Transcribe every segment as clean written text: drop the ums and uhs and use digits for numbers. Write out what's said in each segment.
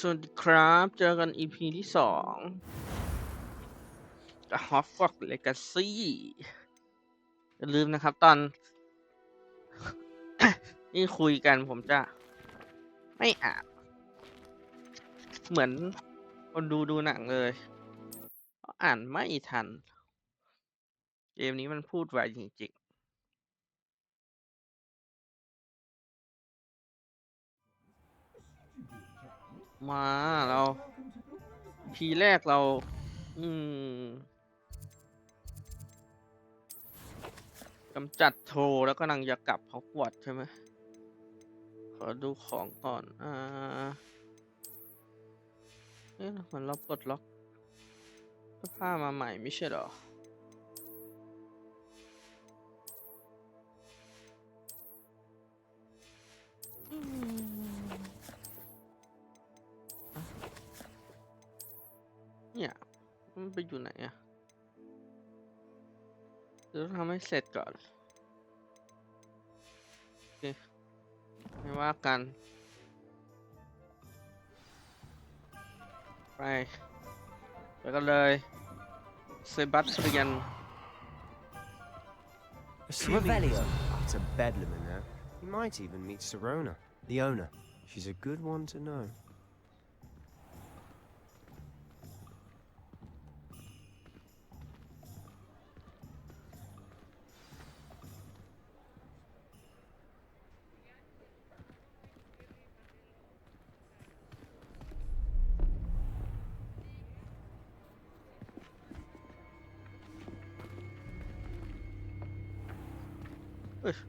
สวัสดีครับเจอกัน EP ที่2กับ Hogwarts Legacy อย่าลืมนะครับตอน นี่คุยกันผมจะไม่อ่านเหมือนคนดูหนังเลยอ่านไม่ทันเกมนี้มันพูดไวจริงๆมาเราทีแรกเรากำจัดโทรแล้วก็นังจะกลับฮอกวอตส์ใช่ไหมขอดูของก่อนเหมือนเราปลดล็อกเสื้อผ้ามาใหม่ไม่ใช่หรอเนี่ยมันไปอยู่ไหนอะเดี๋ยวทำให้เสร็จก่อนโอเคไม่ว่ากันไปกันเลยเซบาสเตียน Assuming he's utter bedlam in there, he might even meet Sirona, the owner. She's a good one to know.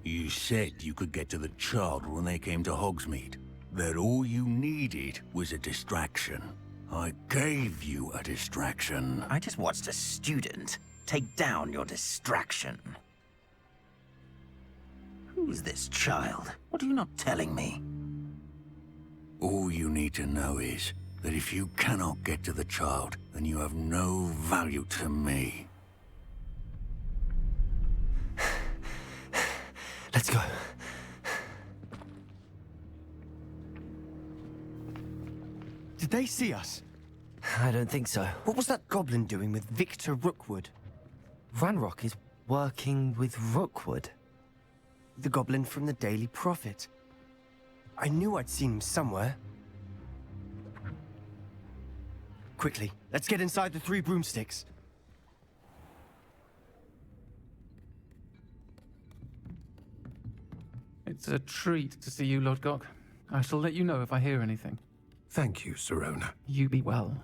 You said you could get to the child when they came to Hogsmeade. That all you needed was a distraction. I gave you a distraction. I just watched a student take down your distraction. Who's this child? What are you not telling me? All you need to know is that if you cannot get to the child, then you have no value to me. Let's go. Did they see us? I don't think so. What was that goblin doing with Victor Rookwood? Ranrock is working with Rookwood. The goblin from the Daily Prophet. I knew I'd seen him somewhere. Quickly, let's get inside the 3 broomsticks. It's a treat to see you, Lodgok. I shall let you know if I hear anything. Thank you, Sirona. You be well.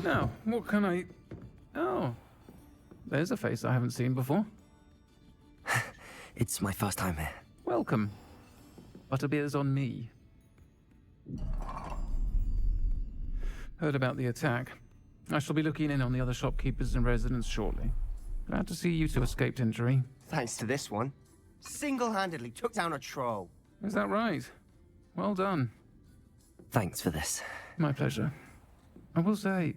Now, what can I... Oh, there's a face I haven't seen before. It's my first time here. Welcome. Butterbeer's on me. Heard about the attack. I shall be looking in on the other shopkeepers and residents shortly. Glad to see you two escaped injury. Thanks to this one. Single-handedly took down a troll. Is that right? Well done. Thanks for this. My pleasure. I will say,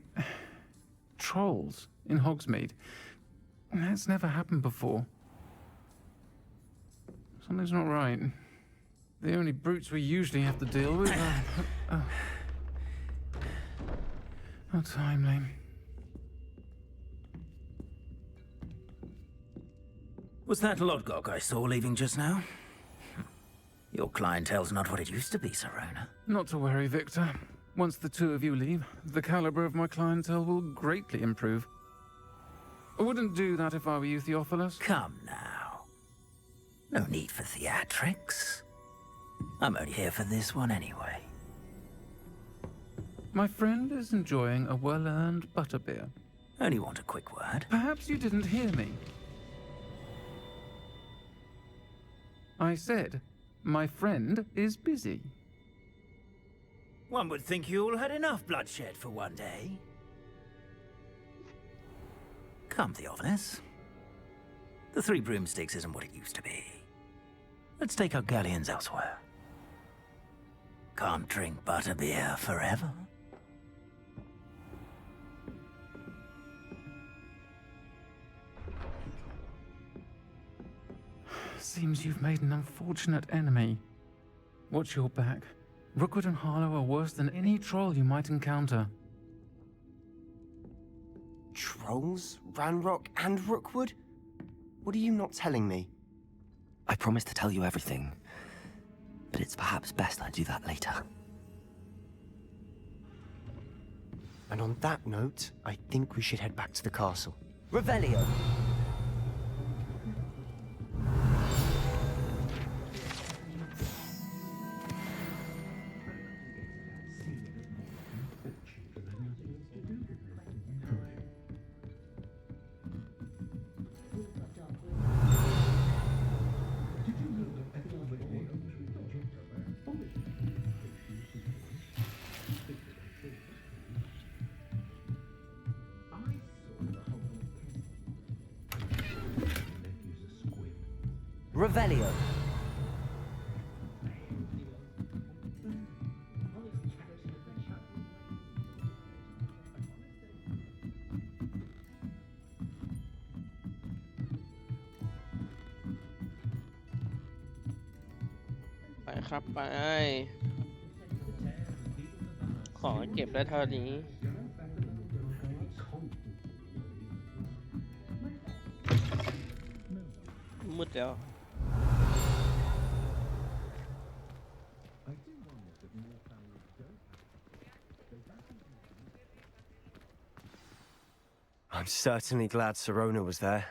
trolls in Hogsmeade. That's never happened before. Something's not right. The only brutes we usually have to deal with are... How timely. Was that Lodgok I saw leaving just now? Your clientele's not what it used to be, Sirona. Not to worry, Victor. Once the two of you leave, the caliber of my clientele will greatly improve. I wouldn't do that if I were you, Theophilus. Come now. No need for theatrics. I'm only here for this one anyway. My friend is enjoying a well-earned butterbeer. Only want a quick word. Perhaps you didn't hear me. I said, my friend is busy. One would think you all had enough bloodshed for one day. Come, Theophilus. The 3 broomsticks isn't what it used to be. Let's take our galleons elsewhere. Can't drink butterbeer forever. seems you've made an unfortunate enemy. Watch your back. Rookwood and Harlow are worse than any troll you might encounter. Trolls? Ranrock and Rookwood? What are you not telling me? I promise to tell you everything, but it's perhaps best I do that later. And on that note, I think we should head back to the castle. Revelio! Revelio. ไปครับไปของเก็บได้เท่านี้มืดแล้ว I'm certainly glad Sirona was there.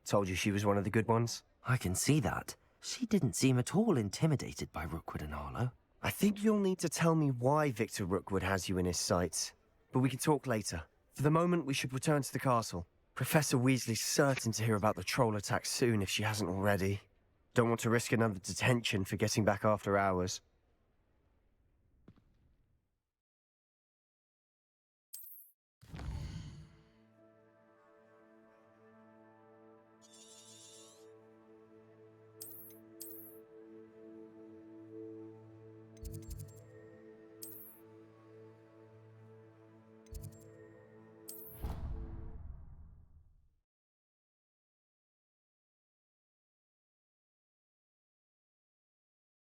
Told you she was one of the good ones. I can see that. She didn't seem at all intimidated by Rookwood and Harlow. I think you'll need to tell me why Victor Rookwood has you in his sights. But we can talk later. For the moment, we should return to the castle. Professor Weasley's certain to hear about the troll attack soon if she hasn't already. Don't want to risk another detention for getting back after hours.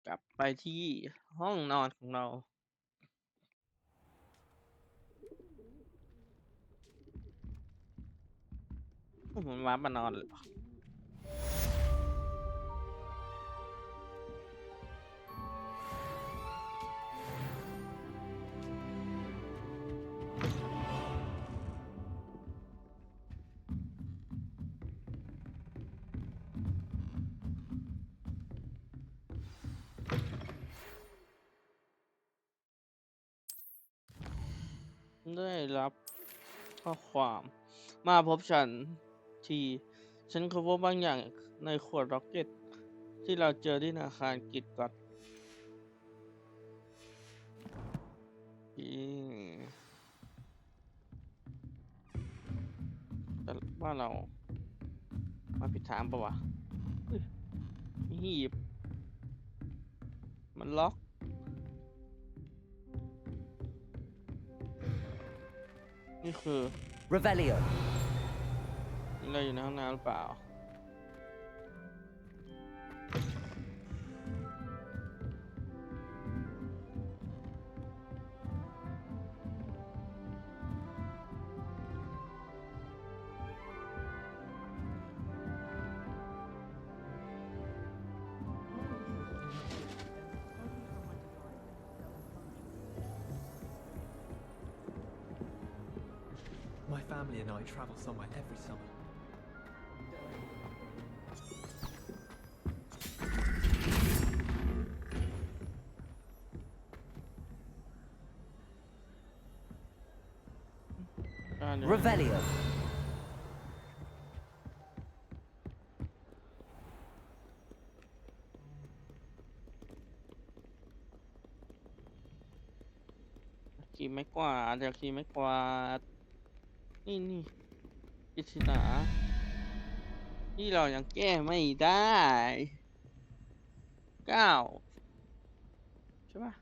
กลับไปที่ห้องนอนของเราผมว้ามานอนเลยได้รับข้อความมาพบฉันทีฉันค้นพบบางอย่างในขวดร็อกเก็ตที่เราเจอที่ธนาคารกิตก่อนแต่ว่าเรามาผิดทางปะวะมีหีบมันล็อกนี่คือ Revelio. เราอยู่ในห้องน้ำหรือเปล่าMy family and I travel somewhere every summer. Revelio. ขี่ไม้กวาดเดี๋ยวขี่ไม้กวาดนี่ปริศนาที่เรายังแก้ไม่ได้9ใช่ปะ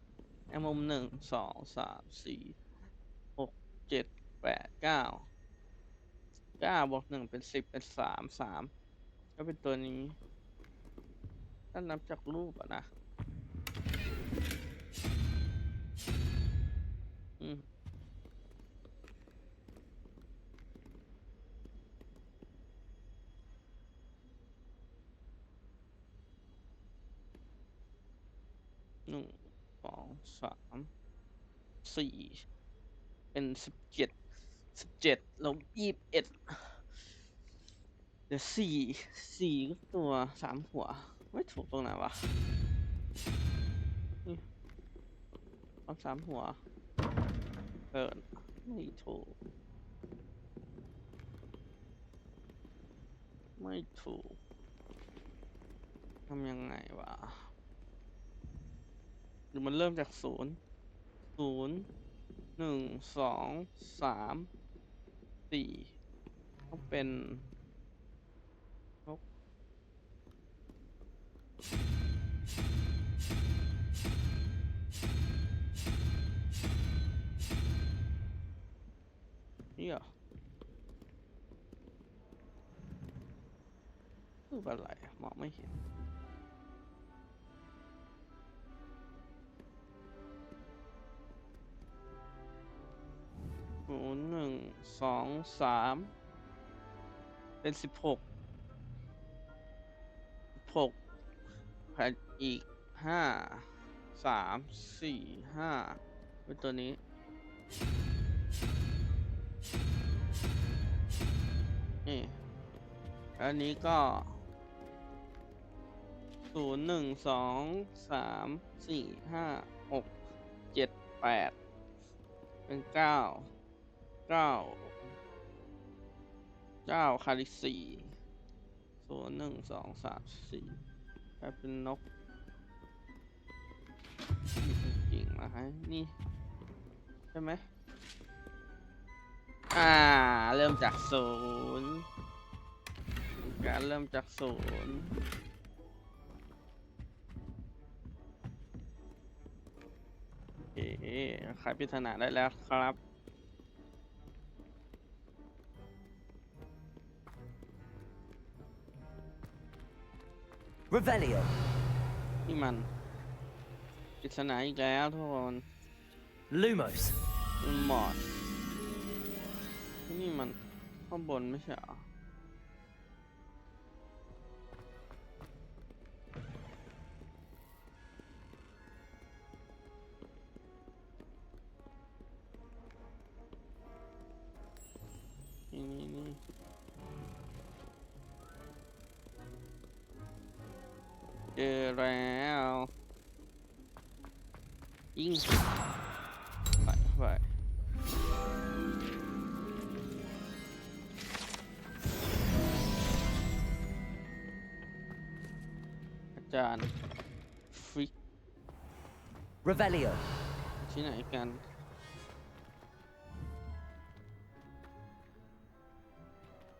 แอมมุม1 2 3 4 6 7 8 9 9 บวก 1 เป็น 10 เป็น 3 3ก็เป็นตัวนี้ ถ้านับจากรูปอะนะ1 2 3 4เป็น17ลบ21เดี๋ยว4ก็ตัว3หัวไม่ถูกตรงไหนวะนี่เอา3หัวไม่ถูกทำยังไงวะหรือมันเริ่มจาก0 1 2 3 4ต้องเป็นนี่เหรอรูปอะไรมองไม่เห็น0 1 2 3เป็น16ผ่านอีก5 3 4 5เป็นตัวนี้นี่อันนี้ก็0 1 2 3 4 5 6 7 8เป็น9คาริ4 0 1 2 3 4กลายเป็นนกนี่เป็นกิ่งมาให้นี่ใช่ไหมเริ่มจาก0การเริ่มจาก0โอเคไขปริศนาได้แล้วครับ Revelio. นี่มันปริศนาอีกแล้วทุกคน Lumos. หมอดนี่มันข้างบนไม่ใช่เหรอนี่เจอแล้วยิงไปอาจารย์ฟิก Revelio. ที่ไหนกัน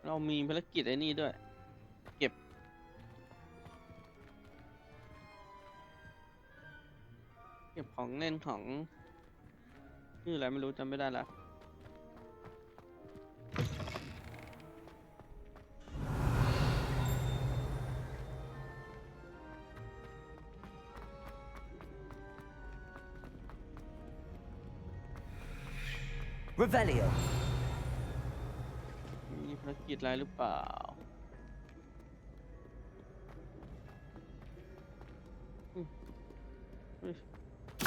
เรามีภารกิจไอ้นี่ด้วยเก็บของเล่นของชื่ออะไรไม่รู้จำไม่ได้แล้วRevelio. มีภารกิจอะไรหรือเปล่า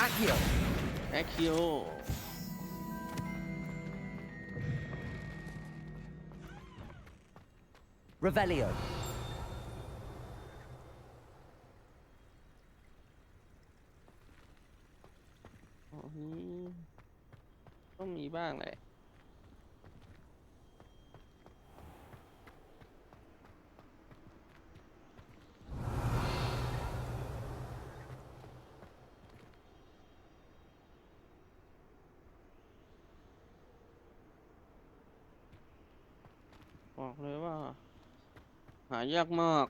Accio. แอคคิโอ Revelio. นี้ต้องมีบ้างแหละบอกเลยว่าหายากมาก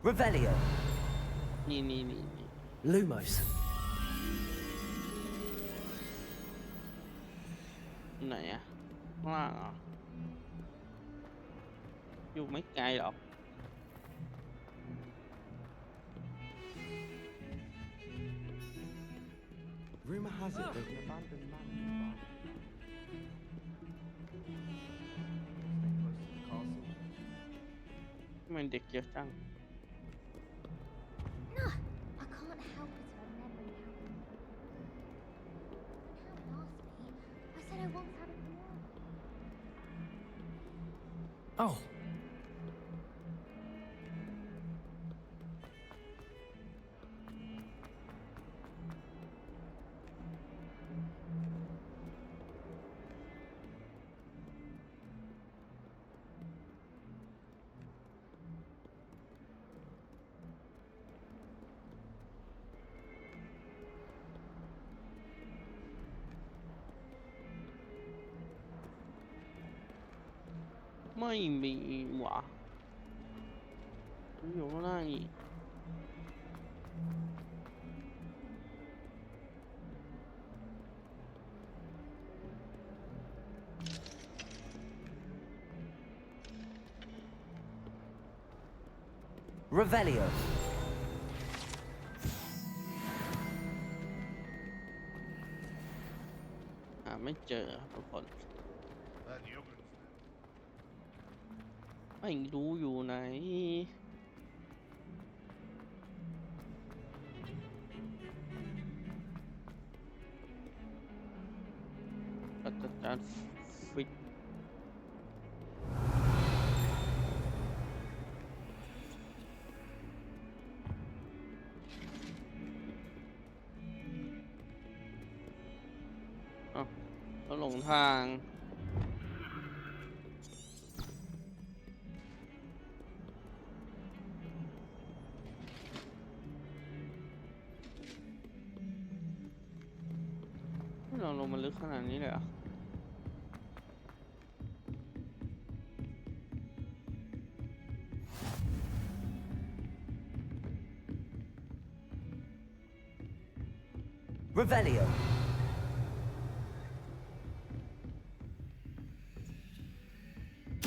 Revelio. นี่ Lumos. ไหนอะข้างล่างเหรออยู่ไม่ไกลหรอก Rumor has it that ในบ้านเป็นบ้าน ทำไมเด็กเยอะจัง No, I can't help it. I've never encountered. How nasty! I said I won't have it more. Oh.ไม่มีหวะอยู่ข้างล่างอีก Revelio. หาไม่เจอครับทุกคนไม่รู้อยู่ไหนอาจารย์ฟิตแล้วหลงทางเราลงมาลึกขนาดนี้เลยเหรอ Revelio.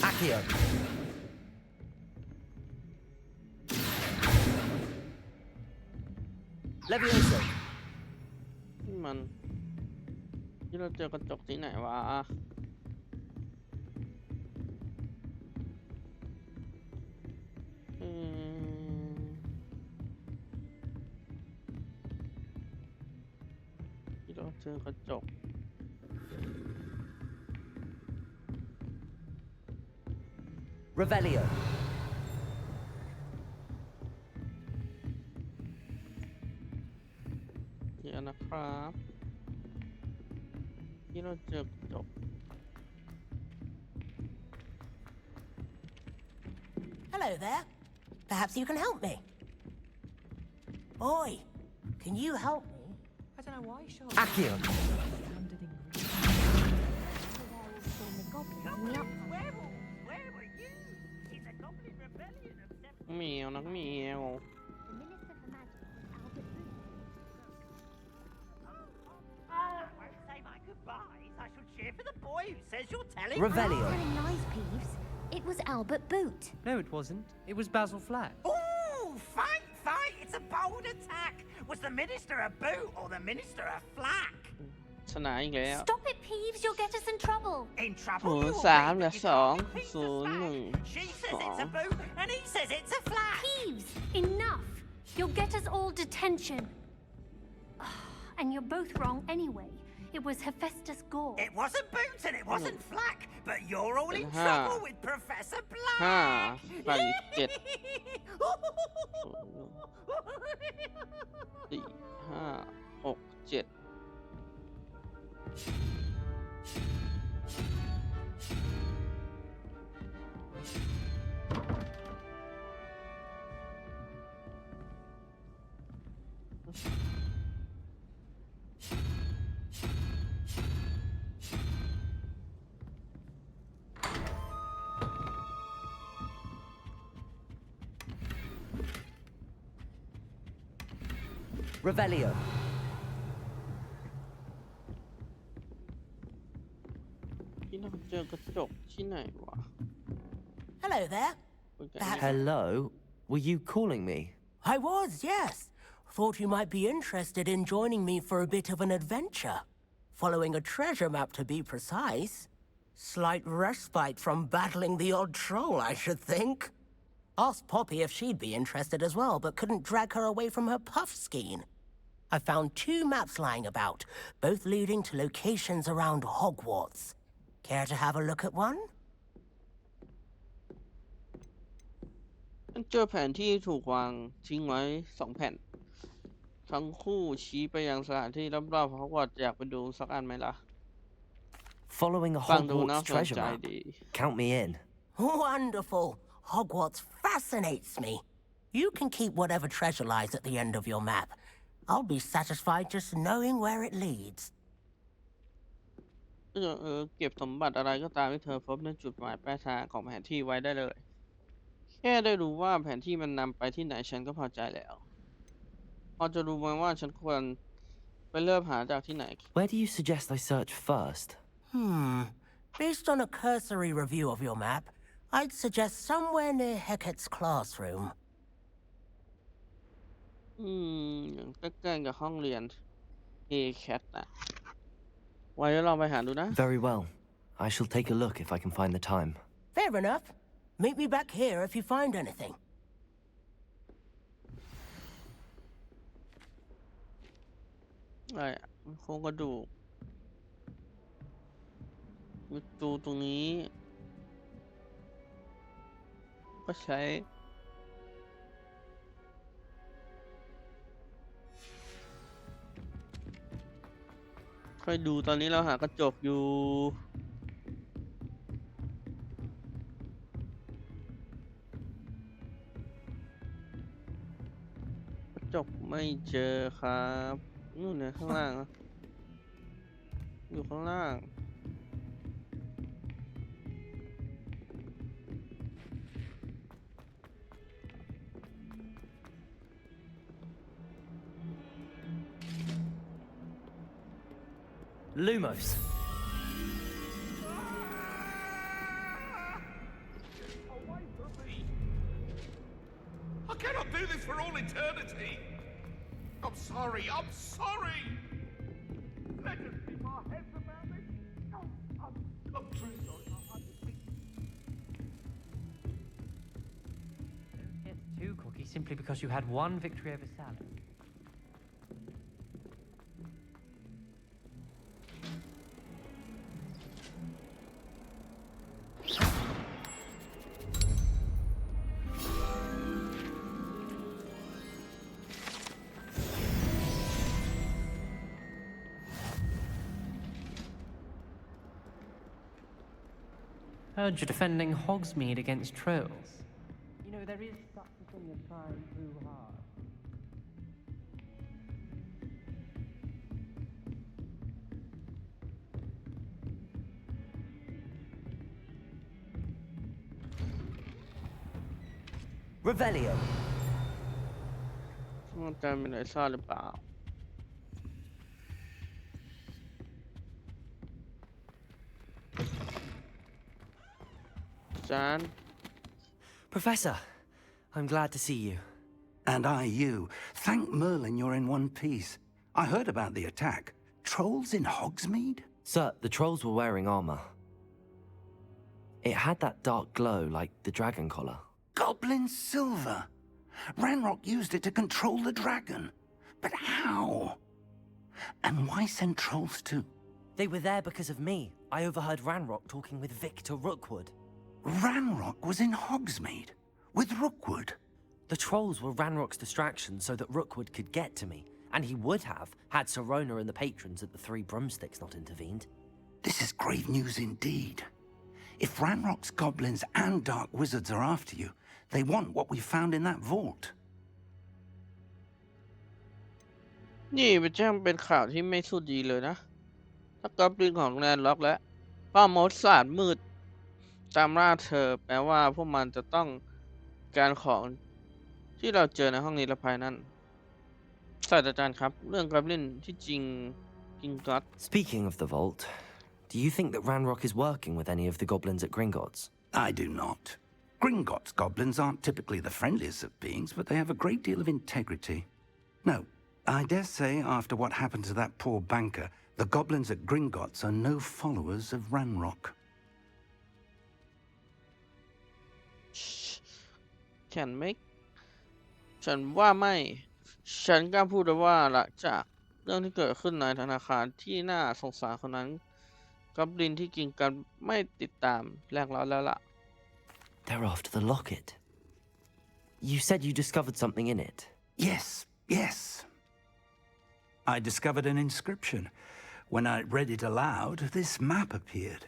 Accio. Levioso. นี่มันที่เราเจอกระจกที่ไหนวะที่เราเจอกระจก Revelio. เดี๋ยวนะครับที่เราเจอกระจก Hello there. Perhaps you can help me. Oi, can you help me? I don't know why, sure. Accio. Where were you? It's a goblin rebellion of แมวนักแมว The Minister for Magic, Albert Booth. I say my goodbyes. I shall cheer for the boy who says you're telling. Revelio. Telling lies, Peeves. It was Albert Boot. No, it wasn't. It was Basil Flat. Ooh, fight! It's a bold attack. Was the minister a boot or the minister a flack? ชนะอีกแล้ว Stop it, Peeves. You'll get us in trouble. In trouble. ศูน you ย์ will สาม be, เหลื but อ you สอง can't be piece ศู of นย์หนึ่ง slack. She says สอง it's a boot and he says it's a flack. Peeves, enough. You'll get us all detention. And you're both wrong anyway. It was Hephaestus Gore. It wasn't boot and it wasn't flack, but you're all in Ha. trouble with Professor ห้า Black. ใส่เจ็ดสี่ห้าหกเจ็ด Revelio. ที่เราเจอกระจกที่ไหนวะ Hello there. คุยกัน Perhaps- Hello. Were you calling me? I was, yes. Thought you might be interested in joining me for a bit of an adventure. Following a treasure map to be precise. Slight respite from battling the odd troll, I should think. Asked Poppy if she'd be interested as well, but couldn't drag her away from her puff skein. I found 2 maps lying about, both leading to locations around Hogwarts. Care to have a look at one? เจอแผนที่ถูกวางทิ้งไว้2 แผ่นทั้งคู่ชี้ไปยังสถานที่รอบๆฮอกวอตส์อยากไปดูสักอันไหมล่ะ Following a ฟังดูน่า Hogwarts สน treasure ใจ map. ดี Count me in. Wonderful. Hogwarts fascinates me. You can keep whatever treasure lies at the end of your map. I'll be satisfied just knowing where it leads. เก็บสมบัติอะไรก็ตามที่เธอพบในจุดหมายปลายทางของแผนที่ไว้ได้เลยแค่ได้รู้ว่าแผนที่มันนำไปที่ไหนฉันก็พอใจแล้วพอจะรู้ไหมว่าฉันควรไปเริ่มหาจากที่ไหน Where do you suggest I search first? Based on a cursory review of your map, I'd suggest somewhere near Hecat's classroom. ใกล้ๆกับห้องเรียน A-Cat นะไว้แล้วลองไปหาดูนะ Very well. I shall take a look if I can find the time. Fair enough. Meet me back here if you find anything. อะไรอะโครงกระดูกประตูตรงนี้ก็ใช้ค่อยดูตอนนี้เราหากระจกอยู่กระจกไม่เจอครับนู่นเนี่ยข้างล่างนะอยู่ข้างล่าง Lumos. Away from me! I cannot do this for all eternity! I'm sorry, I'm sorry! Let us keep our heads about this. No, I'm truly sorry. Don't get too cocky simply because you had one victory over Salad. Heard you're defending Hogsmeade against trolls. You know, there is such a thing as trying too hard. Revelio. มันจะเป็นอะไรซ่อนหรือเปล่าจาน Professor, I'm glad to see you. And I you. Thank Merlin you're in one piece. I heard about the attack. Trolls in Hogsmeade? Sir, the trolls were wearing armor. It had that dark glow like the dragon collar. Goblin silver! Ranrock used it to control the dragon. But how? And why send trolls too? They were there because of me. I overheard Ranrock talking with Victor Rookwood. Ranrock was in Hogsmeade? With Rookwood? The trolls were Ranrock's distraction so that Rookwood could get to me. And he would have, had Sirona and the patrons at the Three Broomsticks not intervened. This is grave news indeed. If Ranrock's goblins and dark wizards are after you, they want what we found in that vault. นี่เป็นข่าวที่ไม่สู้ดีเลยนะถ้ากอบลินของแรนล็อกและป้ามดศาสตร์มืดตามล่าเธอแปลว่าพวกมันจะต้องการของที่เราเจอในห้องนิรภัยนั้นศาสตราจารย์ครับเรื่องกอบลินที่จริงก็อด Speaking of the vault, do you think that Ranrock is working with any of the goblins at Gringotts? I do not. Gringotts goblins aren't typically the friendliest of beings, but they have a great deal of integrity. No, I dare say after what happened to that poor banker, the goblins at Gringotts are no followers of Ranrock. ฉันว่าไม่ ฉันกล้าพูดได้ว่าหลังจากเรื่องที่เกิดขึ้นในธนาคารที่น่าสงสารคนนั้นกอบลินที่กินกันไม่ติดตามแลกเราแล้วล่ะ They're after the locket. You said you discovered something in it. Yes, yes. I discovered an inscription. When I read it aloud, this map appeared.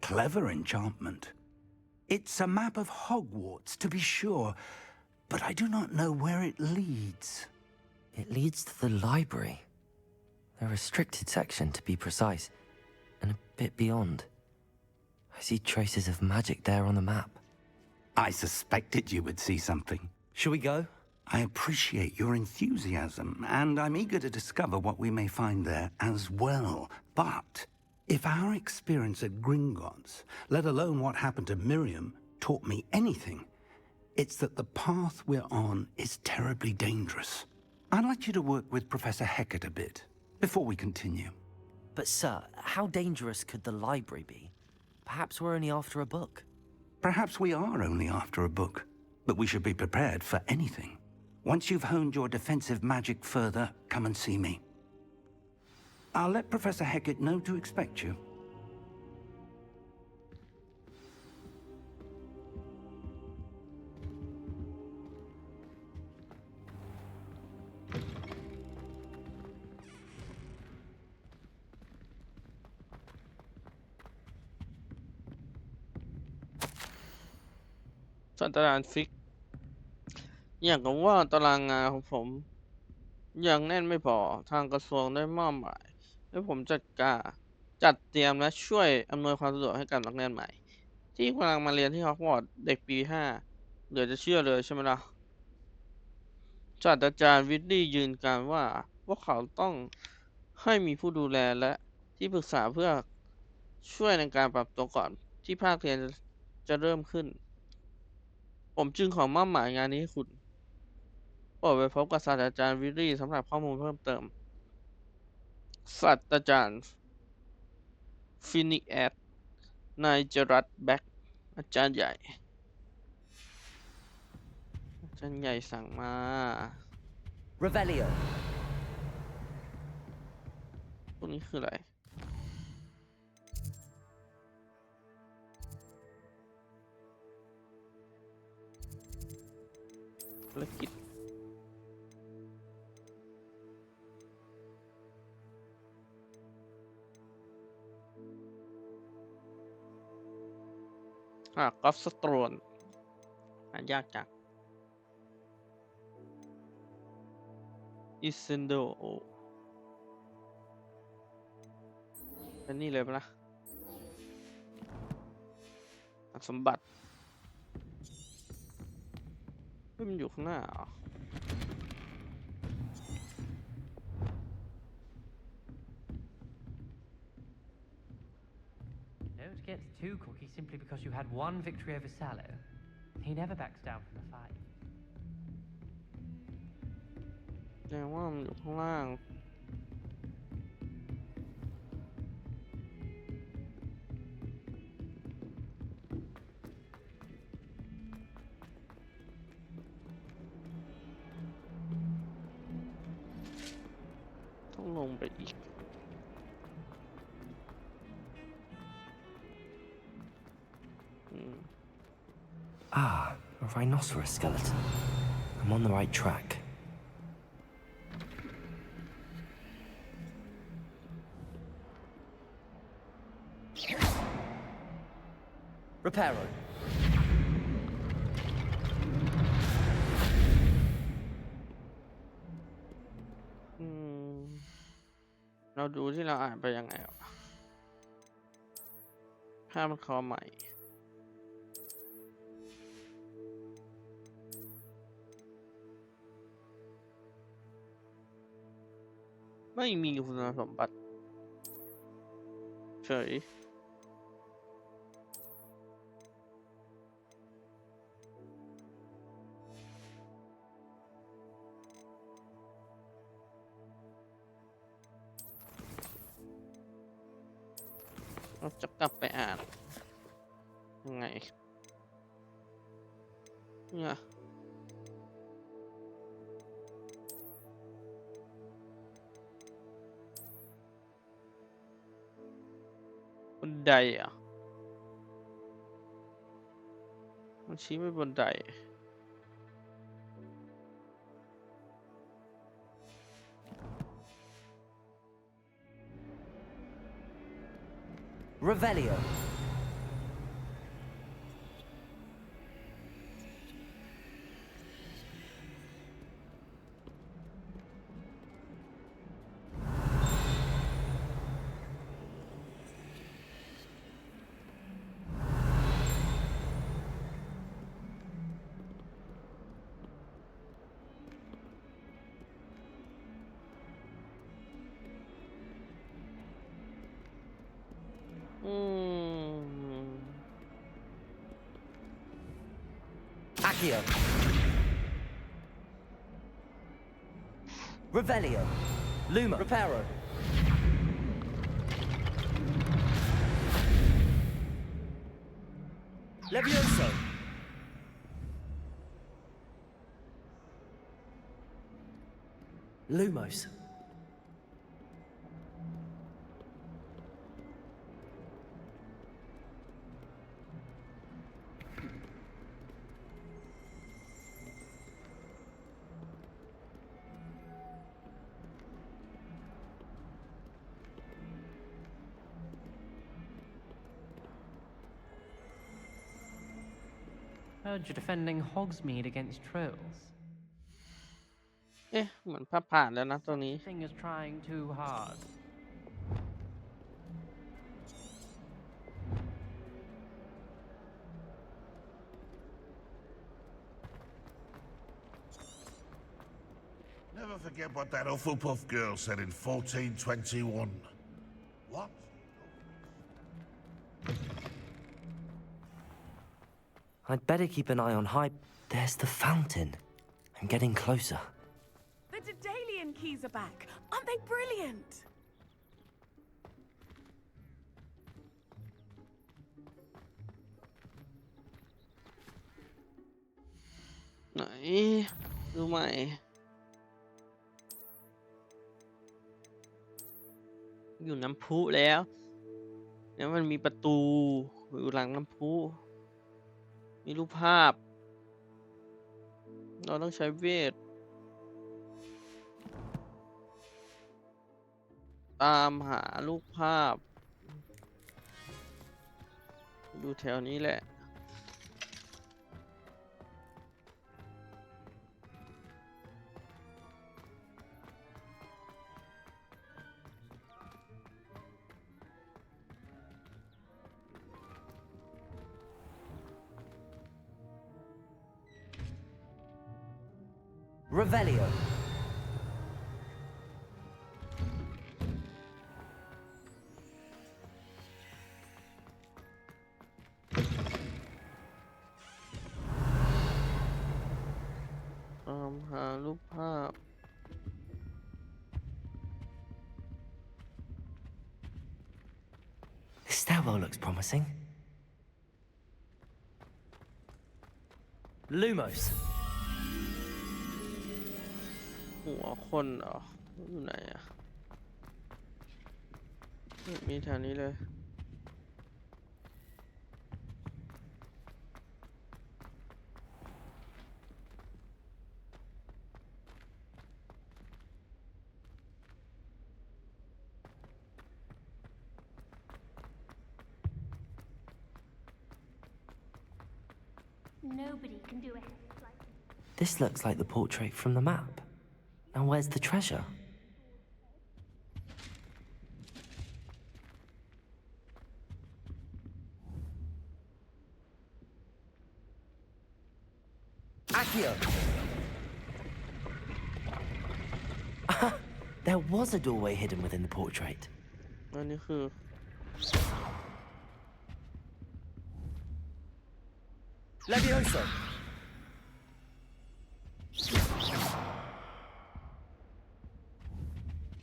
Clever enchantment. It's a map of Hogwarts, to be sure, but I do not know where it leads. It leads to the library. The restricted section, to be precise, and a bit beyond. I see traces of magic there on the map. I suspected you would see something. Shall we go? I appreciate your enthusiasm, and I'm eager to discover what we may find there as well. But if our experience at Gringotts, let alone what happened to Miriam, taught me anything, it's that the path we're on is terribly dangerous. I'd like you to work with Professor Hecat a bit before we continue. But sir, how dangerous could the library be? Perhaps we're only after a book. Perhaps we are only after a book, but we should be prepared for anything. Once you've honed your defensive magic further, come and see me. I'll let Professor Hecat know to expect you. ศาสตราจารย์ฟิกอย่างกับว่าตารางงานของผมยังแน่นไม่พอทางกระทรวงได้มอบหมายให้ผมจัดเตรียมและช่วยอำนวยความสะดวกให้กับนักเรียนใหม่ ที่กำลังมาเรียนที่ฮอกวอตส์เด็กปี5เหลือจะเชื่อเลยใช่ไหมล่ะศาสตราจารย์วิดดี้ยืนยันว่าพวกเขาต้องให้มีผู้ดูแลและที่ปรึกษาเพื่อช่วยในการปรับตัวก่อนที่ภาคเรียนจะเริ่มขึ้นผมจึงขอมอบหมายงานนี้ให้คุณโปรดไปพบกับศาสตราจารย์วิลลี่สำหรับข้อมูลเพิ่มเติมศาสตราจารย์ฟินิแอดนายจรัสแบ็กอาจารย์ใหญ่สั่งมา Revelio. พวกนี้คืออะไรภารกิจกอล์ฟสโตรนยากจังอิเซนโดเป็นนี่เลยปะล่ะสมบัติมันอยู่ข้างหน้าเหรอ Don't get too cocky simply because you had one victory over Sallow. He never backs down from a fight. แสดงว่ามันอยู่ข้างล่างต้องลงไปอีกAh, a rhinoceros skeleton. I'm on the right track. Reparo. เราดูที่เราอ่านไปยังไงวะผ้ามันคอใหม่ไม่มีคุณสมบัติเฉย เราจะกลับไปอ่านยังไงเนี่ยบันไดอ่ะมันชี้ไปบนได Revelio. Accio. Revelio. Luma. Reparo. Levioso. Lumos. Heard you're defending Hogsmeade against trolls. เอ๊ะเหมือนภาพผ่านแล้วนะตรงนี้ Thing is trying too hard. Never forget what that Hufflepuff girl said in 1421. What? I'd better keep an eye on Hype. There's the fountain. I'm getting closer. The Daedalian keys are back. Aren't they brilliant? ไหนดูใหม่อยู่น้ำพุแล้วเนี่ยมันมีประตูอยู่หลังน้ำพุมีรูปภาพเราต้องใช้เวทตามหารูปภาพดูแถวนี้แหละ Revelio.หารูปภาพ This stairwell looks promising. Lumos. หัวคนเหรออยู่ไหนอ่ะไม่มีแถวนี้เลย Nobody can do it like This looks like the portrait from the map. Now where's the treasure? Accio! There was a doorway hidden within the portrait. อันนี้คือ Levioso!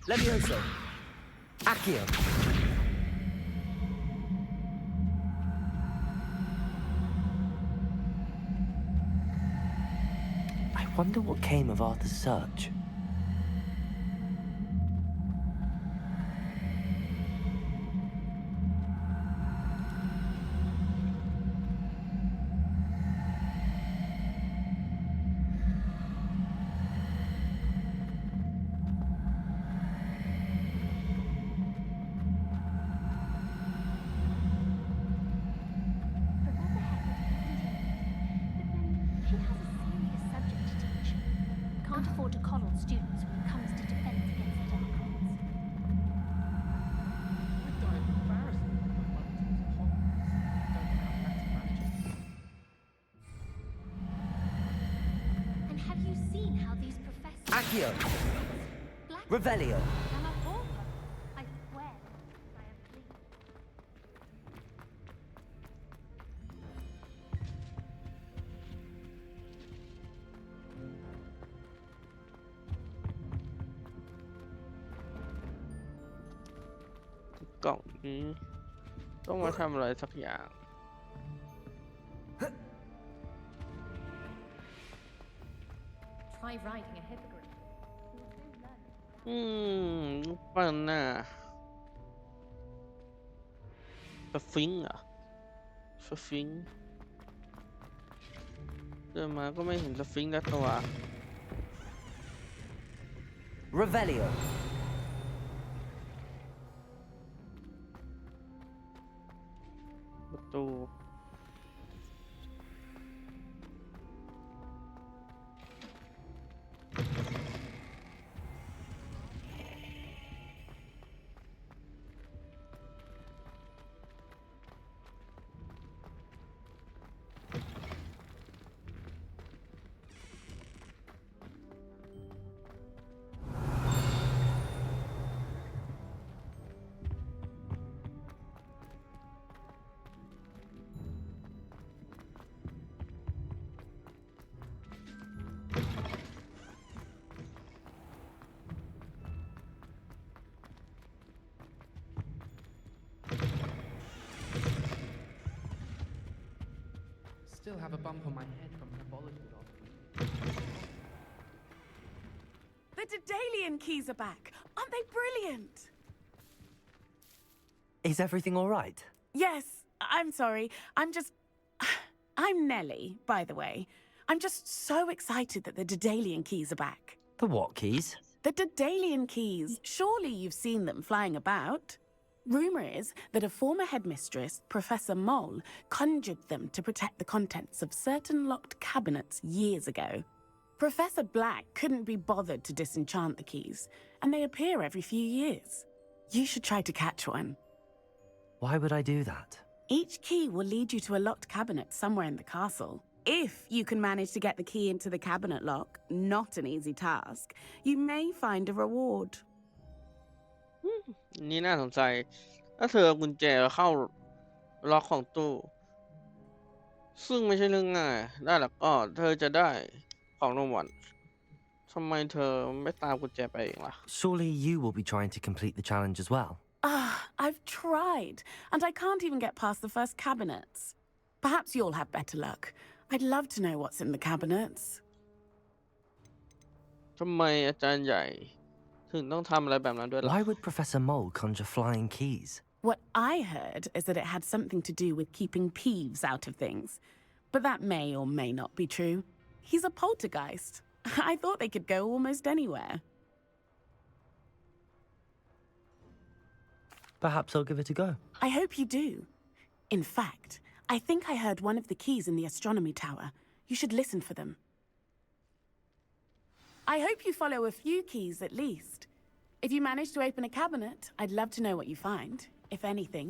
Levioso! Accio! wonder what came of Arthur's search. Can't afford to coddle students when it comes to defense against the dark arts. I'd die of embarrassment if my mother taught at Hogwarts. Don't know how better manage it. And have you seen how these professors... Accio! Black... Revelio! I'm a pauper. I swear I am clean. กล่องนี้ต้องมาทำอะไรสักอย่าง Try riding a hippogriff. ปันน่ะสฟิงค์เหรอสฟิงค์เดินมาก็ไม่เห็นสฟิงค์แล้วตัว Revelio! ประตู Still have a bump on my head from herbology log. The Daedalian keys are back. Aren't they brilliant? Is everything all right? Yes, I'm sorry. I'm Nellie, by the way. I'm just so excited that the Daedalian keys are back. The what keys? The Daedalian keys. Surely you've seen them flying about. Rumor is that a former headmistress, Professor Mole, conjured them to protect the contents of certain locked cabinets years ago. Professor Black couldn't be bothered to disenchant the keys, and they appear every few years. You should try to catch one. Why would I do that? Each key will lead you to a locked cabinet somewhere in the castle. If you can manage to get the key into the cabinet lock, not an easy task, you may find a reward. นี่น่าสนใจถ้าเธอเอากุญแจเข้าล็อกของตู้ซึ่งไม่ใช่เรื่องง่ายได้แล้วก็เธอจะได้ของรางวัลทำไมเธอไม่ตามกุญแจไปเองล่ะ Surely you will be trying to complete the challenge as well. I've tried, and I can't even get past the first cabinets. Perhaps you'll have better luck. I'd love to know what's in the cabinets. ทำไมอาจารย์ใหญ่ถึงต้องทำอะไรแบบนั้นด้วยล่ะ Why would Professor Mole conjure flying keys? What I heard is that it had something to do with keeping Peeves out of things. But that may or may not be true. He's a poltergeist. I thought they could go almost anywhere. Perhaps I'll give it a go. I hope you do. In fact, I think I heard one of the keys in the astronomy tower. You should listen for them. I hope you follow a few keys at least. If you manage to open a cabinet, I'd love to know what you find, if anything.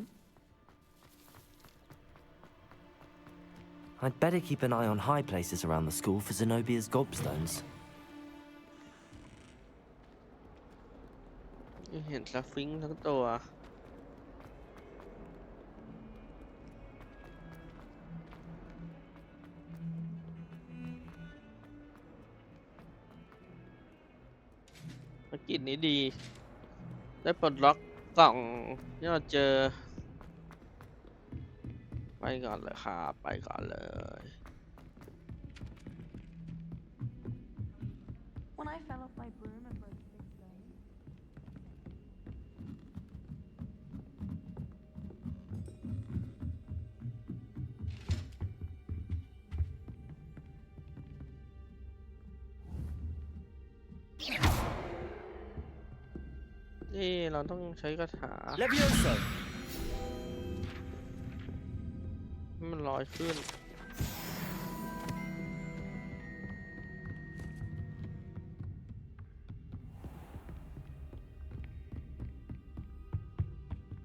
I'd better keep an eye on high places around the school for Zenobia's gobstones. เห็นสฟิงค์ทั้งตัวภารกิจนี้ดีได้ปลดล็อกกล่องที่เราเจอไปก่อนเลยครับไปก่อนเลย when I fell off my broom and broke 6 bones.นี่เราต้องใช้คาถา Levioso! ให้มันลอยขึ้น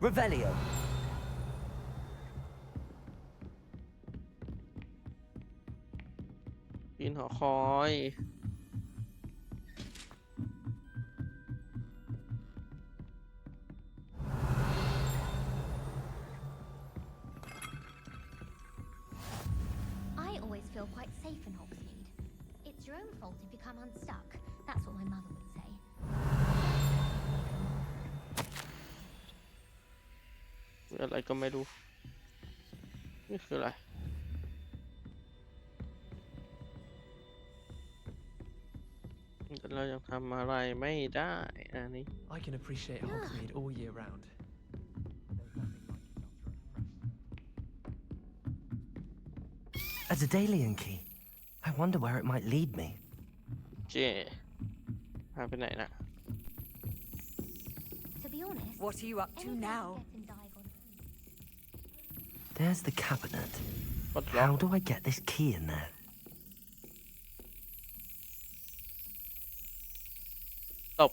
Revelio! ปีนหอคอย I always feel quite safe in Hogsmeade. It's your own fault if you come unstuck. That's what my mother would say. อะไรก็ไม่รู้ นี่คืออะไร แต่เรายังทำอะไรไม่ได้อันนี้ I can appreciate Hogsmeade all year round. A Daedalian key. I wonder where it might lead me. เจพาไปไหนน่ะ To be honest, What are you up to anything now? gets in Diagon. There's the cabinet. ปลดล็อก How do I get this key in there? ตบ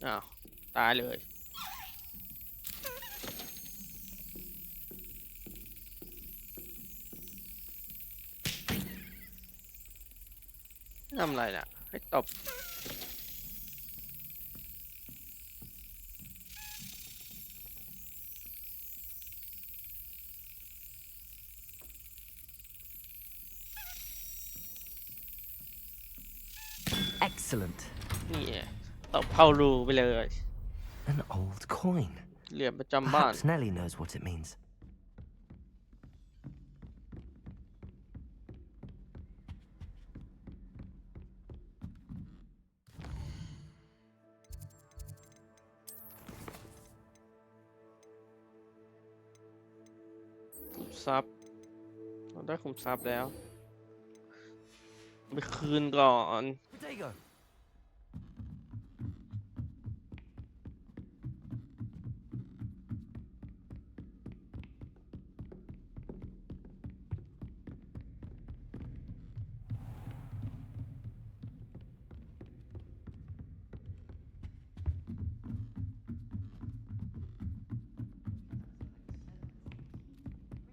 อ้าว ตายเลย ทำอะไรน่ะ ให้ตบ Excellent. นี่ไงตบเข้ารูไปเลย An old coin. เหรียญประจำบ้าน Perhaps Nellie knows what it means. ขุมทรัพย์เราได้ขุมทรัพย์แล้ว ไปคืนก่อน Protego!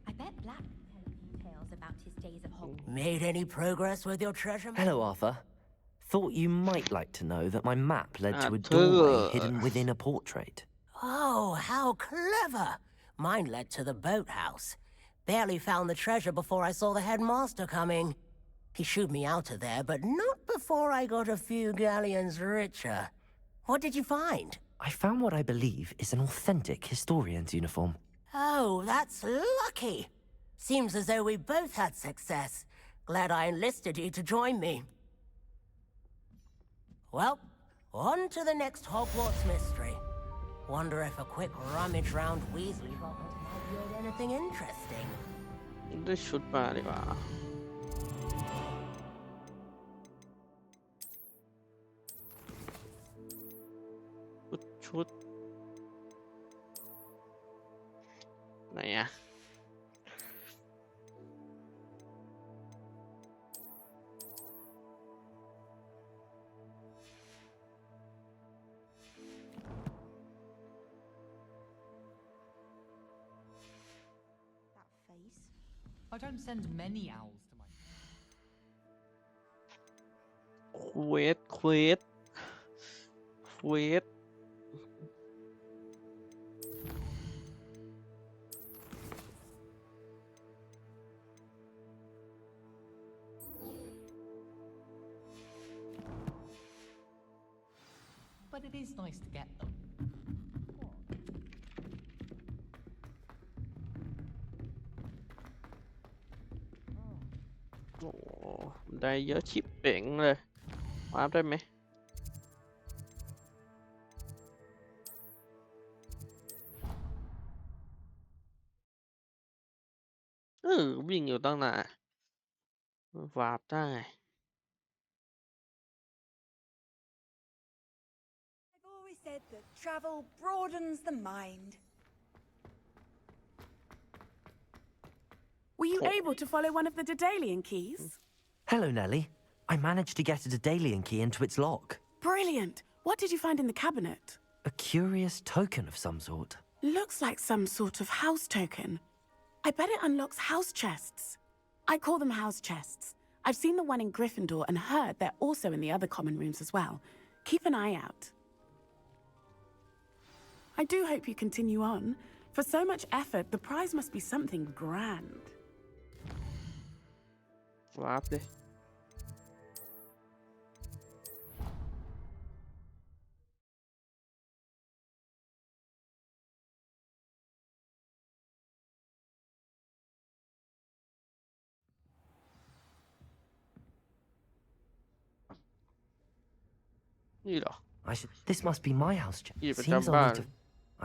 I bet Black will tell you details about his days at Hogwarts. Made any progress with your treasure map? Hello, Arthur. Thought you might like to know that my map led to a Arthur. doorway hidden within a portrait. Oh, how clever! Mine led to the boathouse. Barely found the treasure before I saw the headmaster coming. He shooed me out of there, but not before I got a few galleons richer. What did you find? I found what I believe is an authentic historian's uniform. Oh, that's lucky. Seems as though we both had success. Glad I enlisted you to join me. Well, on to the next Hogwarts mystery. Wonder if a quick rummage round Weasley's office might yield anything interesting. ได้ชุดมาดีกว่า ชุด ไหนอะ I don't send many owls to my. เควส But it is nice to get them. โอ้ได้เยอะชิบเป๋งเลย วาร์ปได้ไหมวิ่งอยู่ตั้งนานวาร์ปได้ I've always said that travel broadens the mind. Were you able to follow one of the Daedalian keys? Hello, Nellie. I managed to get a Daedalian key into its lock. Brilliant. What did you find in the cabinet? A curious token of some sort. Looks like some sort of house token. I bet it unlocks house chests. I call them house chests. I've seen the one in Gryffindor and heard they're also in the other common rooms as well. Keep an eye out. I do hope you continue on. For so much effort, the prize must be something grand. วาร์ปเลยนี่เหรอ This must be my house chest. ที่ประ Seems จำบ้า I'll น need to.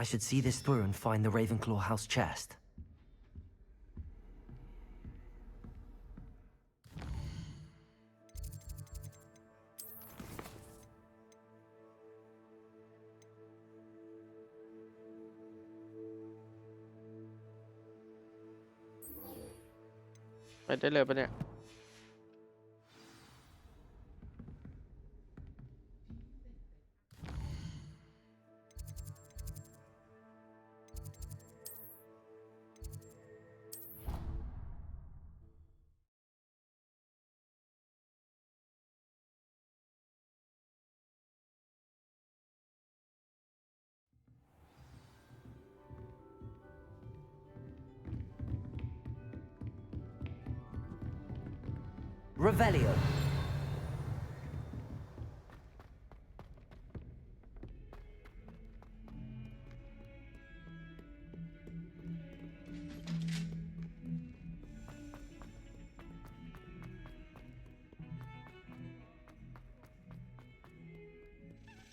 I should see this through and find the Ravenclaw house chest.ไปได้เลยปะเนี่ย Revelio.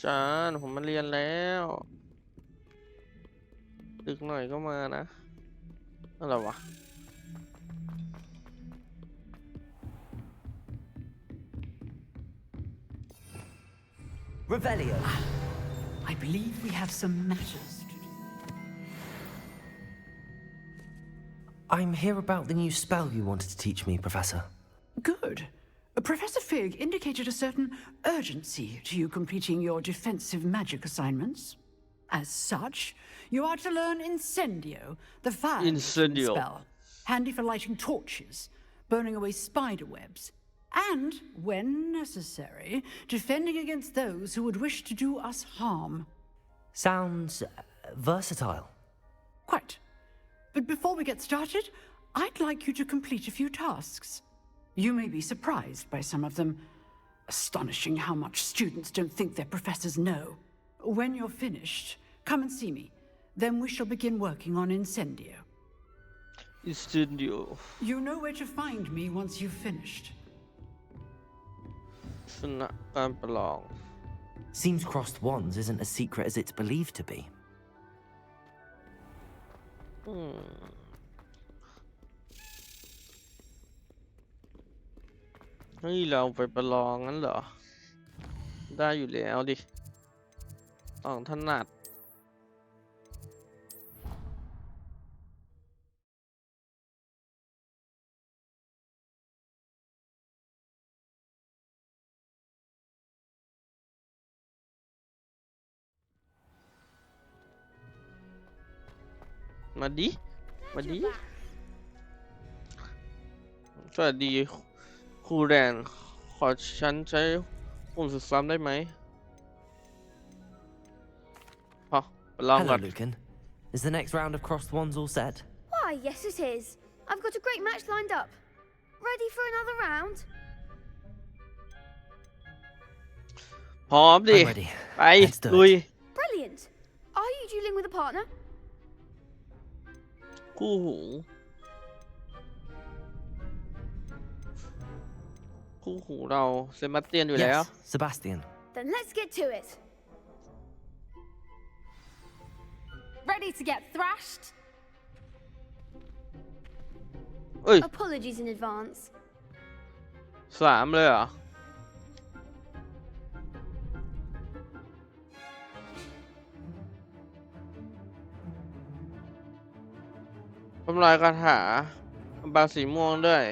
จานผมมาเรียนแล้วดึกหน่อยก็มานะอะไรวะ Revelio. I believe we have some matters to do. I'm here about the new spell you wanted to teach me, Professor. Good. Professor Fig indicated a certain urgency to you completing your defensive magic assignments. As such, you are to learn Incendio, the fire Incendio spell, handy for lighting torches, burning away spider webs, and, when necessary, defending against those who would wish to do us harm. Sounds versatile. Quite. But before we get started, I'd like you to complete a few tasks. You may be surprised by some of them. Astonishing how much students don't think their professors know. When you're finished, come and see me. Then we shall begin working on Incendio. Incendio. You know where to find me once you've finished. ชนะการประลอง Seems crossed wands isn't as secret as it's believed to be. เฮ้ยเราไปประลองงั้นเหรอได้อยู่แล้วดิต้องถนัดมาดิมาดิสวัสดีครูแรนขอฉันใช้หุ่นสุดซ้ำได้ไหมพอไปลองก่อ Hello, น Lucan. Is the next round of crossed wands all set? Why, yes it is. I've got a great match lined up. Ready for another round? พร้อมดิ I'm ready. ไป Let's do ลุย it. Brilliant. Are you dueling with a partner? คู่หูค คู่หูเราเซบาสเตียนอยู่แล้ว Yes, Sebastian. Then let's get to it. Ready to get thrashed? เอ้ย Apologies in advance. 3เลยเหรอทำลายคาถาบางสีม่วงด้วย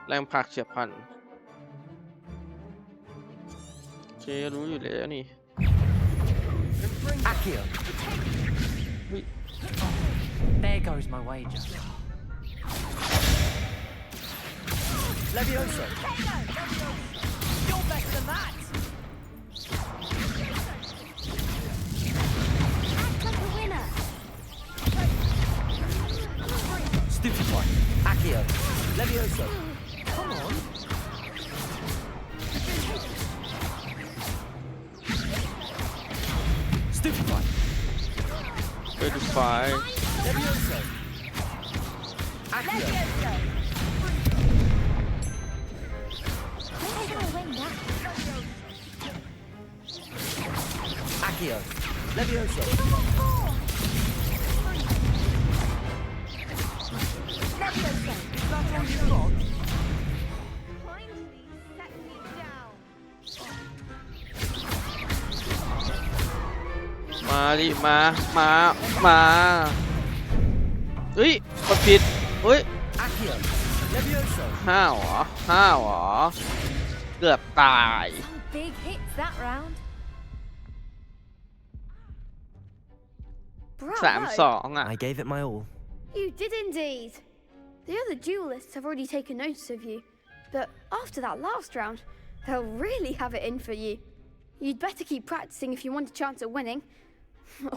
แรงผลักเฉียบพลันโอเครู้อยู่แล้วนี่ Accio. There goes my wager. Levioso. You're better than that! Act like a winner. Stupefy. Accio. Levioso. Come on. Stupefy. 35 Levioso. Accio. They're gonna win that. Accio. Levioso. Levioso. That's all you got? Kindly set me down. มาดิมาเฮ้ยกดผิดเฮ้ย Accio. Levioso. ห้าวเหรอเกือบตาย Some big hits that round. 3-2 อ่ะ I gave it my all. You did indeed. The other duelists have already taken notice of you, but after that last round, they'll really have it in for you. You'd better keep practicing if you want a chance at winning,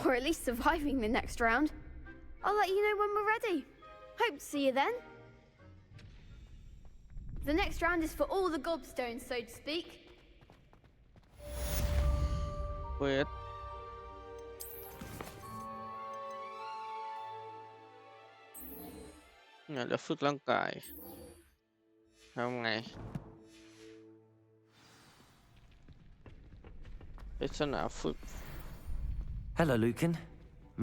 or at least surviving the next round. I'll let you know when we're ready. Hope to see you then. The next round is for all the gobstones, so to speak. เวทเนี่ยจะฝึกร่างกายทำไงปริศนาฝึก Hello, Lucan.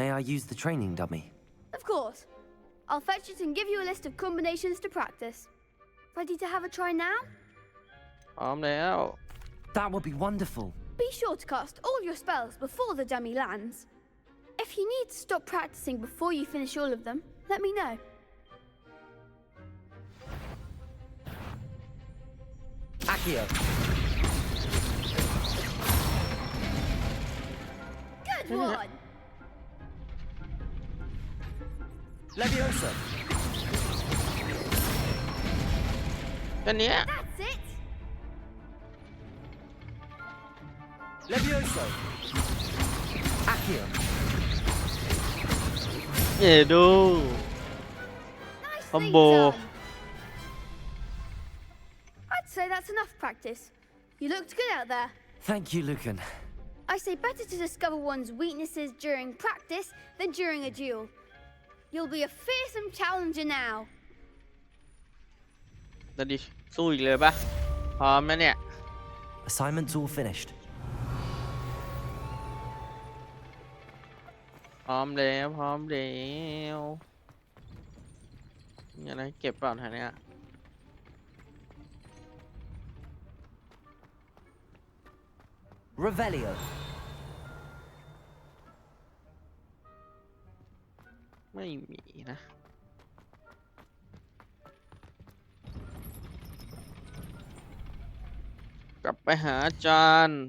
May I use the training dummy? Of course. I'll fetch it and give you a list of combinations to practice. Ready to have a try now? พร้อมแล้ว That would be wonderful. Be sure to cast all your spells before the dummy lands. If you need to stop practicing before you finish all of them, let me know. Accio. Good one! Levioso. แค่เนี้ย That's it! Levioso. Accio. เย่ดู Nicely Combo. done! I'd say that's enough practice. You looked good out there. Thank you, Lucan. I say better to discover one's weaknesses during practice than during a duel. You'll be a fearsome challenger now. จะดิสู้อีกเลยปะพร้อมนะเนี่ย Assignment's all finished. พร้อมแล้วมีอะไรเก็บเปล่าแถวเนี้ย Revelio. ไม่มีนะกลับไปหาอาจารย์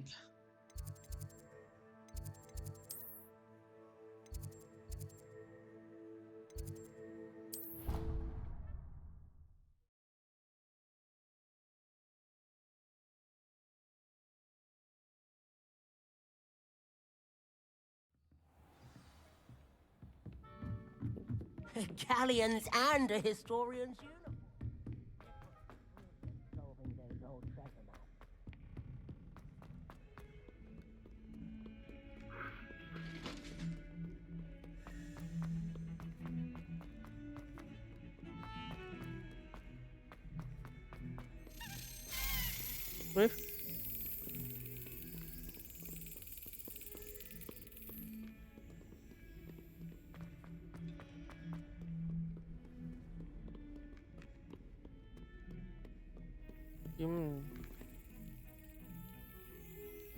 Galleons and a historian's uniform. Solving those old treasure maps. เฮ้ย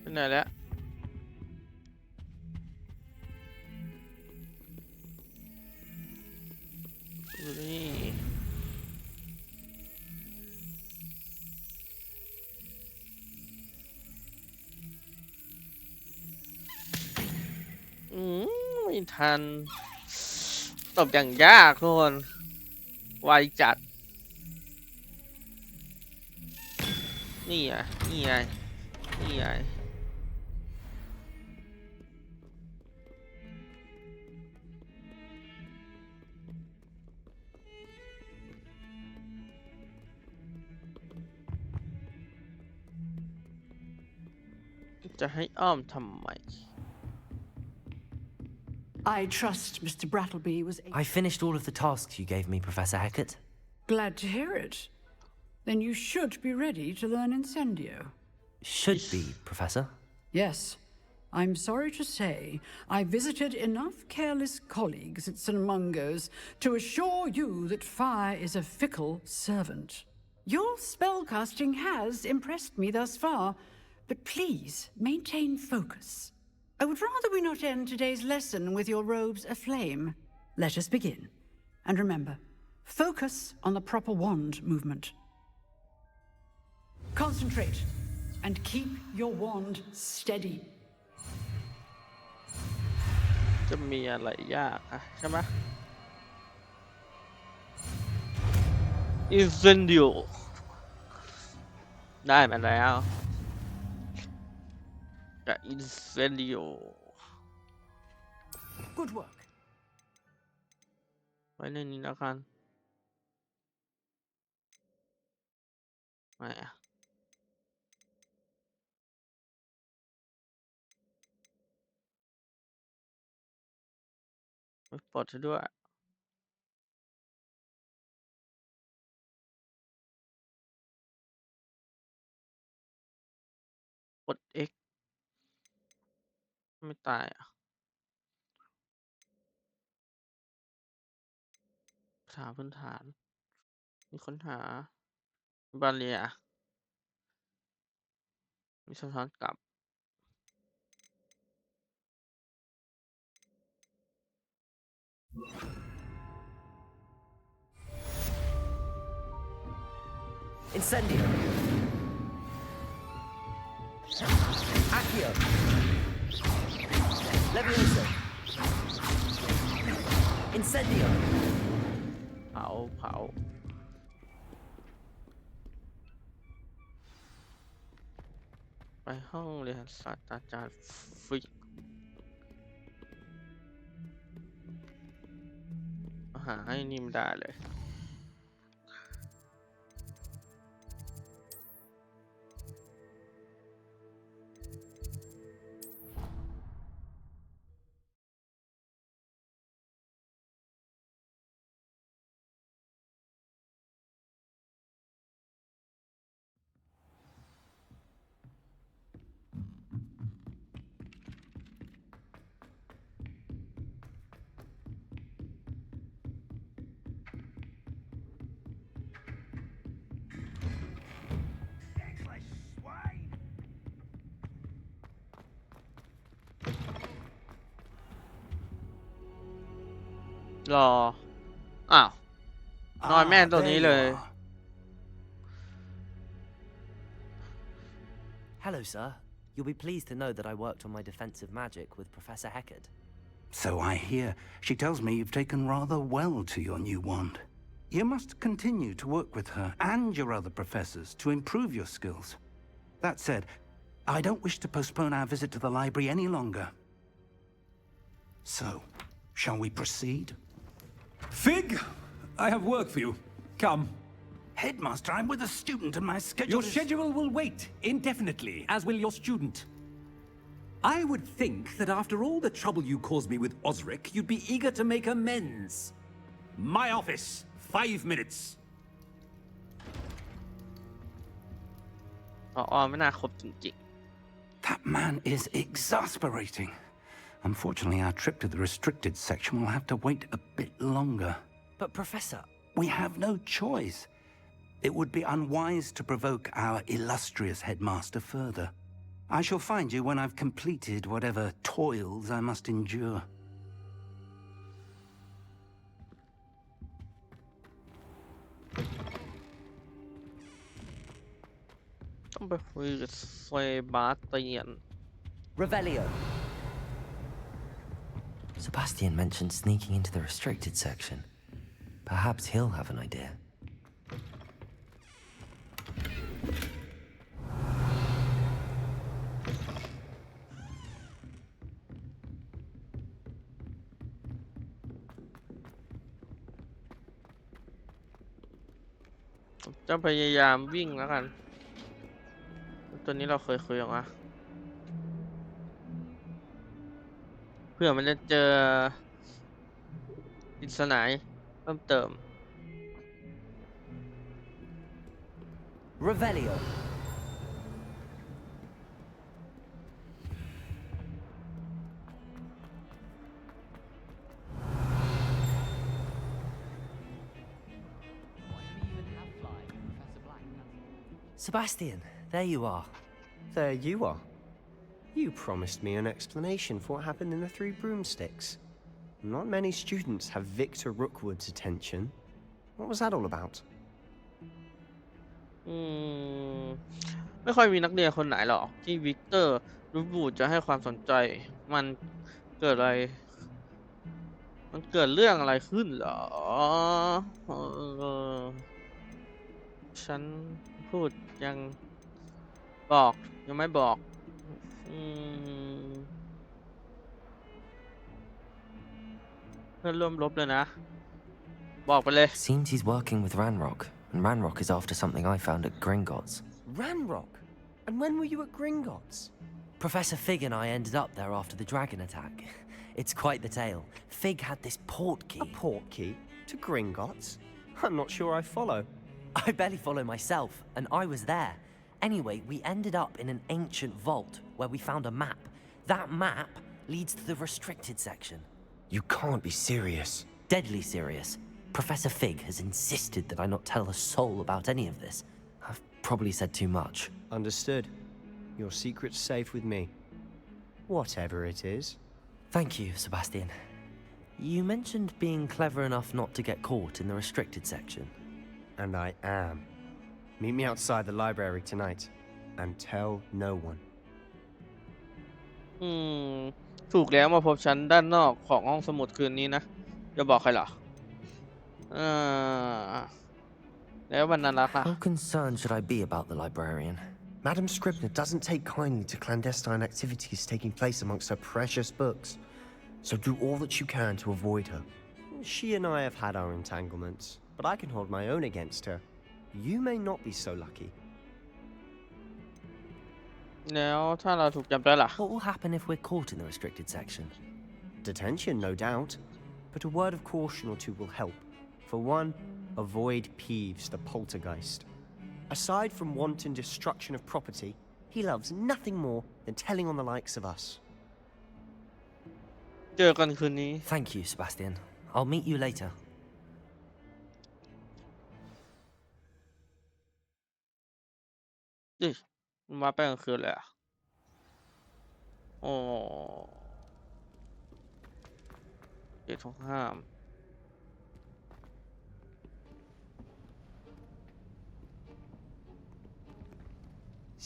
เป็นไหนแล้วดูนี่ไม่ทันตบอย่างยากทุกคนไวจัดนี่ไงนี่ไงนี่ไงจะให้อ้อมทำไม I trust Mr. Brattleby was I finished all of the tasks you gave me, Professor Hecat. glad to hear it. Then you should be ready to learn Incendio. Should be, Professor. Yes. I'm sorry to say I visited enough careless colleagues at St. Mungo's to assure you that fire is a fickle servant. Your spellcasting has impressed me thus far, but please maintain focus. I would rather we not end today's lesson with your robes aflame. Let us begin. And remember, focus on the proper wand movement. Concentrate and keep your wand steady. จะมีอะไรยากอะใช่ไหม Incendio ได้มาแล้วกับ Incendio Good work. ไว้ในนี้แล้วกันไม่อะปลดให้ด้วยกด X ไม่ตายอ่ะหาพื้นฐานมีค้นหาบาเรียมีสะท้อนกลับIncendio. Accio. Levioso. Incendio. เผาไปห้องเรียนศาสตราจารย์ฟิกหาให้นิ่มได้เลย รออ้าวนอนแม่ตัวนี้เลย Hello, sir. You'll be pleased to know that I worked on my defensive magic with Professor Hecat. So I hear. She tells me you've taken rather well to your new wand. You must continue to work with her and your other professors to improve your skills. That said, I don't wish to postpone our visit to the library any longer. So, shall we proceed? Fig, I have work for you. Come. Headmaster, I'm with a student and my schedule Your schedule will wait indefinitely, as will your student. I would think that after all the trouble you caused me with Osric, you'd be eager to make amends. My office, 5 minutes. ไม่น่าครบจริง That man is exasperating. Unfortunately, our trip to the restricted section will have to wait a bit longer. But, Professor... We have no choice. It would be unwise to provoke our illustrious headmaster further. I shall find you when I've completed whatever toils I must endure. ต้องไปคุยกับเซบาสเตียน Revelio. Sebastian mentioned sneaking into the restricted section. Perhaps he'll have an idea.ผมจะพยายามวิ่งแล้วกันตัวนี้เราเคยคุยออกมาเพื่อมันจะเจอปริศนาเพิ่มเติม Revelio. Sebastian, there you are. There you are. You promised me an explanation for what happened in the Three Broomsticks. Not many students have Victor Rookwood's attention. What was that all about? ไม่ค่อยมีนักเรียนคนไหนหรอกที่วิกเตอร์รูทวูดจะให้ความสนใจมันเกิดอะไรมันเกิดเรื่องอะไรขึ้นเหรอฉันพูดยังบอกยังไม่บอกเพื่อนร่วมรบเลยนะบอกไปเลย Seems he's working with Ranrock, and Ranrock is after something I found at Gringotts. Ranrock? And when were you at Gringotts? Professor Fig and I ended up there after the dragon attack. It's quite the tale. Fig had this port key. A port key? To Gringotts? I'm not sure I follow. I barely follow myself, and I was there. Anyway, we ended up in an ancient vault where we found a map. That map leads to the restricted section. You can't be serious. Deadly serious. Professor Fig has insisted that I not tell a soul about any of this. I've probably said too much. Understood. Your secret's safe with me. Whatever it is. Thank you, Sebastian. You mentioned being clever enough not to get caught in the restricted section. And I am. Meet me outside the library tonight. And tell no one. ถูกแล้วมาพบฉันด้านนอกของห้องสมุดคืนนี้นะอย่าบอกใครหรอแล้ววันนั้นล่ะ How concerned should I be about the librarian? Madam Scribner doesn't take kindly to clandestine activities taking place amongst her precious books. So do all that you can to avoid her. She and I have had our entanglements, but I can hold my own against her. You may not be so lucky. แล้วถ้าเราถูกจับได้ล่ะ What will happen if we're caught in the restricted section? Detention, no doubt. But a word of caution or two will help. For one, avoid Peeves, the poltergeist. Aside from wanton destruction of property, he loves nothing more than telling on the likes of us. เจอกันคืนนี้ Thank you, Sebastian. I'll meet you later. มันมาไปกลางคืนเลยอ่ะโอ้เด็กต้องห้าม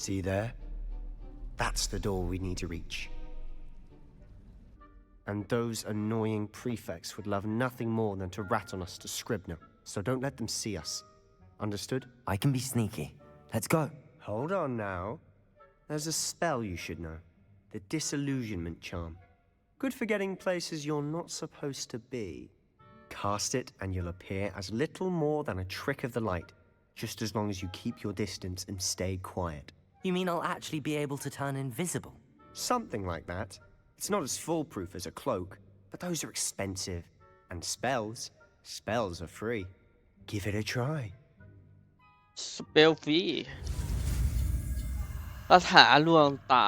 See there? That's the door we need to reach. And those annoying prefects would love nothing more than to rat on us to Scribner, so don't let them see us. Understood? I can be sneaky. Let's go. Hold on now. There's a spell you should know. The Disillusionment Charm. Good for getting places you're not supposed to be. Cast it and you'll appear as little more than a trick of the light, just as long as you keep your distance and stay quiet. You mean I'll actually be able to turn invisible? Something like that. It's not as foolproof as a cloak, but those are expensive. And spells are free. Give it a try. Spell free คาถาลวงตา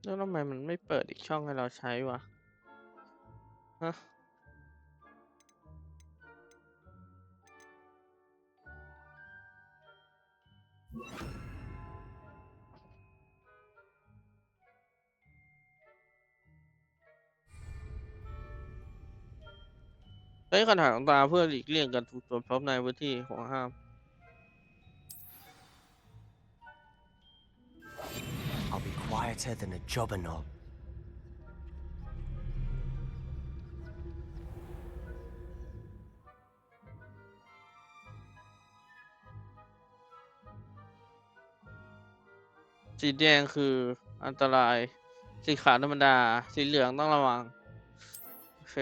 แล้วทำไมมันไม่เปิดอีกช่องให้เราใช้วะฮะใช้คาถาลวงตาเพื่อหลีกเลี่ยงการถูกตรวจพบในพื้นที่ของห้าม I'll be quieter than a jobberknoll. สีแดงคืออันตรายสีขาวธรรมดาสีเหลืองต้องระวังโอเค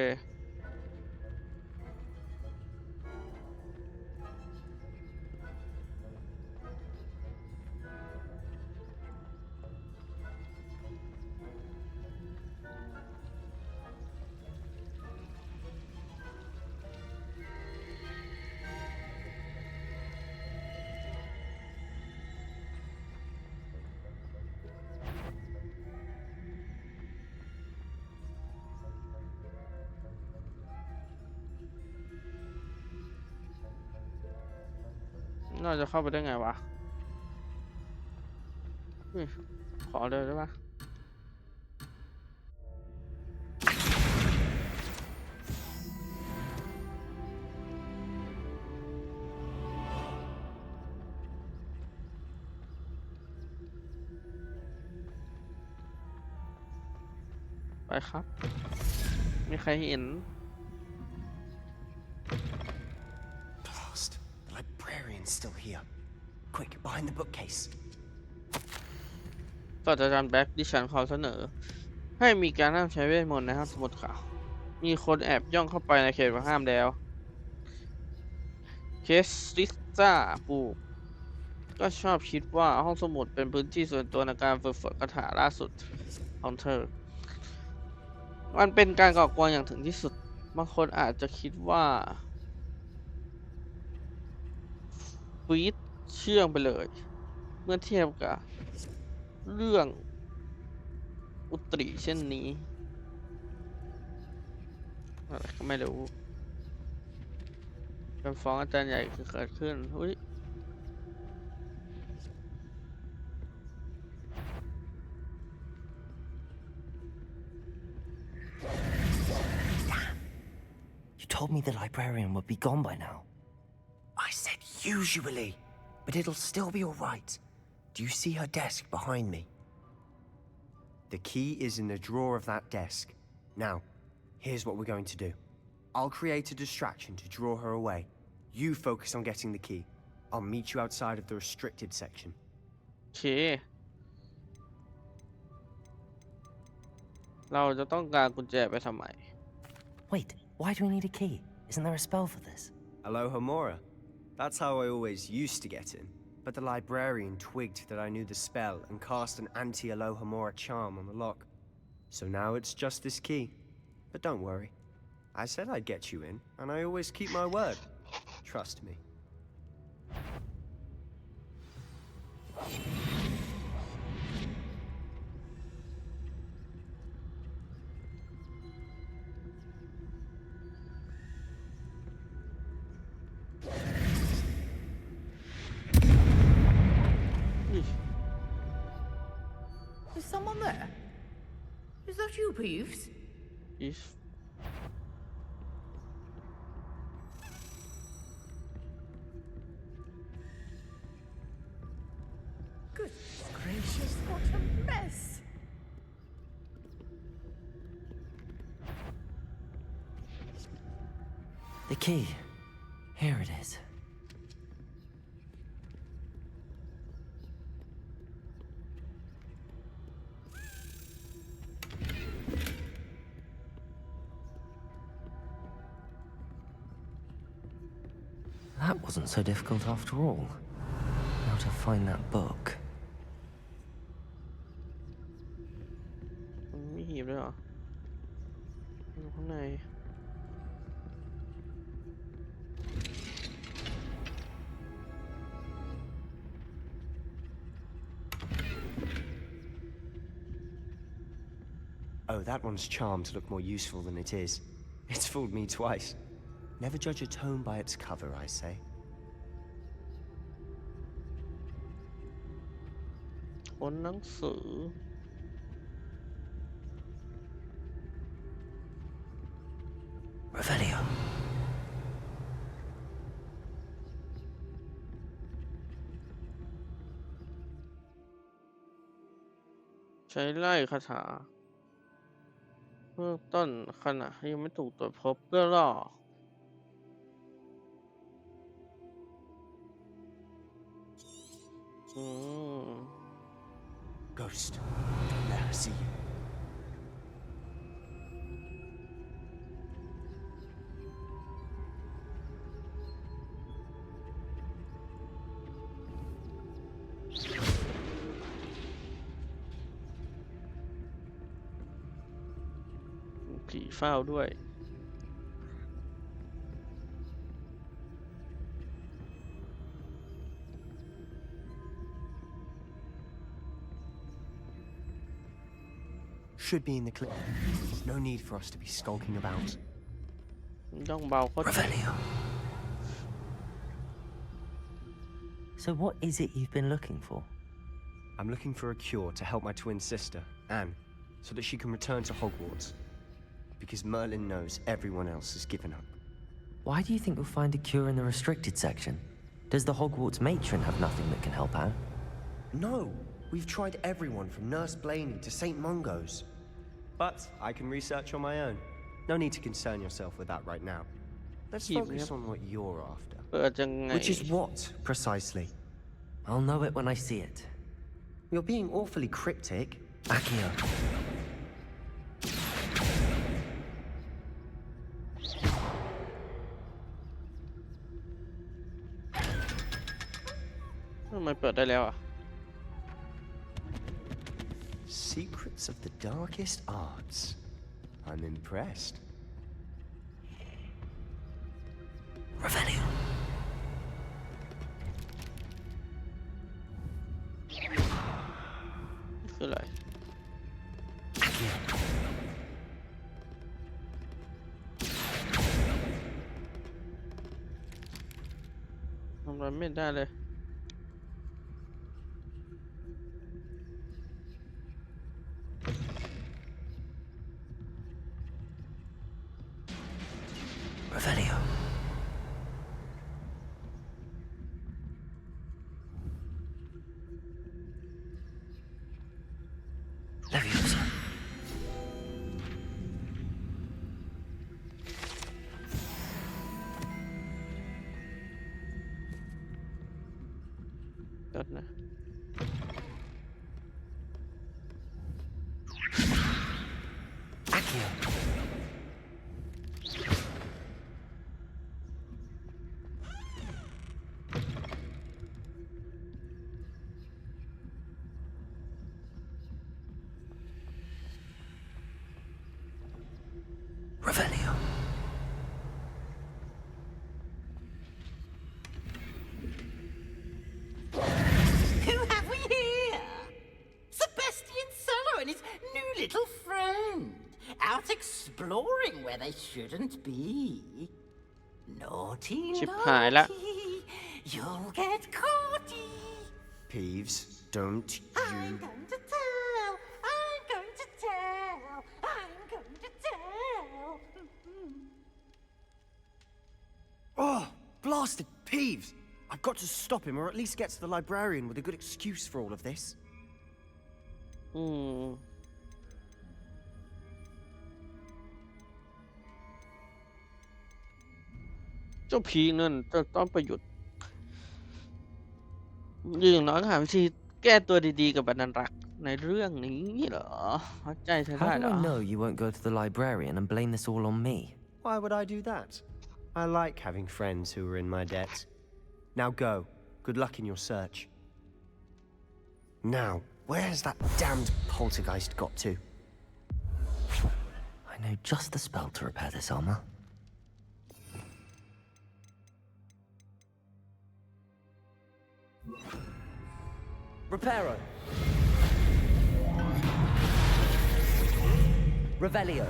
น่าจะเข้าไปได้ไงวะขอเลยได้ปะไปครับมีใครเห็น Blast! The librarian's still here. Quick, behind the bookcase. ศาสตราจารย์แบ็กดิฉันขอเสนอ ให้มีการห้ามใช้เวทมนต์ในห้องสมุดขาวมีคนแอบย่องเข้าไปในเขตห้ามแล้วเคสริซ่าปูก็ชอบคิดว่าห้องสมุดเป็นพื้นที่ส่วนตัวในการฝึกฝนคาถาล่าสุดของเธอมันเป็นการก่อกวนอย่างถึงที่สุดบางคนอาจจะคิดว่าฟีดเชื่องไปเลยเมื่อเทียบกับเรื่องอุตริเช่นนี้อะไรก็ไม่รู้การฟ้องอาจารย์ใหญ่คือเกิดขึ้นอุ้ย You told me the librarian would be gone by now. I said usually, but it'll still be all right. Do you see her desk behind me? The key is in the drawer of that desk. Now, here's what we're going to do. I'll create a distraction to draw her away. You focus on getting the key. I'll meet you outside of the restricted section. โอเคเราจะต้องการกุญแจไปทำไม Wait, why do we need a key? Isn't there a spell for this? Aloha Mora. That's how I always used to get in. But the librarian twigged that I knew the spell and cast an anti-Aloha Mora charm on the lock. So now it's just this key. But don't worry. I said I'd get you in, and I always keep my word. Trust me. Is someone there? Is that you, Peeves? Yes. Goodness gracious, what a mess! The key. Here it is. That wasn't so difficult after all. Now to find that book. อยู่ข้างใน Oh, that one's charmed to look more useful than it is. It's fooled me twice. Never judge a tome by its cover, I say. ค้นหนังสือ Revelio. ใช้ไล่คาถาเบื้องต้นขณะยังไม่ถูกตรวจพบเพื่อล่อGhost, don't let her see you. ผีเฝ้าด้วย Should be in the clip. No need for us to be skulking about. ต้องเบาเข้าใจ Revelio. So what is it you've been looking for? I'm looking for a cure to help my twin sister, Anne, so that she can return to Hogwarts. Because Merlin knows everyone else has given up. Why do you think you'll find a cure in the restricted section? Does the Hogwarts matron have nothing that can help Anne? No, we've tried everyone from Nurse Blaney to St. Mungo's. But I can research on my own. No need to concern yourself with that right now. Let's focus on what you're after. Which is what, precisely? I'll know it when I see it. You're being awfully cryptic. Accio. ทำไมเปิดได้แล้วอ่ะ Secrets of the darkest arts. I'm impressed. Revelio. คืออะไร Accio. ทำอะไรไม่ได้เลย Revelio. Leviosa. Ладно. Accio. Revelio. Who have we here? Sebastian Solo and his new little friend. Out exploring where they shouldn't be. Naughty, ชิบหายละ naughty. You'll get caughty. Peeves, don't I'm you... going to tell. I'm going to tell. I'm going to tell. Oh, blasted Peeves! I've got to stop him, or at least get to the librarian with a good excuse for all of this. เจ้าผีนั่นจะต้องประยุทธ์อย่างน้อยก็หาวิธีแก้ตัวดีๆกับบรรดารักในเรื่องนี้เหรอเข้าใจเธอได้ How เหร do อ I know you won't go to the librarian and blame this all on me? Why would I do that? I like having friends who are in my debt. Now go. Good luck in your search. Now, where has that damned poltergeist got to? I know just the spell to repair this armor. Reparo. Revelio.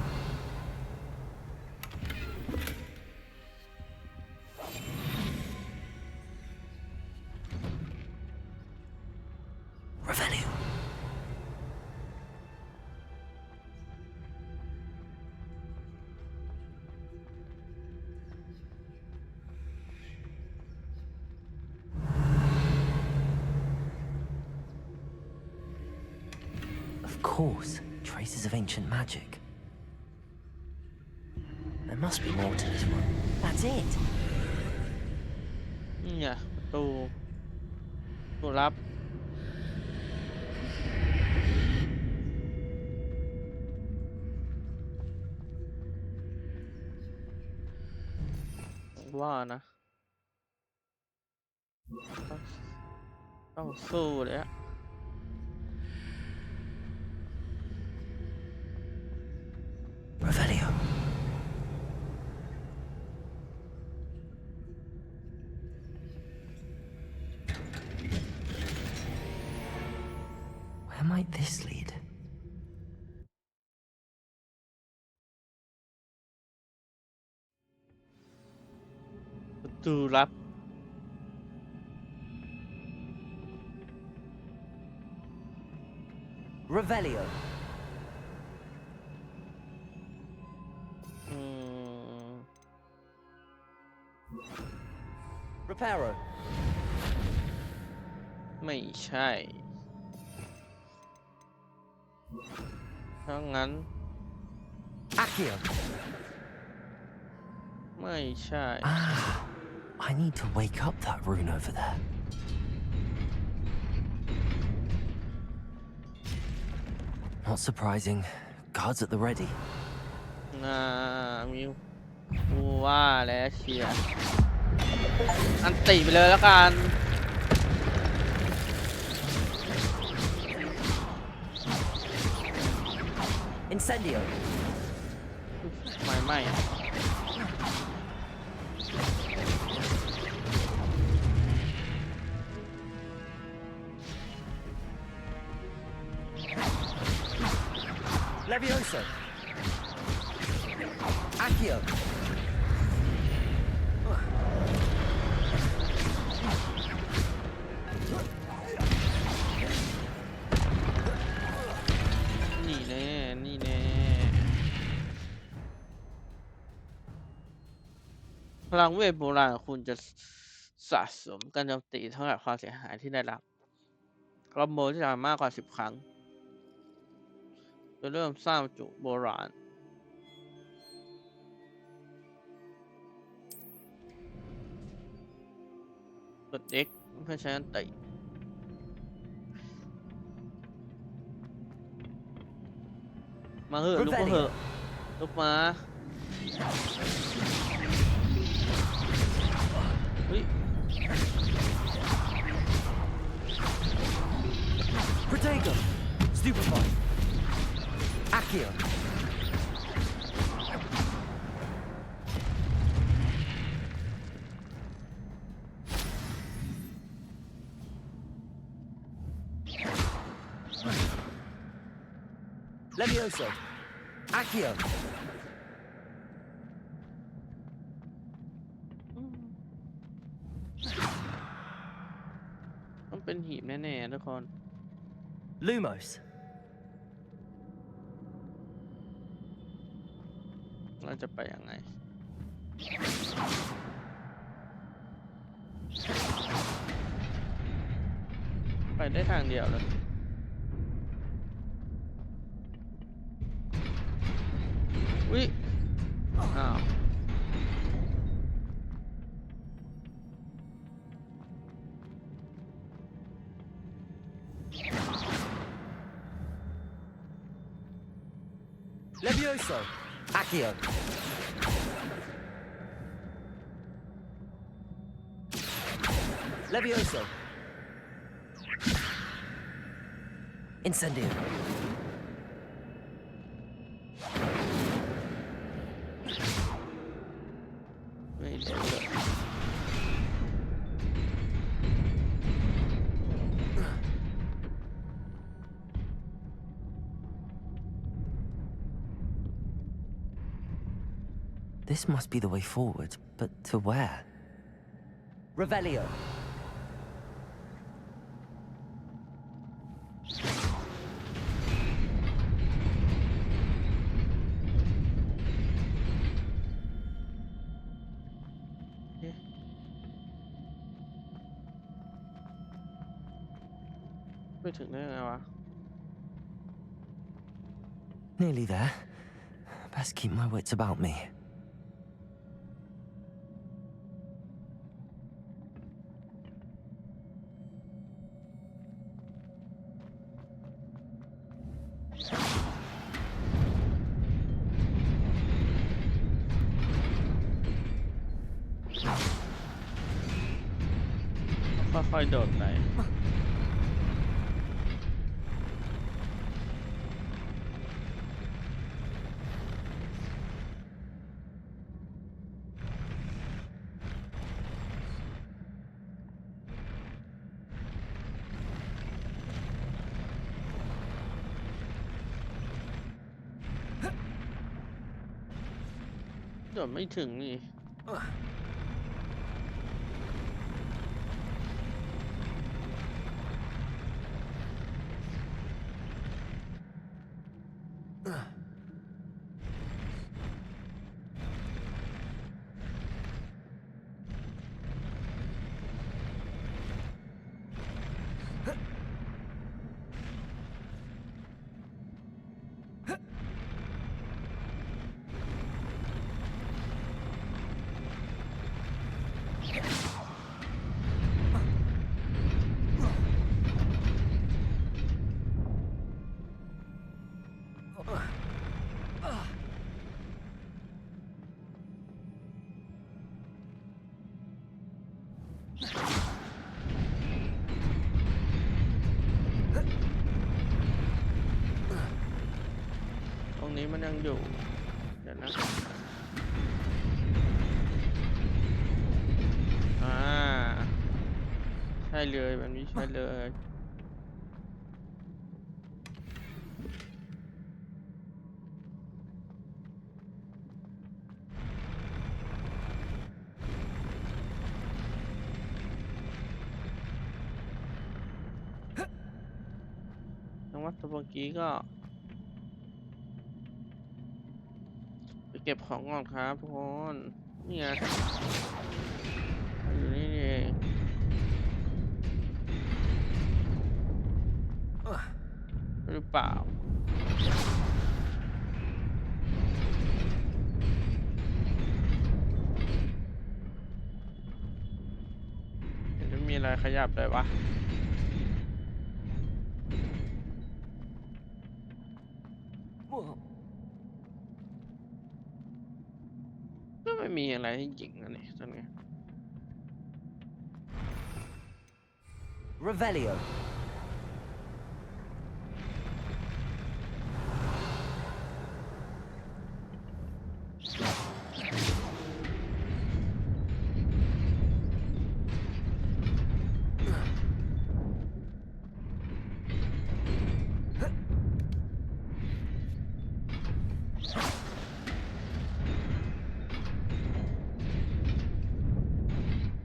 Revelio. Of course, traces of ancient magic. There must be more to this one. That's it. นี่ไงประตูลับว่านะต้องสู้เลยอะ Revelio. Where might this lead? ประตูลับ Revelio. อืม Reparo. ไม่ใช่ถ้างั้น Accio. ไม่ใช่ I need to wake up that rune over there. Not surprising. Guards at the ready. มิวกูว่าแล้วเชียร์อันติไปเลยแล้วกัน Incendio. ไม่อะ Levioso. Accio. นี่แน่นี่แน่พลังเวทโบราณของคุณจะสะสมการโจมตีเท่ากับความเสียหายที่ได้รับคอมโบที่ทำมากกว่า10 ครั้งจะเริ่มสร้างจุโบราณเปิดเด็กเพื่อใช้อันติมาเหอะลุกมาเหอะลุกมาเฮ้ย Protego. Stupefy. Accio. Levioso. Accio. ต้องเป็นหีบแน่ๆทุกคน Lumos. เราจะไปยังไงไปได้ทางเดียวเลยอุ๊ยอ้าว Levioso. Accio. Levioso. Incendio. This must be the way forward, but to where? Revelio. Nearly there. Best keep my wits about me.ค่อยๆโดดไปโดดไม่ถึงนี่ตรงนี้มันยังอยู่เดี๋ยวนะใช่เลยมันไม่ใช่เลยจังหวัดเมื่อกี้ก็ไปเก็บของก่อนครับทุกคนนี่ไงอยู่นี่เองหรือเปล่าเห็นไม่มีอะไรขยับเลยวะก็ไม่มีอะไรให้ยิงนะนี่ตรงนี้ Revelio.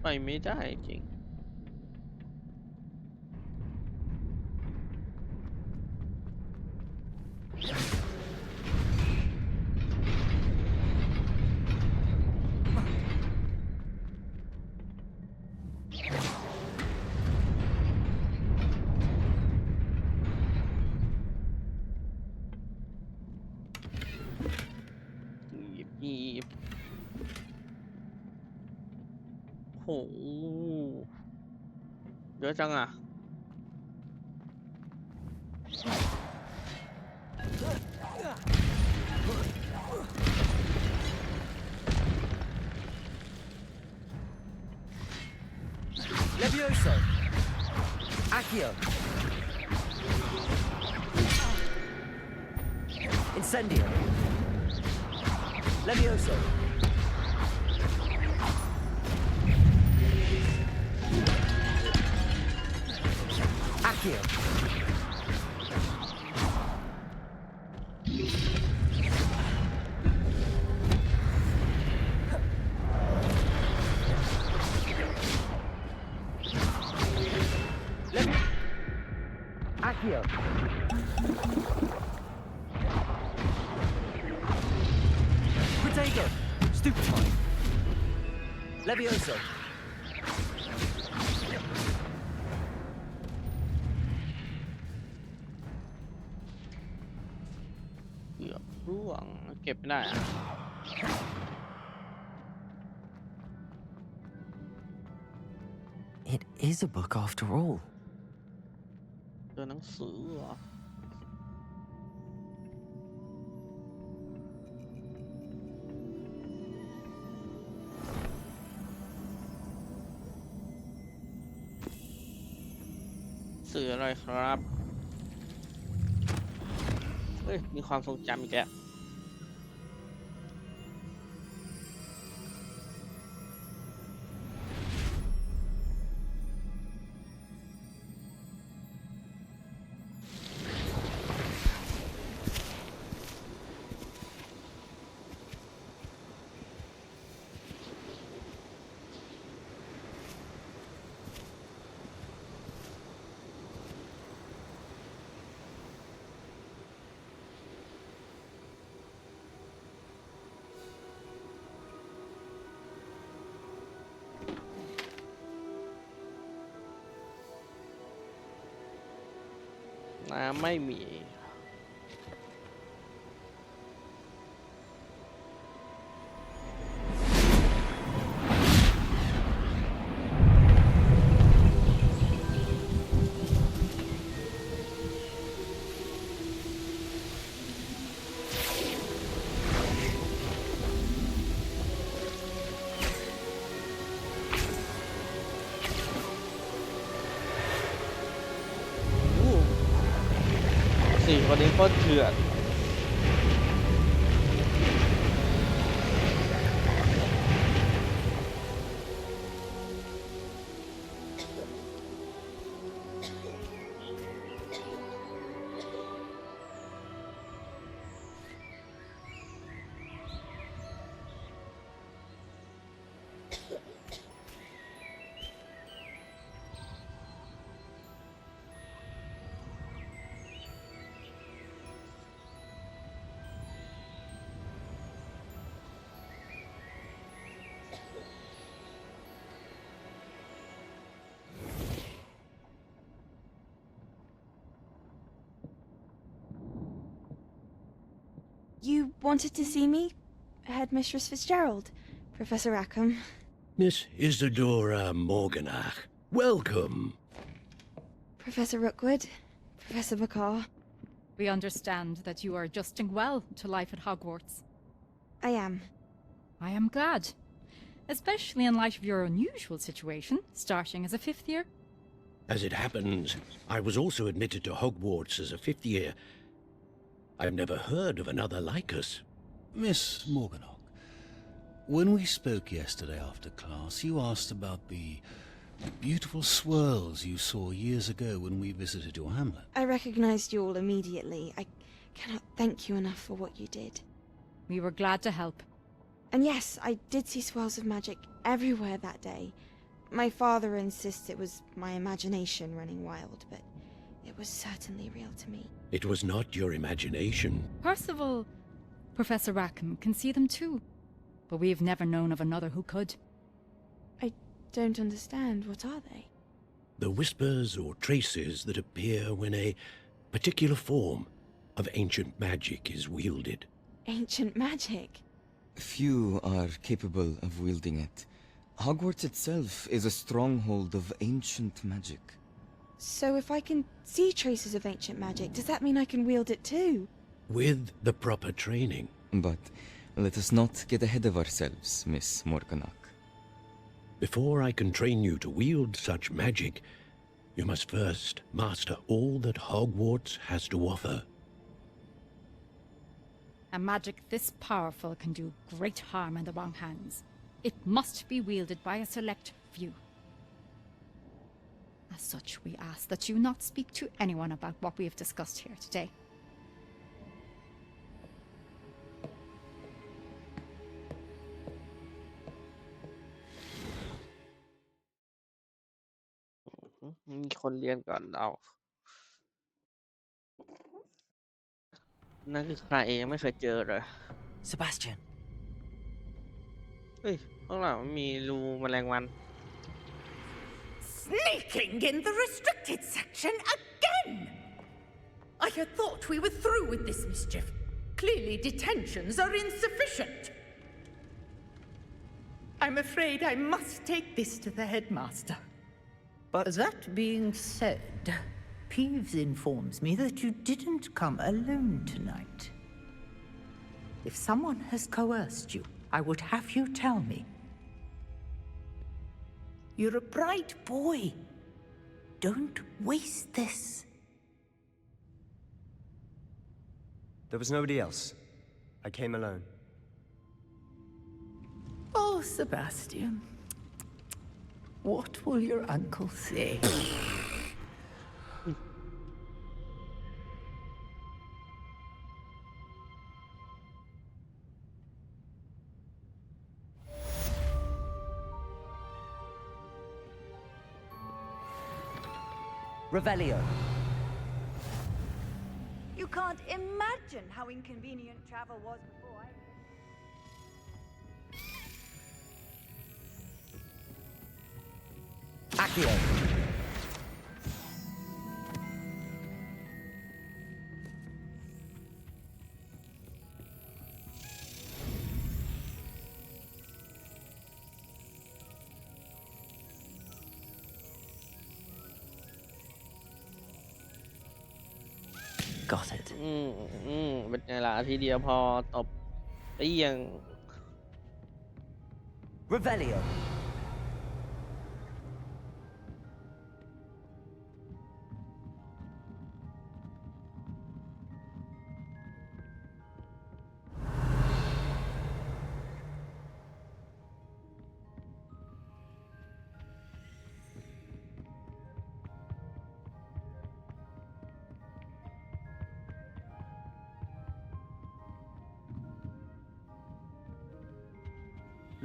ไปไม่ได้จริงหยิบโหเยอะจังอ่ะLevioso. Accio. Incendio. Levioso. Accio. Accio. Protego. Stupefy. Levioso. เกือบร่วงเก็บไม่ได้อะ It is a book after all. ตัวหนังสือเหรอสื่ออะไรครับเฮ้ยมีความทรงจำอีกแล้ว ไม่มี สี่คนนี้โคตรเถื่อน You wanted to see me? Headmistress Fitzgerald, Professor Rackham. Miss Isadora Morganach, welcome. Professor Rookwood, Professor Bakar. We understand that you are adjusting well to life at Hogwarts. I am. I am glad. Especially in light of your unusual situation, starting as a fifth year. As it happens, I was also admitted to Hogwarts as a fifth year. I've never heard of another like us. Miss Morganach, when we spoke yesterday after class, you asked about the beautiful swirls you saw years ago when we visited your hamlet. I recognized you all immediately. I cannot thank you enough for what you did. We were glad to help. And yes, I did see swirls of magic everywhere that day. My father insists it was my imagination running wild, but it was certainly real to me. It was not your imagination. Percival, Professor Rackham can see them too, but we've never known of another who could. I don't understand. What are they? The whispers or traces that appear when a particular form of ancient magic is wielded. Ancient magic? Few are capable of wielding it. Hogwarts itself is a stronghold of ancient magic. So if I can see traces of ancient magic, does that mean I can wield it too? With the proper training. But let us not get ahead of ourselves, Miss Morganach. Before I can train you to wield such magic, you must first master all that Hogwarts has to offer. A magic this powerful can do great harm in the wrong hands. It must be wielded by a select few. A As such, we ask that you not speak to anyone about what we have discussed here today.มีคนเรียนก่อนเรา นั่นคือใครยังไม่เคยเจอเลย Sebastian. เฮ้ยข้างหลังมีรูแมลงวัน Sneaking in the restricted section again! I had thought we were through with this mischief. Clearly detentions are insufficient. I'm afraid I must take this to the headmaster. But that being said, Peeves informs me that you didn't come alone tonight. If someone has coerced you, I would have you tell me. You're a bright boy. Don't waste this. There was nobody else. I came alone. Oh, Sebastian. What will your uncle say? Revelio. You can't imagine how inconvenient travel was before I... Accio. Got it. เป็นไงล่ะทีเดียวพอตบเปี้ยง Revelio.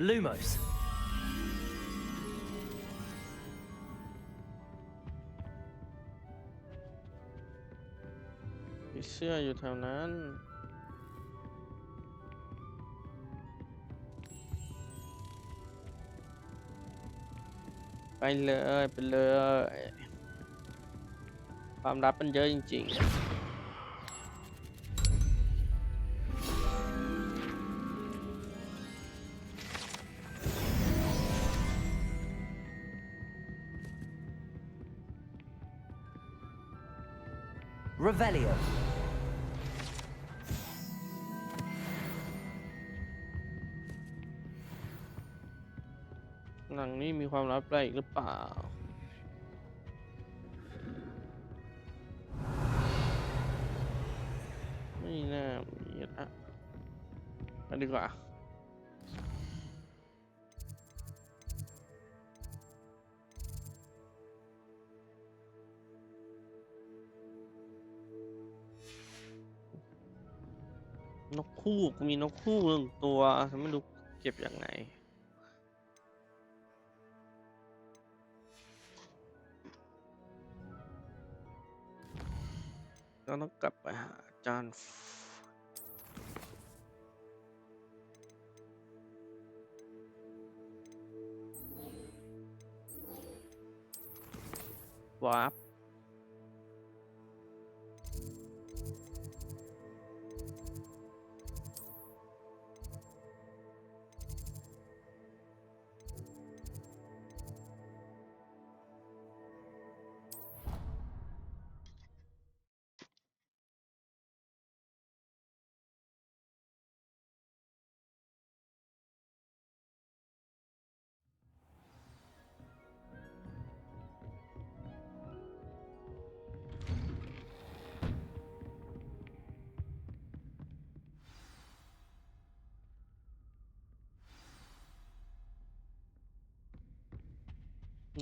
Lumos. มีเสื้ออยู่แถวนั้น ไปเลยไปเลย ความลับมันเยอะจริงๆ Revelio. หนังนี้มีความลับอะไรอีกหรือเปล่า ไม่น่ามีนะไปดีกว่า นกคู่มีนกคู่หนึ่งตัวฉันไม่รู้เก็บยังไง เราต้องกลับไปหาอาจารย์วาร์ป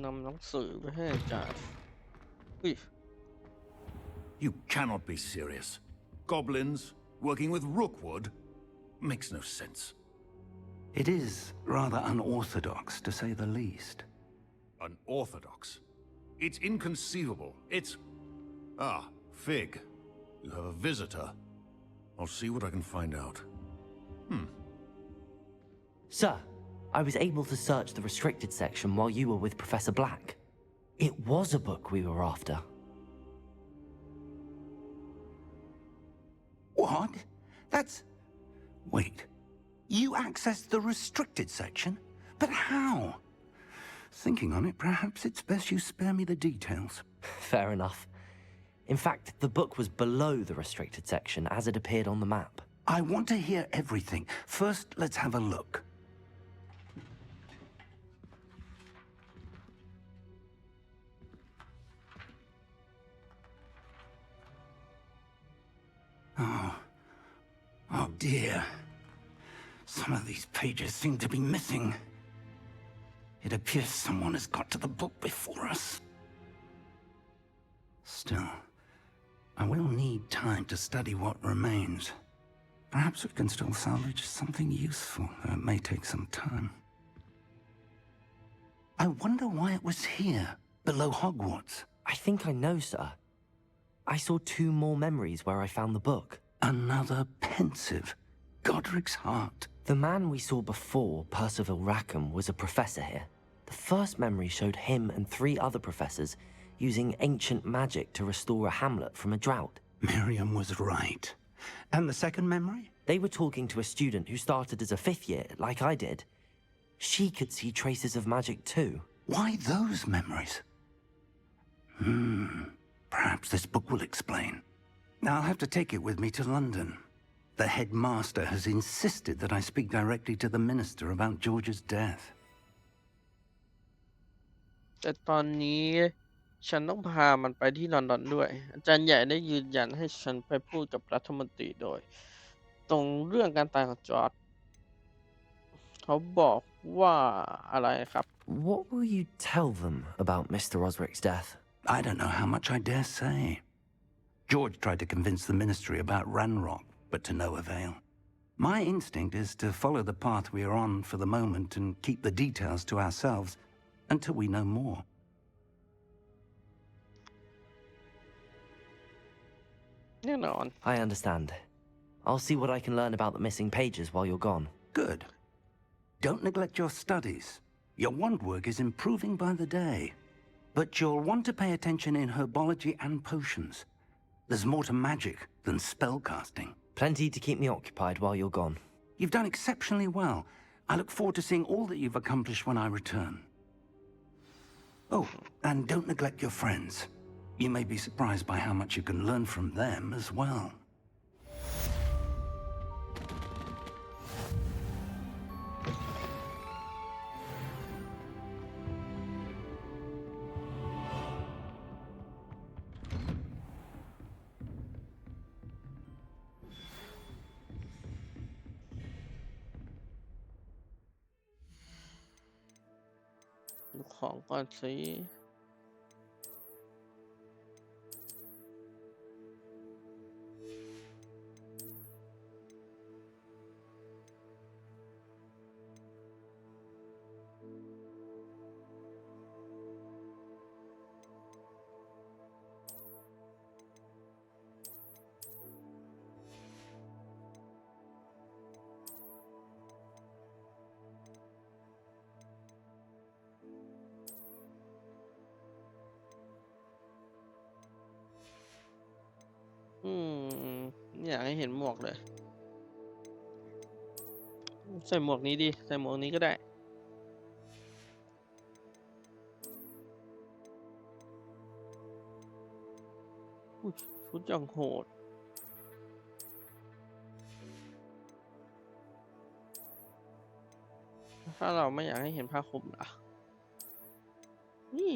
นำหนังสือไปให้อาจารย์ อุ้ย You cannot be serious. Goblins working with Rookwood makes no sense. It is rather unorthodox, to say the least. Unorthodox? It's inconceivable. It's... Ah, Fig. You have a visitor. I'll see what I can find out. Sir, I was able to search the restricted section while you were with Professor Black. It was a book we were after. What? That's... Wait. You accessed the restricted section? But how? Thinking on it, perhaps it's best you spare me the details. Fair enough. In fact, the book was below the restricted section as it appeared on the map. I want to hear everything. First, let's have a look. Oh dear. Some of these pages seem to be missing. It appears someone has got to the book before us. Still, I will need time to study what remains. Perhaps we can still salvage something useful, though it may take some time. I wonder why it was here, below Hogwarts. I think I know, sir. I saw 2 more memories where I found the book. Another pensive. Godric's heart. The man we saw before, Percival Rackham, was a professor here. The first memory showed him and 3 other professors using ancient magic to restore a hamlet from a drought. Miriam was right. And the second memory? They were talking to a student who started as a 5th year, like I did. She could see traces of magic too. Why those memories? Perhaps this book will explain. I'll have to take it with me to London. The headmaster has insisted that I speak directly to the minister about George's death. แต่ตอนนี้ฉันต้องพามันไปที่ลอนดอนด้วยอาจารย์ใหญ่ได้ยืนยันให้ฉันไปพูดกับรัฐมนตรีโดยตรงเรื่องการตายของจอร์จเขาบอกว่าอะไรครับ What will you tell them about Mr. Osric's death? I don't know how much I dare say. George tried to convince the ministry about Ranrock, but to no avail. My instinct is to follow the path we are on for the moment and keep the details to ourselves until we know more. I understand. I'll see what I can learn about the missing pages while you're gone. Good. Don't neglect your studies. Your wand work is improving by the day. But you'll want to pay attention in herbology and potions. There's more to magic than spellcasting. Plenty to keep me occupied while you're gone. You've done exceptionally well. I look forward to seeing all that you've accomplished when I return. Oh, and don't neglect your friends. You may be surprised by how much you can learn from them as well.ดูของก่อนสิอยากให้เห็นหมวกเลยใส่หมวกนี้ดิใส่หมวกนี้ก็ได้ชุดอย่างโหดถ้าเราไม่อยากให้เห็นผ้าคลุมล่ะนี่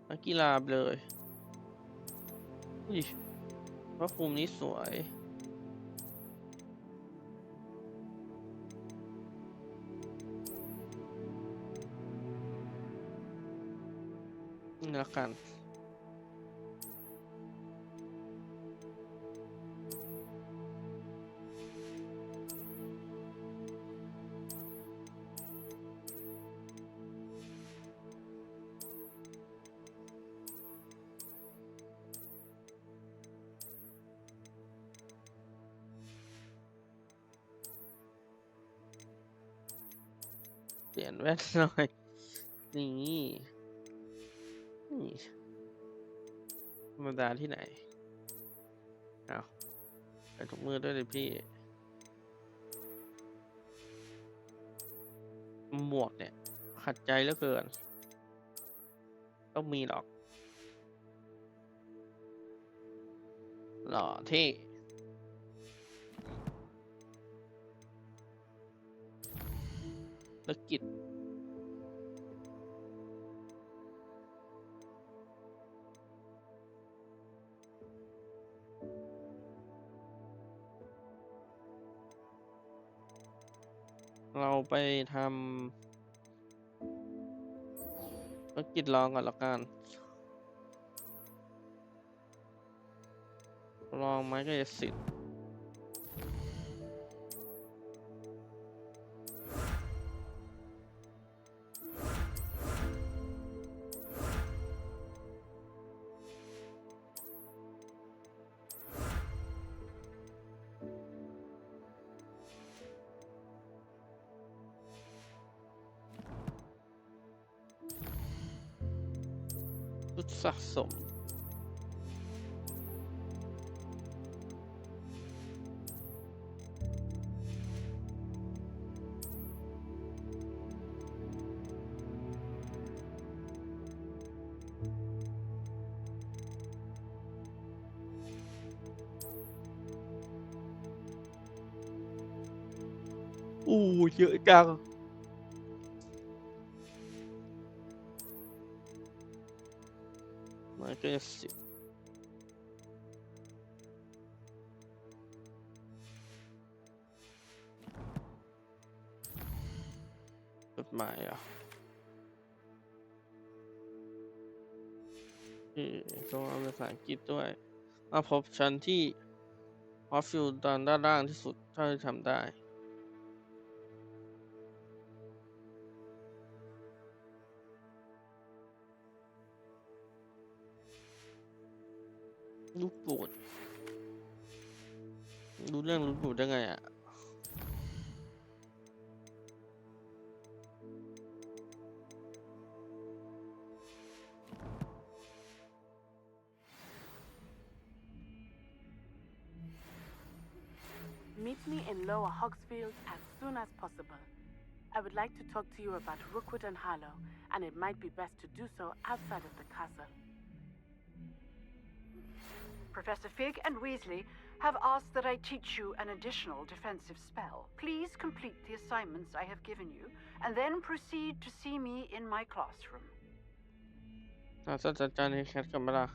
นักกีฬาเลยผ้าคลุมนี้สวยนี่ละกัน เปลี่ยนแว่นหน่อยนี่ธรรมดาที่ไหนเอาใส่ถุงมือด้วยเลยพี่หมวกเนี่ยขัดใจเหลือเกินต้องมีหรอกหล่อเท่ธุรกิจเราไปทำธุรกิจลองก่อนละกันลองไม้กายสิทธิ์สะสมเยอะจังไม้กายสิทธิ์จดหมายต้องเอาภาษาอังกฤษด้วยมาพบฉันที่ออฟฟิลตอนด้านล่างที่สุดเท่าที่ทำได้ลูกปูดรู้เรื่องลูกปูดได้ไงอ่ะMeet me in Lower Hogsfield as soon as possible. I would like to talk to you about Rookwood and Harlow, and it might be best to do so outside of the castle. Professor Fig and Weasley have asked that I teach you an additional defensive spell. Please complete the assignments I have given you, and then proceed to see me in my classroom. ศาสตราจารย์ให้แคทกลับมาละ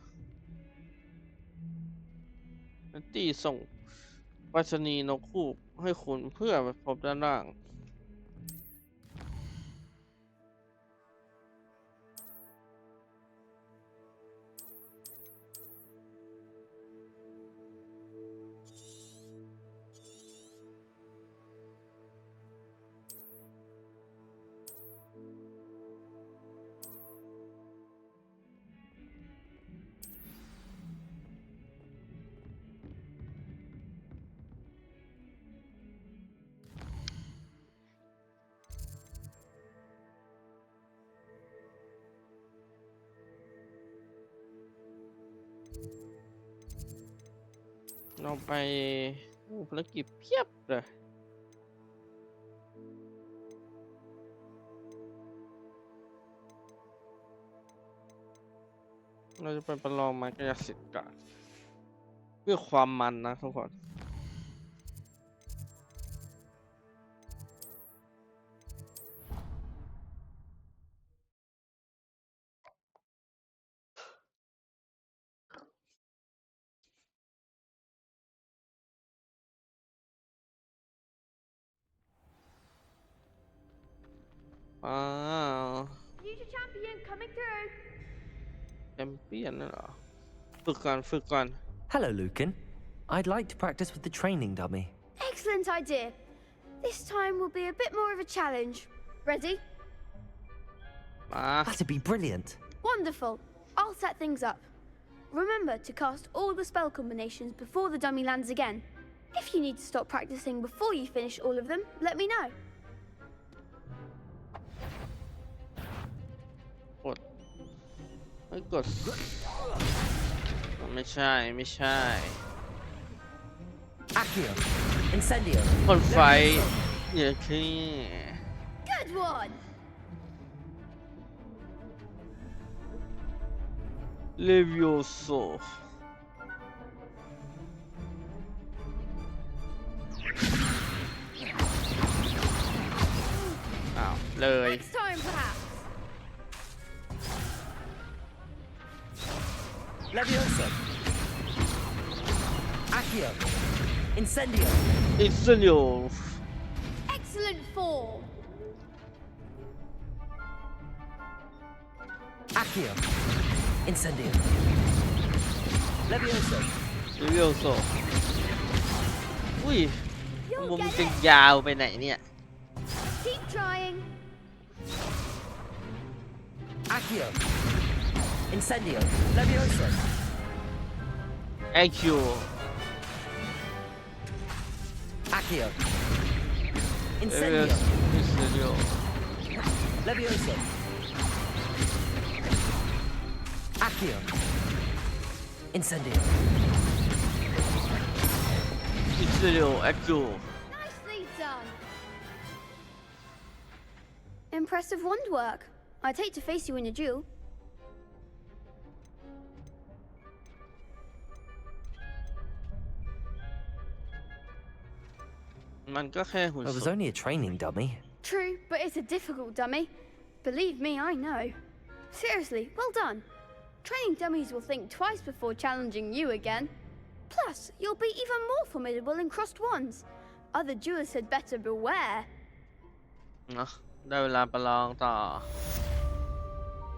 ตีส่งไปรษณีย์นกฮูกให้คุณเพื่อไปพบด้านล่างเราไปภารกิจเพียบเลยเราจะไปประลองไม้กายสิทธิ์กันเพื่อความมันนะทุกคนFuture champion coming through. แชมเปี้ยนนั่นเหรอฝึกก่อน Hello, Lucan. I'd like to practice with the training dummy. Excellent idea. This time will be a bit more of a challenge. Ready? That'd be brilliant. Wonderful. I'll set things up. Remember to cast all the spell combinations before the dummy lands again. If you need to stop practicing before you finish all of them, let me know. ไม่กดไม่ใช่ไม่ใช่ Accio. Incendio. คนไฟอย่าขี้ Good one. เลวิโอโซอ้าวเลย Next time, perhaps. Levioso. Accio. Incendio. อิสเนีย Excellent form. Accio. Incendio. Levioso. เลวิโอโซอุ้ยมุมจะยาวไปไหนเนี่ย Keep trying. Accio. Incendio. Levioso. ไอคิว Accio. เลวิ Incendio. อิสเนีย Levioso. Accio. Incendio. อิสเนียไอคิว Nicely done. Impressive wand work. I'd hate to face you in a duel. มันก็แค่หุ่น It ศ was พ only a training dummy. True, but it's a difficult dummy. Believe me, I know. Seriously, well done. Training dummies will think twice before challenging you again. Plus, you'll be even more formidable in crossed wands. Other duelists had better beware. เนอะได้เวลาประลองต่อ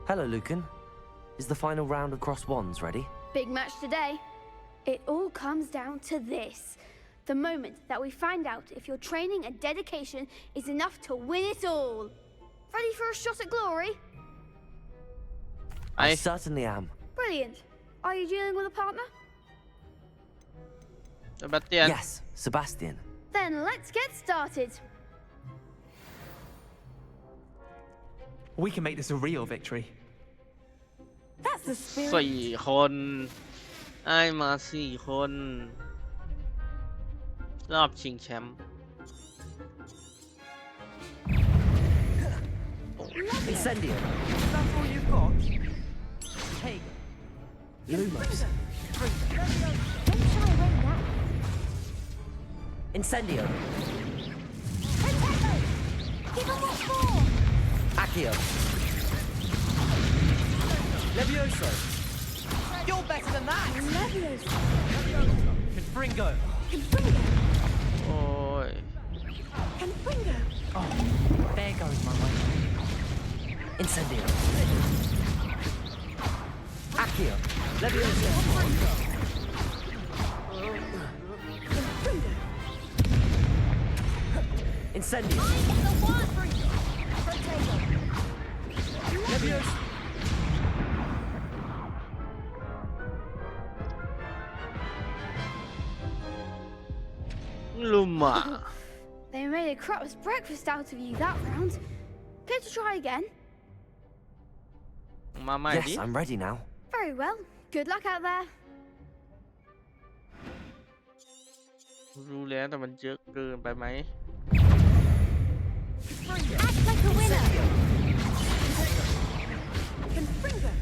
Hello, Lucan. Is the final round of cross wands ready? Big match today. It all comes down to this. The moment that we find out if your training and dedication is enough to win it all. Ready for a shot at glory? I certainly am. Brilliant. Are you dealing with a partner? Sebastian. Yes, Sebastian. Then let's get started. We can make this a real victory. That's the spirit. สี่คนไอ้มาสี่คน รอบชิงแชมป์ Incendio. That's all you've got? Hey. Lumos. Incendio. Give him what for? Accio. Levioso. You're better than that! Levioso. Confringo. Confringo. โอ้ย Confringo. Oh, there goes my way. Incendio. Accio. Levioso. Confringo. Incendio. The wand breaker. Potato. Levioso. Luma. They made a crap's breakfast out of you that round. Care to try again? มาใหม่ดิ Yes, I'm ready now. Very well. Good luck out there. รู้แล้วแต่มันเยอะเกินไปไหม Act like a winner. Confringo.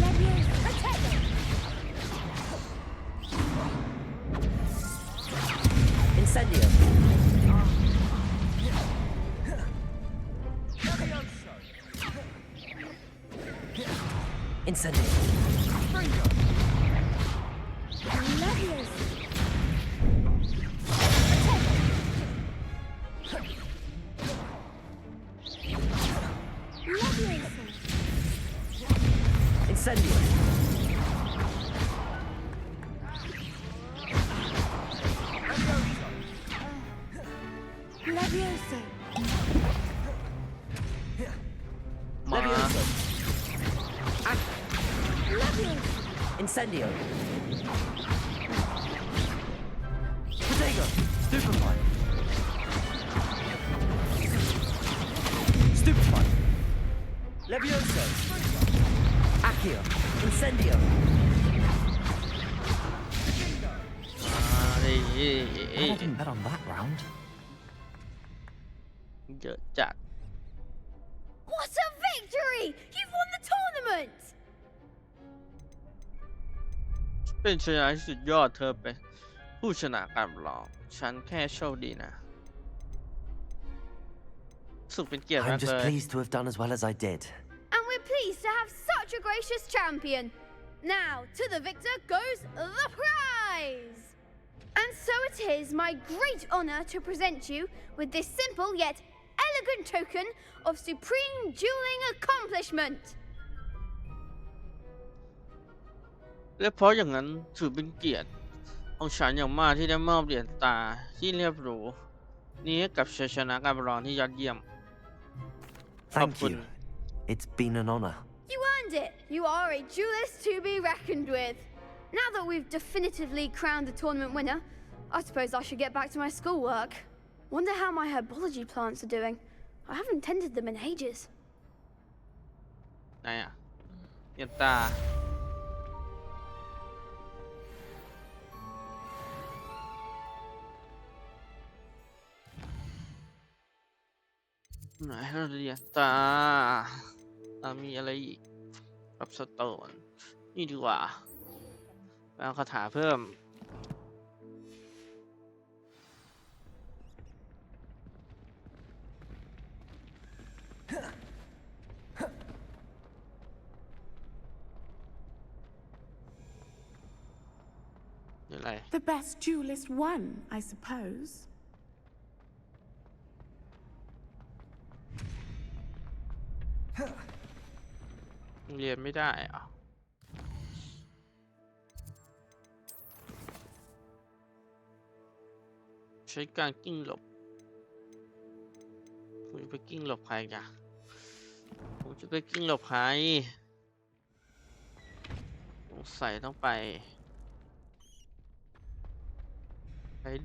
Levioso. Potato. Incendio. Incendio. Levioso. Levioso. Incendio. Levioso. Levioso. Levioso. Incendio. Potato. Stupefy. Levioso! Accio! Incendio! เ I didn't bet on that round. ยอะจัด What a victory! You've won the tournament! เป็นชนะที่สุดยอดเธอเป็นผู้ชนะการประลองฉันแค่โชคดีนะสุขเป็นเกียรติมา I'm กเล just ย pleased to have done as well as I did. And we're pleased to have such a gracious champion. Now, to the victor goes the prize! And so it is my great honor to present you with this simple yet elegant token of supreme dueling accomplishment. และเพราะอย่างนั้นถือเป็นเกียรติของฉันอย่างมากที่ได้มอบเหรียญตาที่เรียบหรูนี้ให้กับชัยชนะการประลองที่ยอดเยี่ยม Thank you. It's been an honor. You earned it. You are a duelist to be reckoned with. Now that we've definitively crowned the tournament winner, I suppose I should get back to my schoolwork. Wonder how my herbology plants are doing. I haven't tended them in ages. ไหนอ่ะเหรียญตาไหนเราเหรียญตามีอะไรอีกกับสโตนนี่ดีกว่าเอาคาถาเพิ่มอะไร The best duelist won, I suppose. เรียนไม่ได้อ่ะใช้การกิ้งหลบผมจะไปกิ้งหลบใครกันผมจะไปกิ้งหลบใครสงสัยต้องไป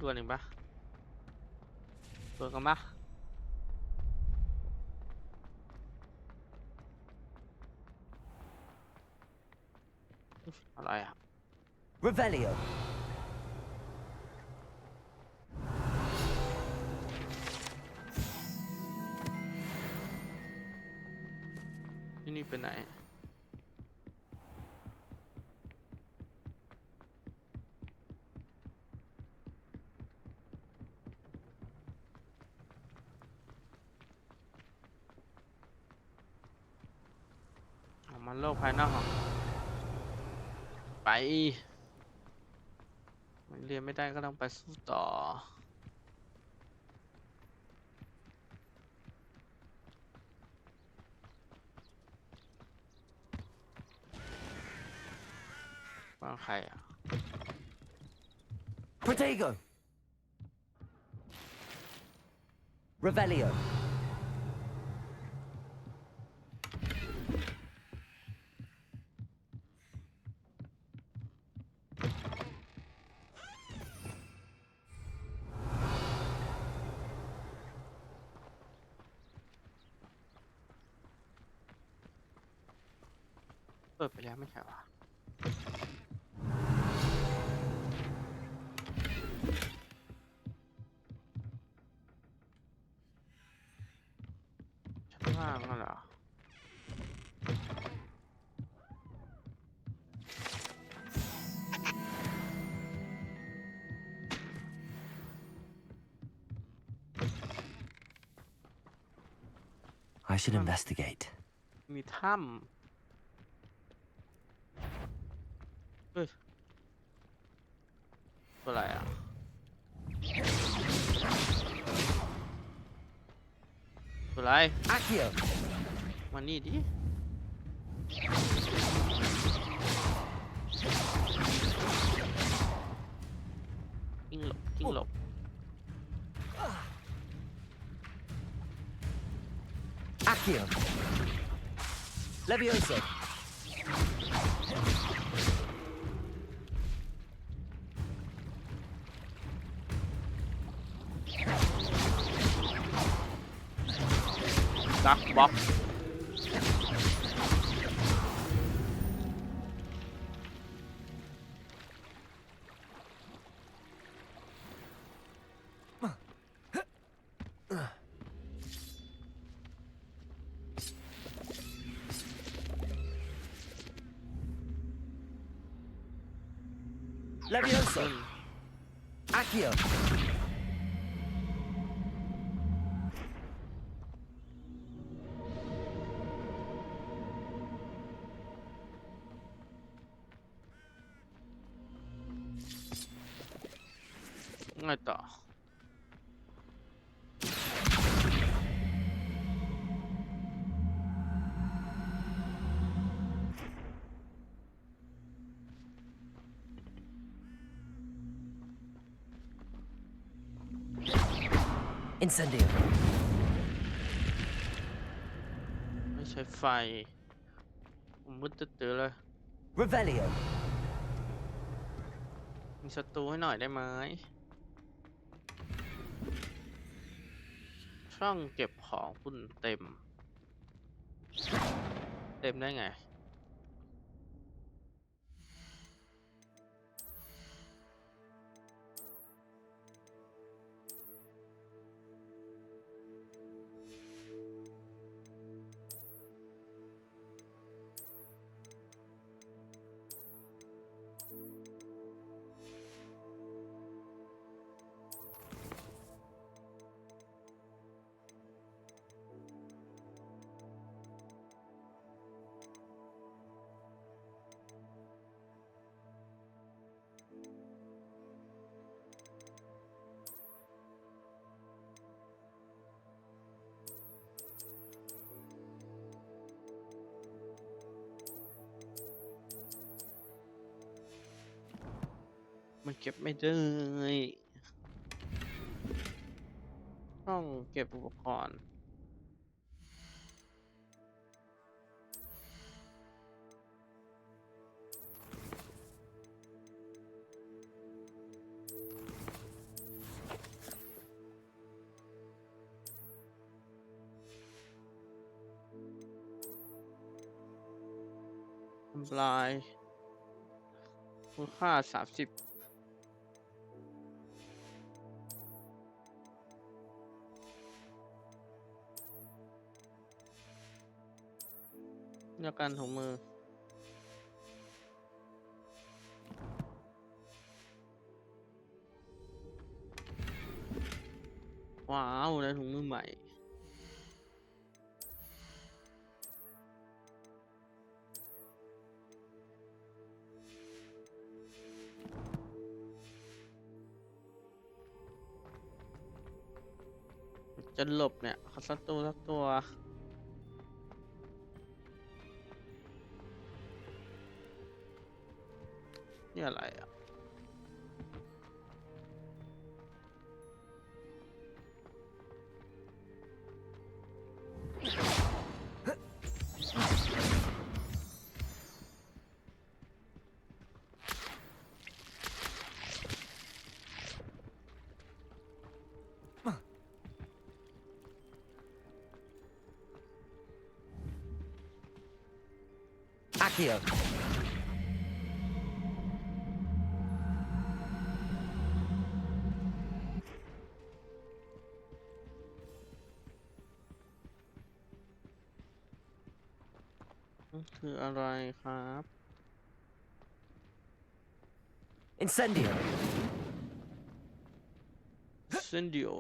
ดวลหนึ่งปะดวลกันปะอะไรอ่ะ Revelio. ที่นี่เป็นไหนมันโลกภายนอกไปมันเรียนไม่ได้ก็ต้องไปสู้ต่อว่าใครอ่ะ Protego. Revelio.เปิดไปแล้วไม่ใช่หรอชั้นล่างเหรอI should investigate. มีถ้ำเฮ้ยตัวอะไรอ่ะตัวอะไร Accio. มานี่ดิกิ้งหลบกิ้งหลบ Accio. Levioso. Duck box Levioso. Accio. ไงต่อ Incendio. ไม่ใช่ไฟผมมืดตื้อเลย Revelio. มีศัตรูให้หน่อยได้ไหมช่องเก็บของคุณเต็มได้ไงมันเก็บไม่ได้ต้องเก็บอุปกรณ์ทำลายมูลค่า30เลือกการถุงมือว้าวได้ถุงมือใหม่จะหลบเนี่ยขอสักตัวนี่อะไรอ่ะAccio. คืออะไรครับ Incendio. Incendio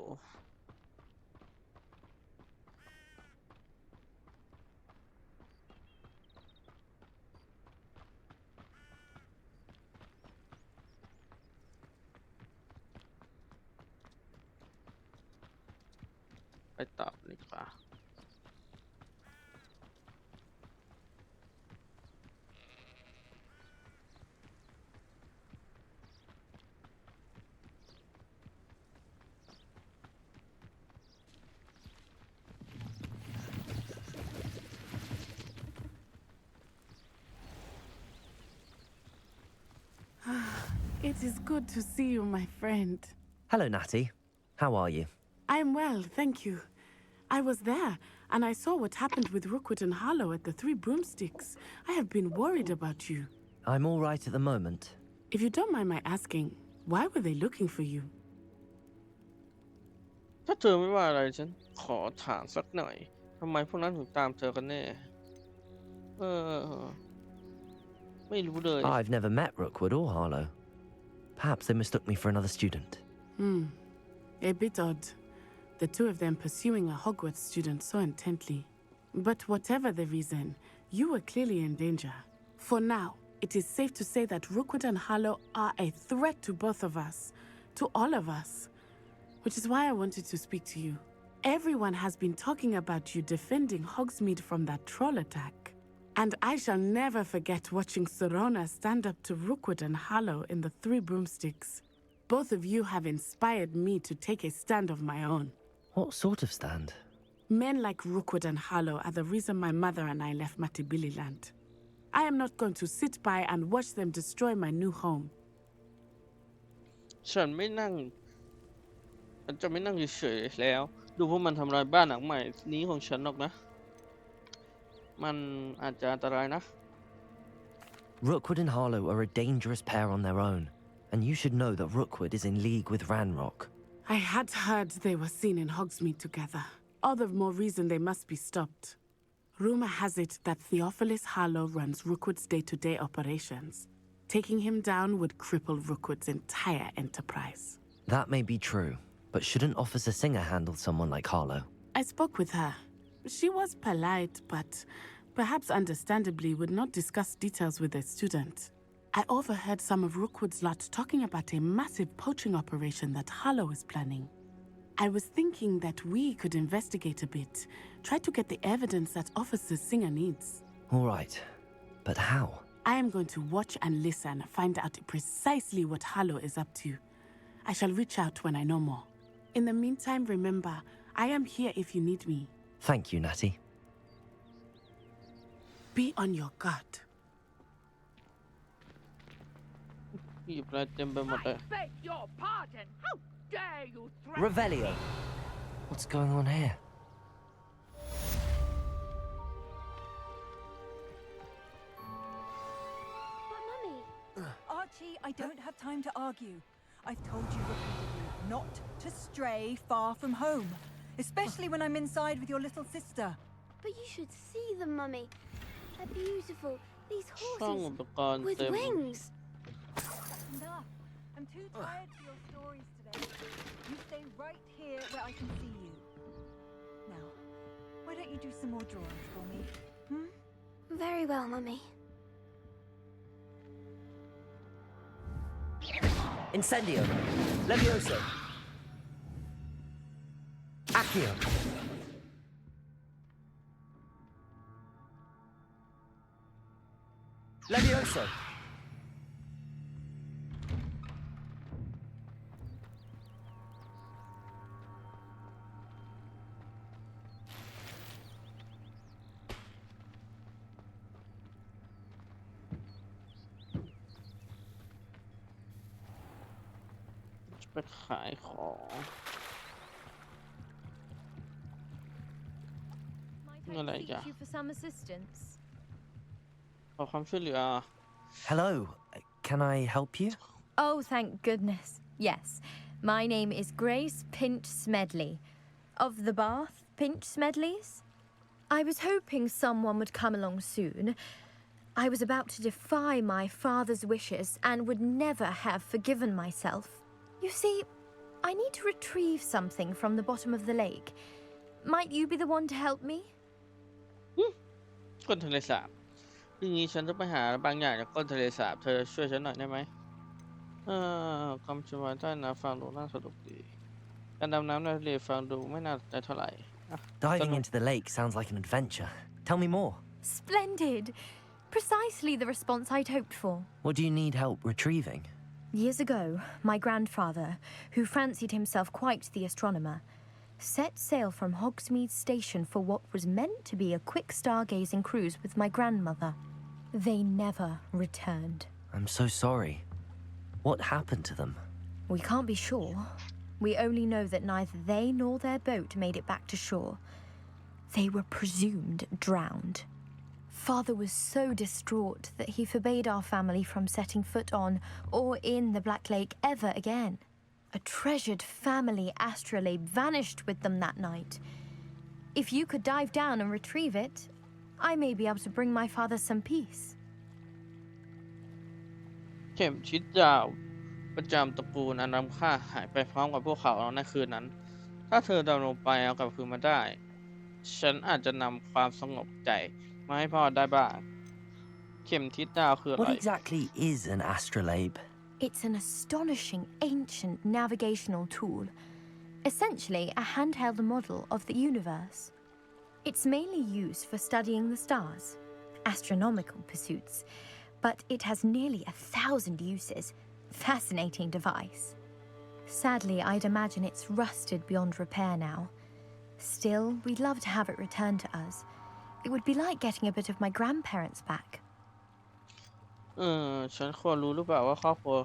ไปตอบดีกว่าIt is good to see you, my friend. Hello, Natty. How are you? I'm well, thank you. I was there, and I saw what happened with Rookwood and Harlow at the Three Broomsticks. I have been worried about you. I'm all right at the moment. If you don't mind my asking, why were they looking for you? ถ้าเธอไม่ว่าอะไรฉันขอถามสักหน่อยทำไมพวกนั้นถึงตามเธอกันแน่ไม่รู้เลย I've never met Rookwood or Harlow. Perhaps they mistook me for another student. A bit odd. The two of them pursuing a Hogwarts student so intently. But whatever the reason, you were clearly in danger. For now, it is safe to say that Rookwood and Harlow are a threat to both of us, to all of us. Which is why I wanted to speak to you. Everyone has been talking about you defending Hogsmeade from that troll attack. And I shall never forget watching Serona stand up to Rookwood and Harlow in the Three Broomsticks. Both of you have inspired me to take a stand of my own. What sort of stand? Men like Rookwood and Harlow are the reason my mother and I left Matabeleland. I am not going to sit by and watch them destroy my new home. ฉันจะไม่นั่งเฉยๆแล้วดูพวกมันทำลายบ้านหลังใหม่นี้ของฉันหรอกนะมันอาจจะอันตรายนะ Rookwood and Harlow are a dangerous pair on their own, and you should know that Rookwood is in league with Ranrock. I had heard they were seen in Hogsmeade together. All the more reason they must be stopped. Rumor has it that Theophilus Harlow runs Rookwood's day-to-day operations. Taking him down would cripple Rookwood's entire enterprise. That may be true, but shouldn't Officer Singer handle someone like Harlow? I spoke with her. She was polite, but perhaps understandably would not discuss details with a student. I overheard some of Rookwood's lot talking about a massive poaching operation that Harlow is planning. I was thinking that we could investigate a bit, try to get the evidence that Officer Singer needs. All right, but how? I am going to watch and listen, find out precisely what Harlow is up to. I shall reach out when I know more. In the meantime, remember, I am here if you need me. Thank you, Natty. Be on your guard. หยิบอะไรเต็มไปหมดเลย Beg your pardon. How dare you threaten? Revelio. What's going on here? But Mummy, Archie, I don't have time to argue. I've told you repeatedly not to stray far from home, especially when I'm inside with your little sister. but you should see them, Mummy. They're beautiful. These ช่องอุ horses ปกรณ์ with เต็ม wings. Enough. I'm too tired for your stories today. You stay right here where I can see you. Now, why don't you do some more drawings for me? Very well, Mummy. Incendio. Levioso. Accio. Levioso.ไปขายของ Might I teach you for some assistance? ขอความช่วยเหลือ Hello. Can I help you? Oh, thank goodness. Yes. My name is Grace Pinch Smedley. Of the Bath Pinch Smedleys? I was hoping someone would come along soon. I was about to defy my father's wishes and would never have forgiven myself. You see, I need to retrieve something from the bottom of the lake. Might you be the one to help me? ก้นทะเลสาบทีนี้ฉันจะไปหาบางอย่างจากก้นทะเลสาบเธอช่วยฉันหน่อยได้ไหมคำชมใต้น้ำฟังดูน่าสนุกดีการดำน้ำในทะเลฟังดูไม่น่าจะเท่าไหร่ Diving into the lake sounds like an adventure. Tell me more. Splendid! Precisely the response I'd hoped for. What do you need help retrieving? Years ago, my grandfather, who fancied himself quite the astronomer, set sail from Hogsmeade Station for what was meant to be a quick stargazing cruise with my grandmother. They never returned. I'm so sorry. What happened to them? We can't be sure. We only know that neither they nor their boat made it back to shore. They were presumed drowned. Father was so distraught that he forbade our family from setting foot on or in the Black Lake ever again. A treasured family astrolabe vanished with them that night. If you could dive down and retrieve it, I may be able to bring my father some peace. เข็มชิดยาวไป ประจำตระกูลอันล้ำค่าหายไปพร้อมกับพวกเขาในคืนนั้น ถ้าเธอดำลงไปเอากลับคืนมาได้ ฉันอาจจะนำความสงบใจมาให้พ่อได้บ้าง เข็มทิศดาวคืออะไร What exactly is an astrolabe? It's an astonishing ancient navigational tool, essentially a handheld model of the universe. It's mainly used for studying the stars, astronomical pursuits, but it has nearly 1,000 uses. Fascinating device. Sadly, I'd imagine it's rusted beyond repair now. Still, we'd love to have it returned to us. It would be like getting a bit of my grandparents back. ฉันควรรู้หรือเปล่าว่าครอบครัว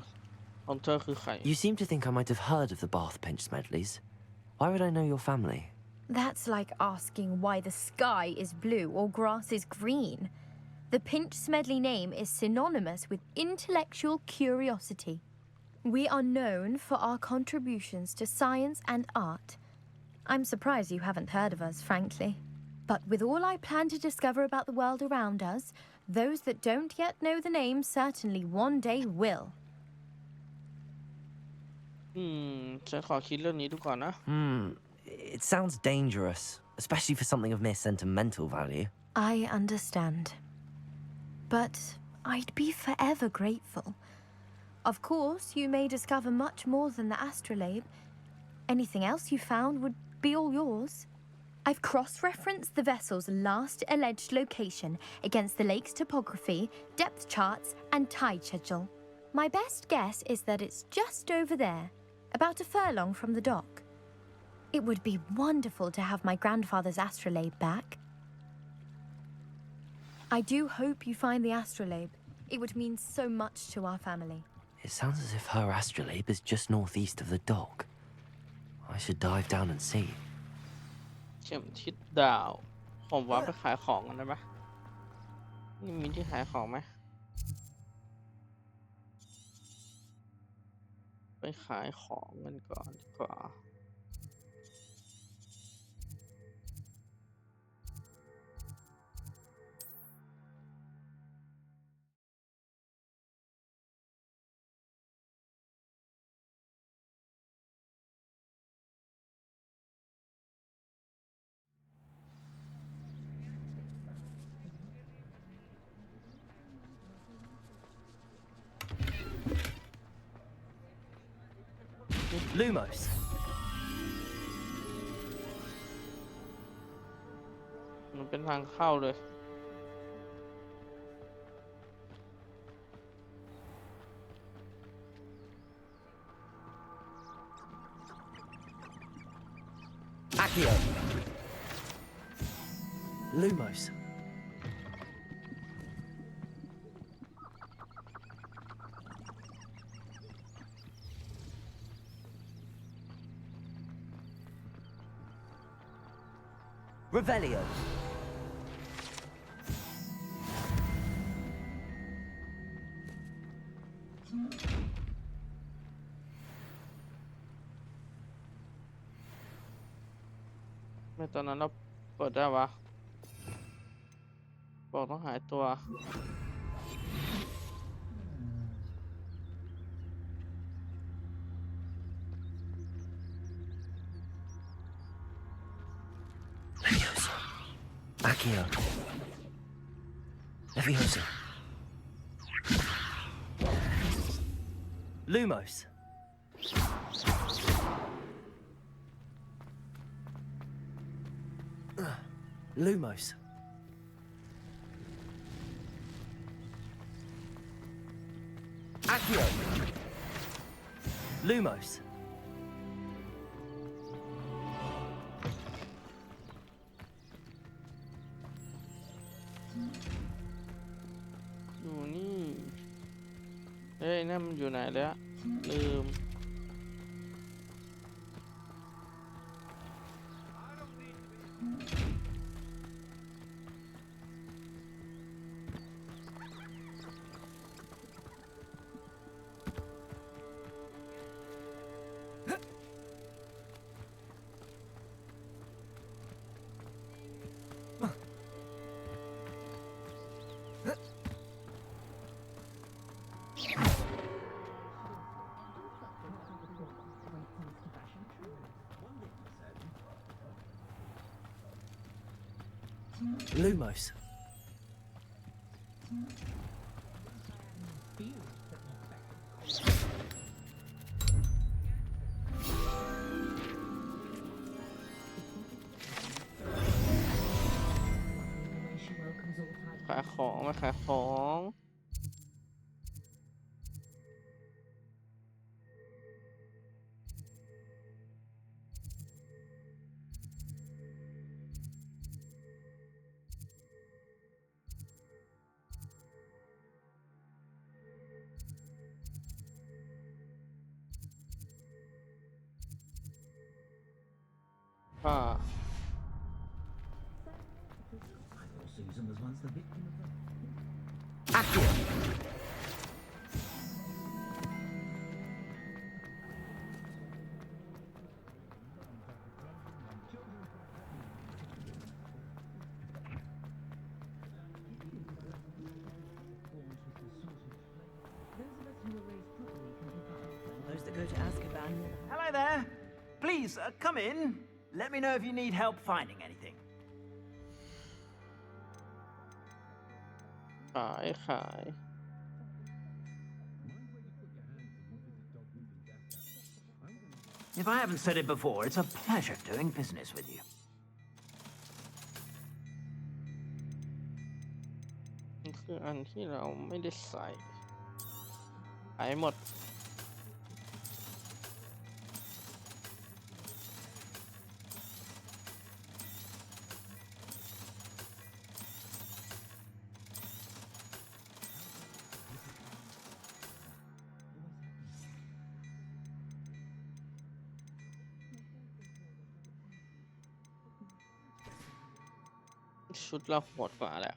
ของเธอคือใคร You seem to think I might have heard of the Bath Pinch Smedleys. Why would I know your family? That's like asking why the sky is blue or grass is green. The Pinch Smedley name is synonymous with intellectual curiosity. We are known for our contributions to science and art. I'm surprised you haven't heard of us, frankly. But with all I plan to discover about the world around us, those that don't yet know the name certainly one day will. ฉันขอคิดเรื่องนี้ดูก่อนนะ It sounds dangerous, especially for something of mere sentimental value. I understand. But I'd be forever grateful. Of course, you may discover much more than the astrolabe. Anything else you found would be all yours. I've cross-referenced the vessel's last alleged location against the lake's topography, depth charts, and tide schedule. My best guess is that it's just over there, about a furlong from the dock. It would be wonderful to have my grandfather's astrolabe back. I do hope you find the astrolabe. It would mean so much to our family. It sounds as if her astrolabe is just northeast of the dock. I should dive down and see. เข็มทิศดาวผมว่าไปขายของกันได้ปะนี่มีที่ขายของไหมไปขายของกันก่อนดีกว่า Lumos. มันเป็นทางเข้าเลย Accio. Lumos. Revelio.ไม่ตอนนั้นเราเปิดได้วะบอกต้องหายตัว Accio. Leviosa. Lumos. Lumos. Accio. Lumos.อยู่นี่เฮ้ยนั่นมันอยู่ไหนแล้วลืม Lumos. ขายของมาขายของอ่า Susan was once the victim of Accio. Those that go to Azkaban. Hello there. Please, come in. Let me know if you need help finding anything. ขายขาย If I haven't said it before, it's a pleasure doing business with you. นี่คืออันที่เราไม่ได้ใส่ขายหมดชุดเราโหดกว่าแหละ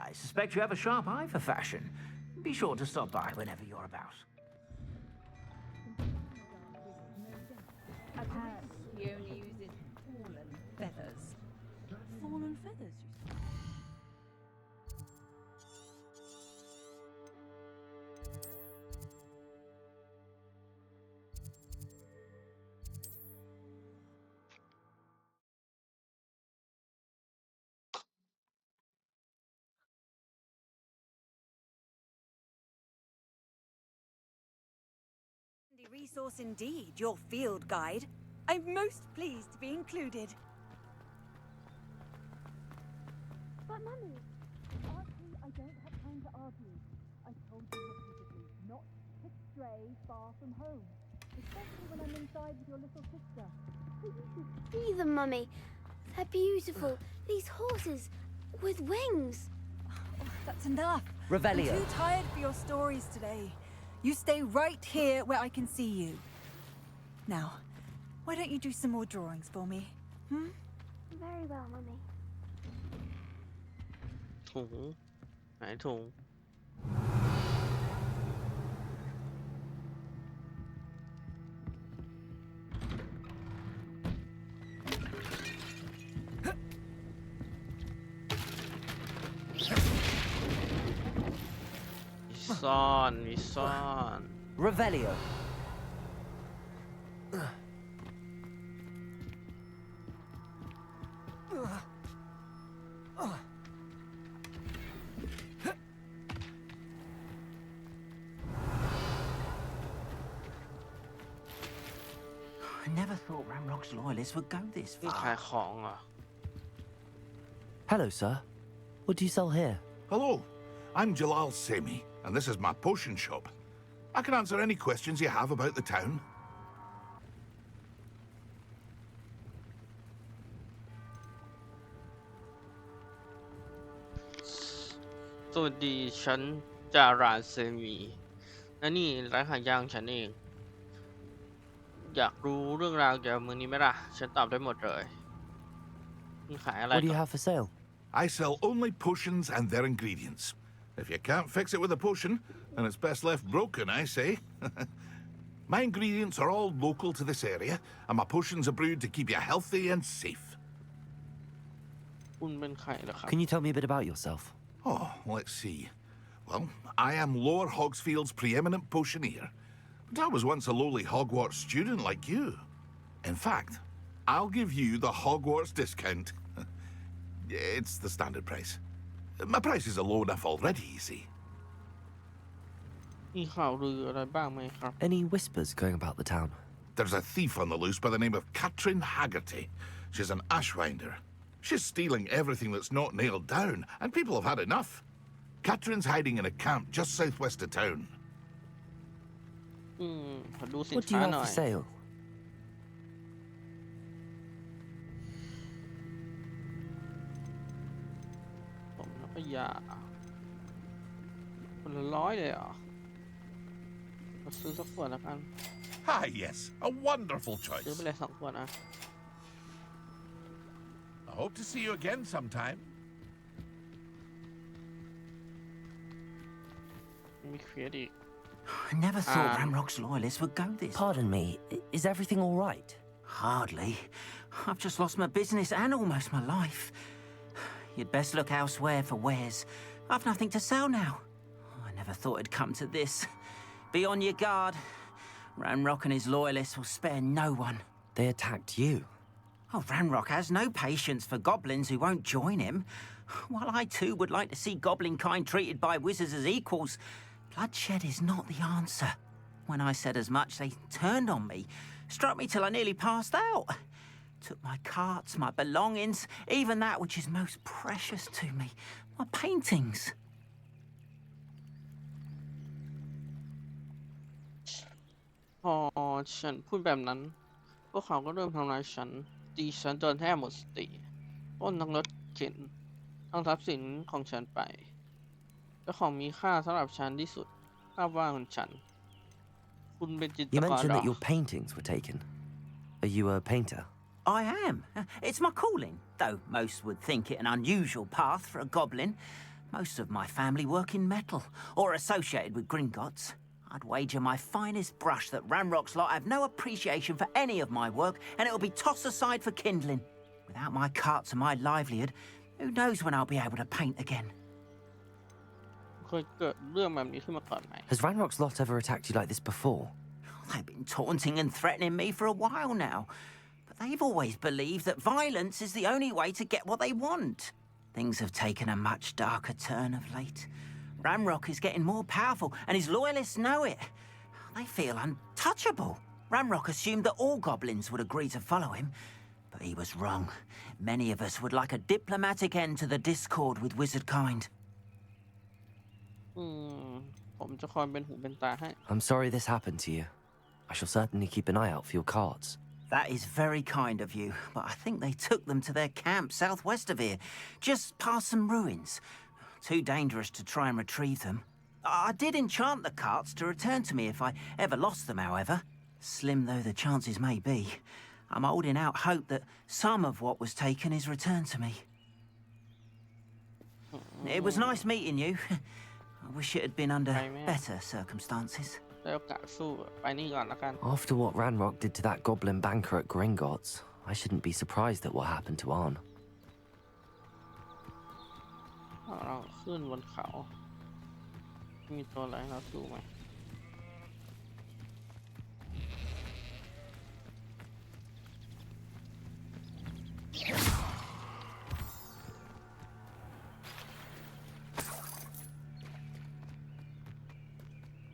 I suspect you have a sharp eye for fashion. Be sure to stop by whenever you're about. He only uses fallen feathers. Fallen feathers, you say? Resource indeed, your field guide. I'm most pleased to be included. But Mummy, Archie, I don't have time to argue. I told you repeatedly not to stray far from home, especially when I'm inside with your little sister. but you should see them, Mummy. They're beautiful. These horses with wings. Oh, that's enough. Revelio. I'm too tired for your stories today. You stay right here where I can see you. Now, why don't you do some more drawings for me? Hmm? Very well, Mummy. ถุงไหนถุง ซ่อนมีซ่อน Revelio. I never thought Ramrock's loyalists would go this นี่ far. ขายของเหรอ Hello, sir. What do you sell here? Hello, I'm Jalal Semi, and this is my potion shop. I can answer any questions you have about the town. สวัสดีฉันจารานเซมีและนี่ร้านขายยาของฉันเอง อยากรู้เรื่องราวเกี่ยวกับเมืองนี้ไหมล่ะ ฉันตอบได้หมดเลยนี่ขายอะไร What do ก่ you อน have for sale? I sell only potions and their ingredients. If you can't fix it with a potion, then it's best left broken, I say. My ingredients are all local to this area, and my potions are brewed to keep you healthy and safe. คุณเป็นใครเหรอครับ Can you tell me a bit about yourself? Oh, let's see. Well, I am Lower Hogsfield's preeminent potioneer, but I was once a lowly Hogwarts student like you. In fact, I'll give you the Hogwarts discount. It's the standard price. My prices are low enough already, you see. มีข่าวลืออะไรบ้างไหมครับ Any whispers going about the town? There's a thief on the loose by the name of Katrin Haggerty. She's an ashwinder. She's stealing everything that's not nailed down, and people have had enough. Katrin's hiding in a camp just southwest of town. ขอดูสิน What do you ค้า have หน่อ for ย sale? ผมแล้วก็ยาคนละ100เลยเหรอมาซื้อสักขวดแล้วกัน Ah, yes, a wonderful ซื้อ choice. ไปเลย2 ขวดนะ I hope to see you again sometime. มีเครียดอีก I never thought Ramrock's loyalists would go this. Pardon me, is everything all right? Hardly. I've just lost my business and almost my life. You'd best look elsewhere for wares. I've nothing to sell now. I never thought it'd come to this. Be on your guard. Ramrock and his loyalists will spare no one. They attacked you. Oh, Ranrock has no patience for goblins who won't join him. While I too would like to see goblin kind treated by wizards as equals, bloodshed is not the answer. When I said as much, they turned on me, struck me till I nearly passed out. Took my carts, my belongings, even that which is most precious to me, my paintings. พอฉันพูดแบบนั้นพวกเขาก็เริ่มทำร้ายฉันตีฉันจนแทบหมดสติปล้นทั้งรถเข็นทั้งทรัพย์สินของฉันไปและของมีค่าสำหรับฉันที่สุดภาพวาดของฉันคุณเป็นจิตร You กร mentioned เหร that อ your paintings were taken. Are you a painter? I am. It's my calling, though most would think it an unusual path for a goblin. Most of my family work in metal, or associated with Gringotts. I'd wager my finest brush that Ranrock's lot have no appreciation for any of my work, and it'll be tossed aside for kindling. Without my carts and my livelihood, who knows when I'll be able to paint again? เคยเกิดเรื่องแบบนี้ขึ้นมาก่อนไหม Has Ranrock's lot ever attacked you like this before? They've been taunting and threatening me for a while now, but they've always believed that violence is the only way to get what they want. Things have taken a much darker turn of late. Ranrock is getting more powerful, and his loyalists know it. They feel untouchable. Ranrock assumed that all goblins would agree to follow him, but he was wrong. Many of us would like a diplomatic end to the discord with wizard kind. ผมจะคอยเป็นหูเป็นตาให้ I'm sorry this happened to you. I shall certainly keep an eye out for your cards. That is very kind of you, but I think they took them to their camp southwest of here, just past some ruins. Too dangerous to try and retrieve them. I did enchant the carts to return to me if I ever lost them, however. Slim though the chances may be, I'm holding out hope that some of what was taken is returned to me. It was nice meeting you. I wish it had been under better circumstances. ได้โอกาสสู้ไปนี่ก่อนละกัน After what Ranrock did to that goblin banker at Gringotts, I shouldn't be surprised at what happened to Arn. เราขึ้นบนเขามีตัวอะไรให้เราสู้ไหม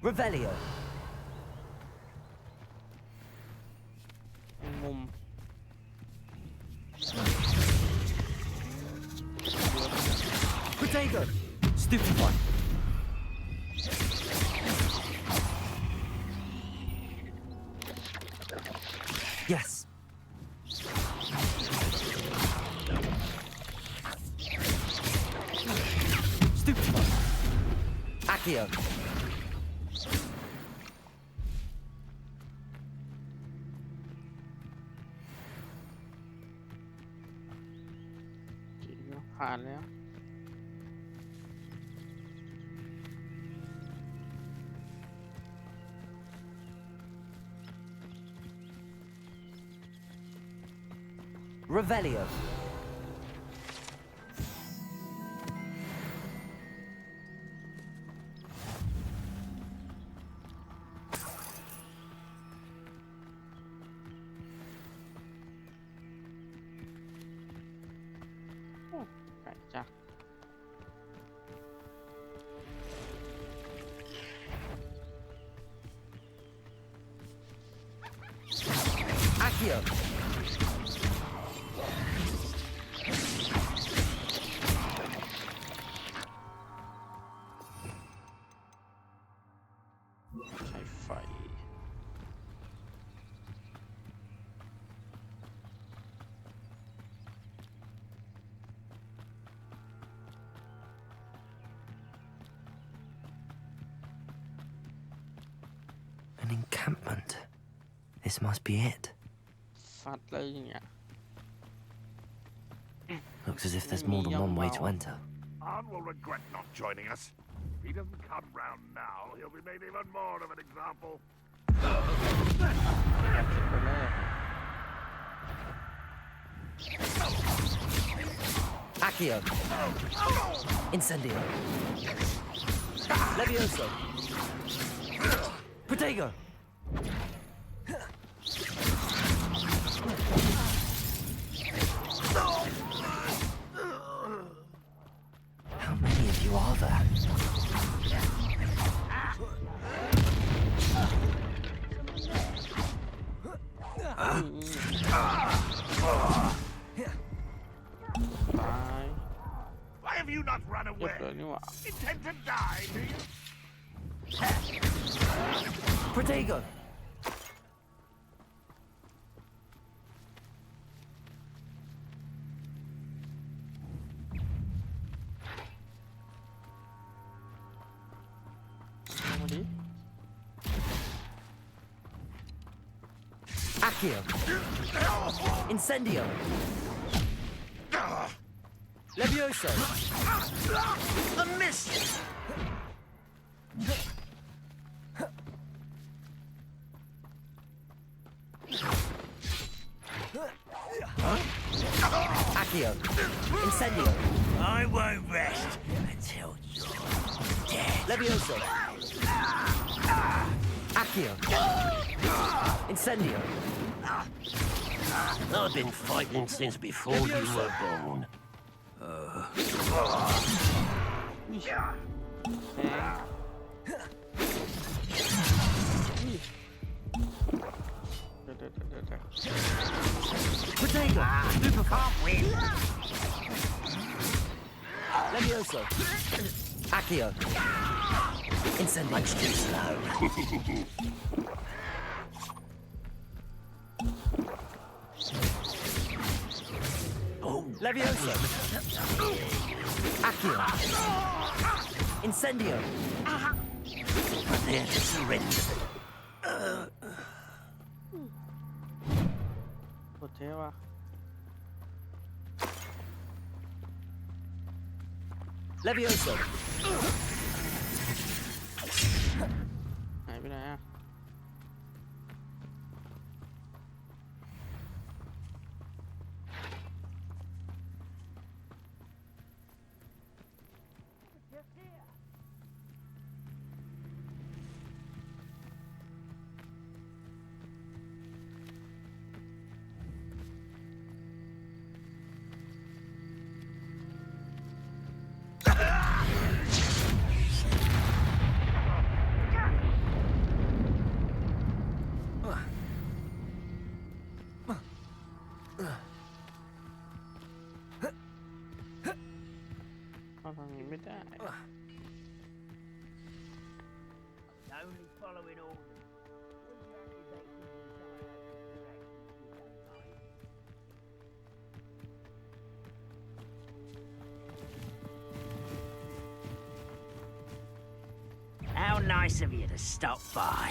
Revelio. มุม Protego. Stupefy. Yes. Stupefy. Accio.ผ่านแล้ว Revelio. Accio. An encampment. This must be it. ฟัดเลยอย่างเงี้ย Looks as if there's more than one way to enter. Arn will regret not joining us. If he doesn't come round now, he'll be made even more of an example. Accio. Incendio. Levioso. Protego. How many of you are there? Why have you not run away? Intend to die, do you? Protego. Accio. Incendio. Levioso. A miss! Accio. Incendio. I won't rest until you're dead. Levioso. Accio. Incendio. I've been fighting since before you were born. Protego. Can't win. Levioso. Accio. Incendio. Much too slow. Levioso. Accio. Incendio. Prepare to surrender. โคตรเท่ว่ะ Levioso. หายไปไหนอ่ะ เข้าทางนี้ไม่ได้ Only following orders. How nice of you to stop by.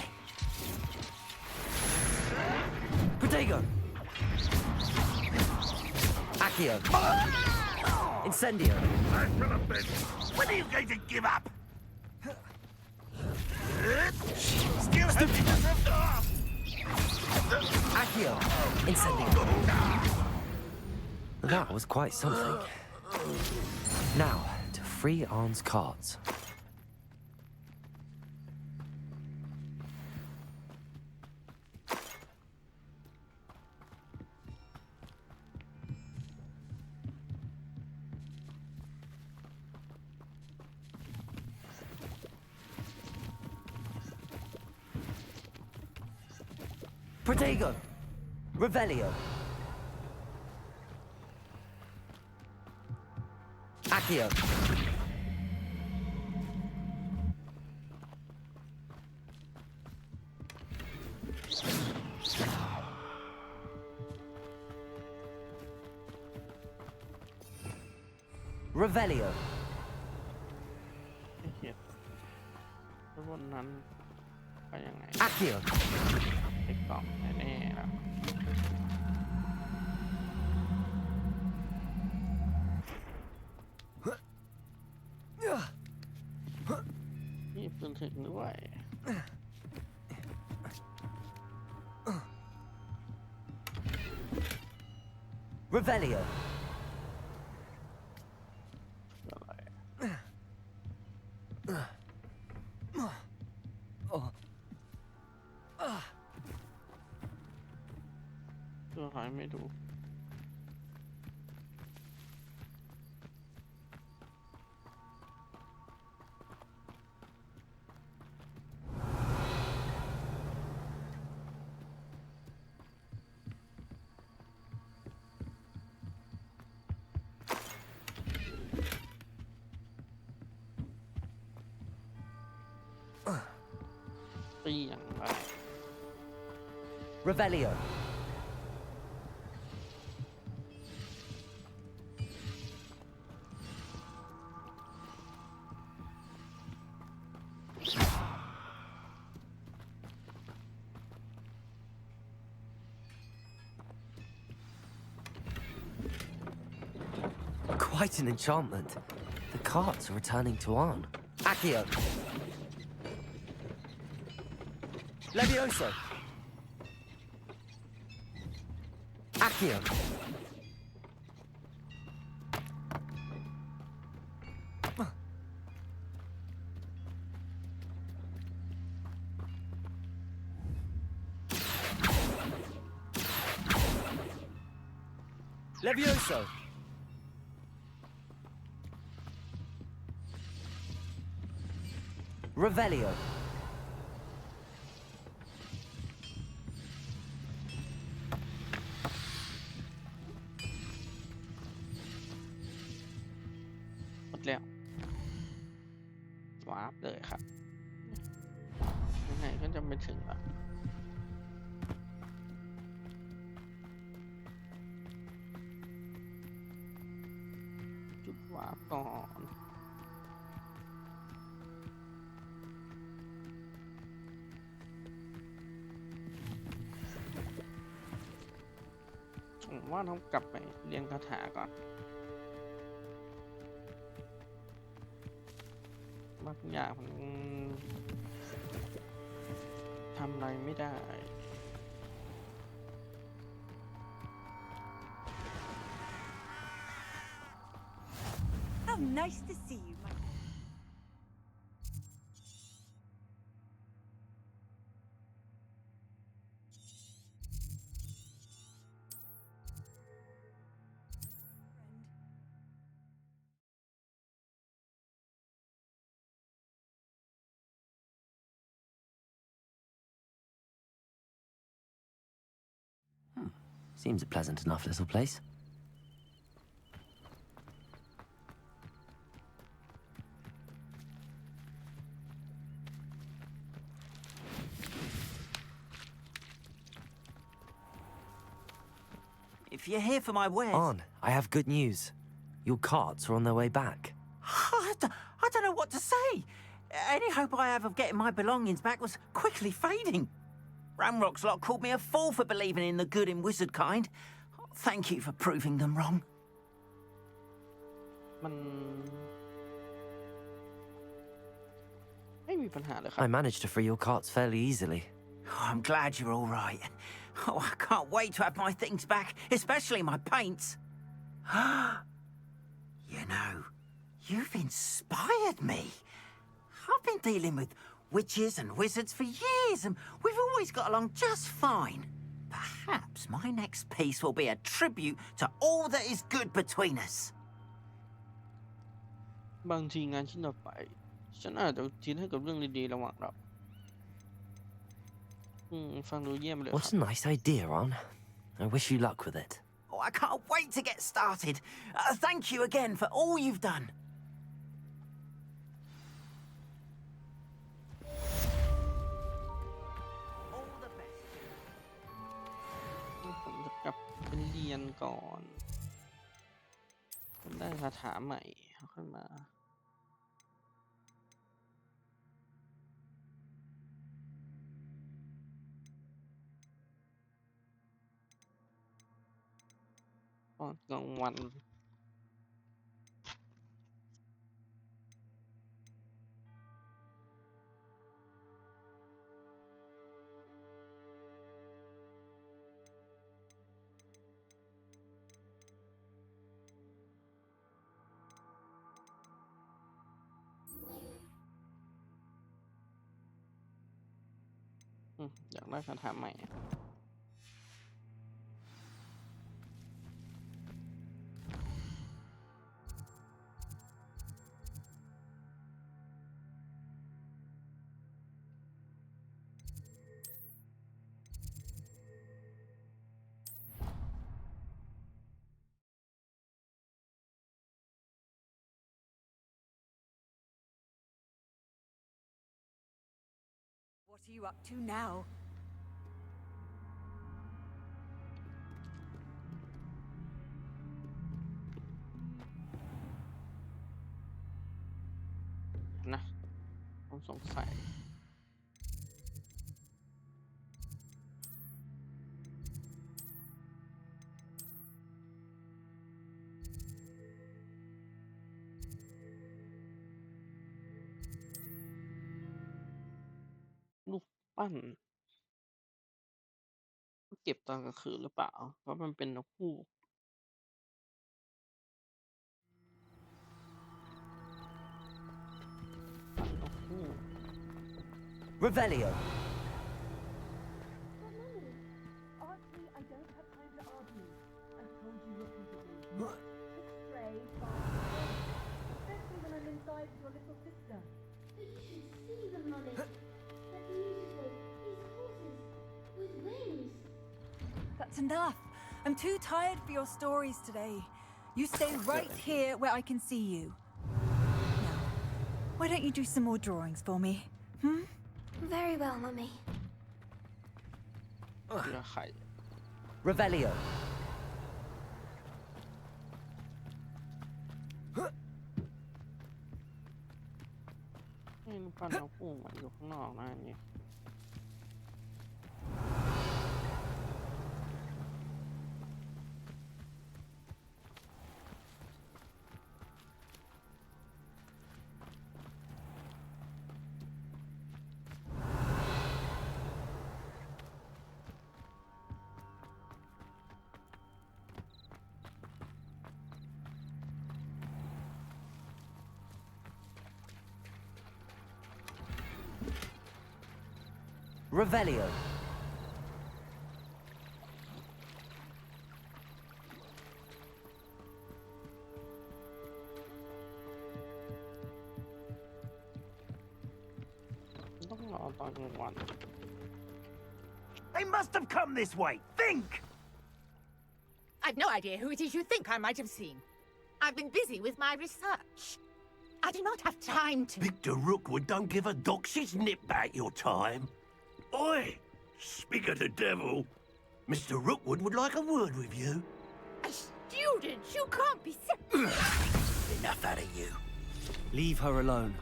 Protego. Accio. Incendio. When are you going to give up? Still have Accio. Incendio. That was quite something. Now, to free Arn's cards. Protego. Revelio. Accio. Revelio. ไอ้เหี้ยแล้วบนนั้นไปยังไง Accio. ไอ้กล่องแน่ๆแล้วนี่เพิ่งถึงด้วย Revelio. อะไรตัวหายไม่ดูตีอย่างไร Revelio. Quite an enchantment. The carts are returning to Arn. Accio. Levioso. Accio. Levioso. Revelio.หมดแล้ววาร์ปเลยครับยังไงก็จะไม่ถึงละจุดวาร์ปก่อนผมว่าต้องกลับไปเรียนคาถาก่อนบางอย่างมันทำอะไรไม่ได้ How nice to see you, my Seems a pleasant enough little place. If you're here for my wares... Arn, I have good news. Your carts are on their way back. I don't know what to say. Any hope I have of getting my belongings back was quickly fading. Ramrock's lot called me a fool for believing in the good in wizard kind. Thank you for proving them wrong. มันไม่มีปัญหาเลยครับ I managed to free your carts fairly easily. Oh, I'm glad you're all right. Oh, I can't wait to have my things back, especially my paints. You know, you've inspired me. I've been dealing with witches and wizards for years, and we've always got along just fine. Perhaps my next piece will be a tribute to all that is good between us. บางทีงานชิ้นต่อไปฉันอาจจะทิ้งให้กับเรื่องดีๆระหว่างเราฟังดูเยี่ยมเลยครับ What a nice idea, Arn. I wish you luck with it. Oh, I can't wait to get started. Thank you again for all you've done. ผมจะกลับไปเรียนก่อนได้คาถาใหม่ค่อยมาตอนกลางวันอยากได้คาถาใหม่What are you up to now? นะผมสงสัยลูกปั้นเก็บตอนกลางคืนหรือเปล่าเพราะมันเป็นนกฮูกนกฮูก Revelio. Honestly, I don't have time to argue. I told you what you could do. Not to stray far away, especially when I'm inside with your little sister. But you should see them, Mummy. They're beautiful. These horses with wings. That's enough. I'm too tired for your stories today. You stay right here where I can see you. Now, why don't you do some more drawings for me? Very well, Mummy. เรือไข่ Revelio. ให้ลูกปั้นนกฮูกมันอยู่ข้างนอกนะอันนี้ Revelio. ต้องรอตอนกลางวัน They must have come this way. Think! I've no idea who it is you think I might have seen. I've been busy with my research. I do not have time to... Victor Rookwood don't give a doxy's nip back your time. Oi! Speak of the devil. Mr. Rookwood would like a word with you. A student? You can't be serious. Enough out of you. Leave her alone.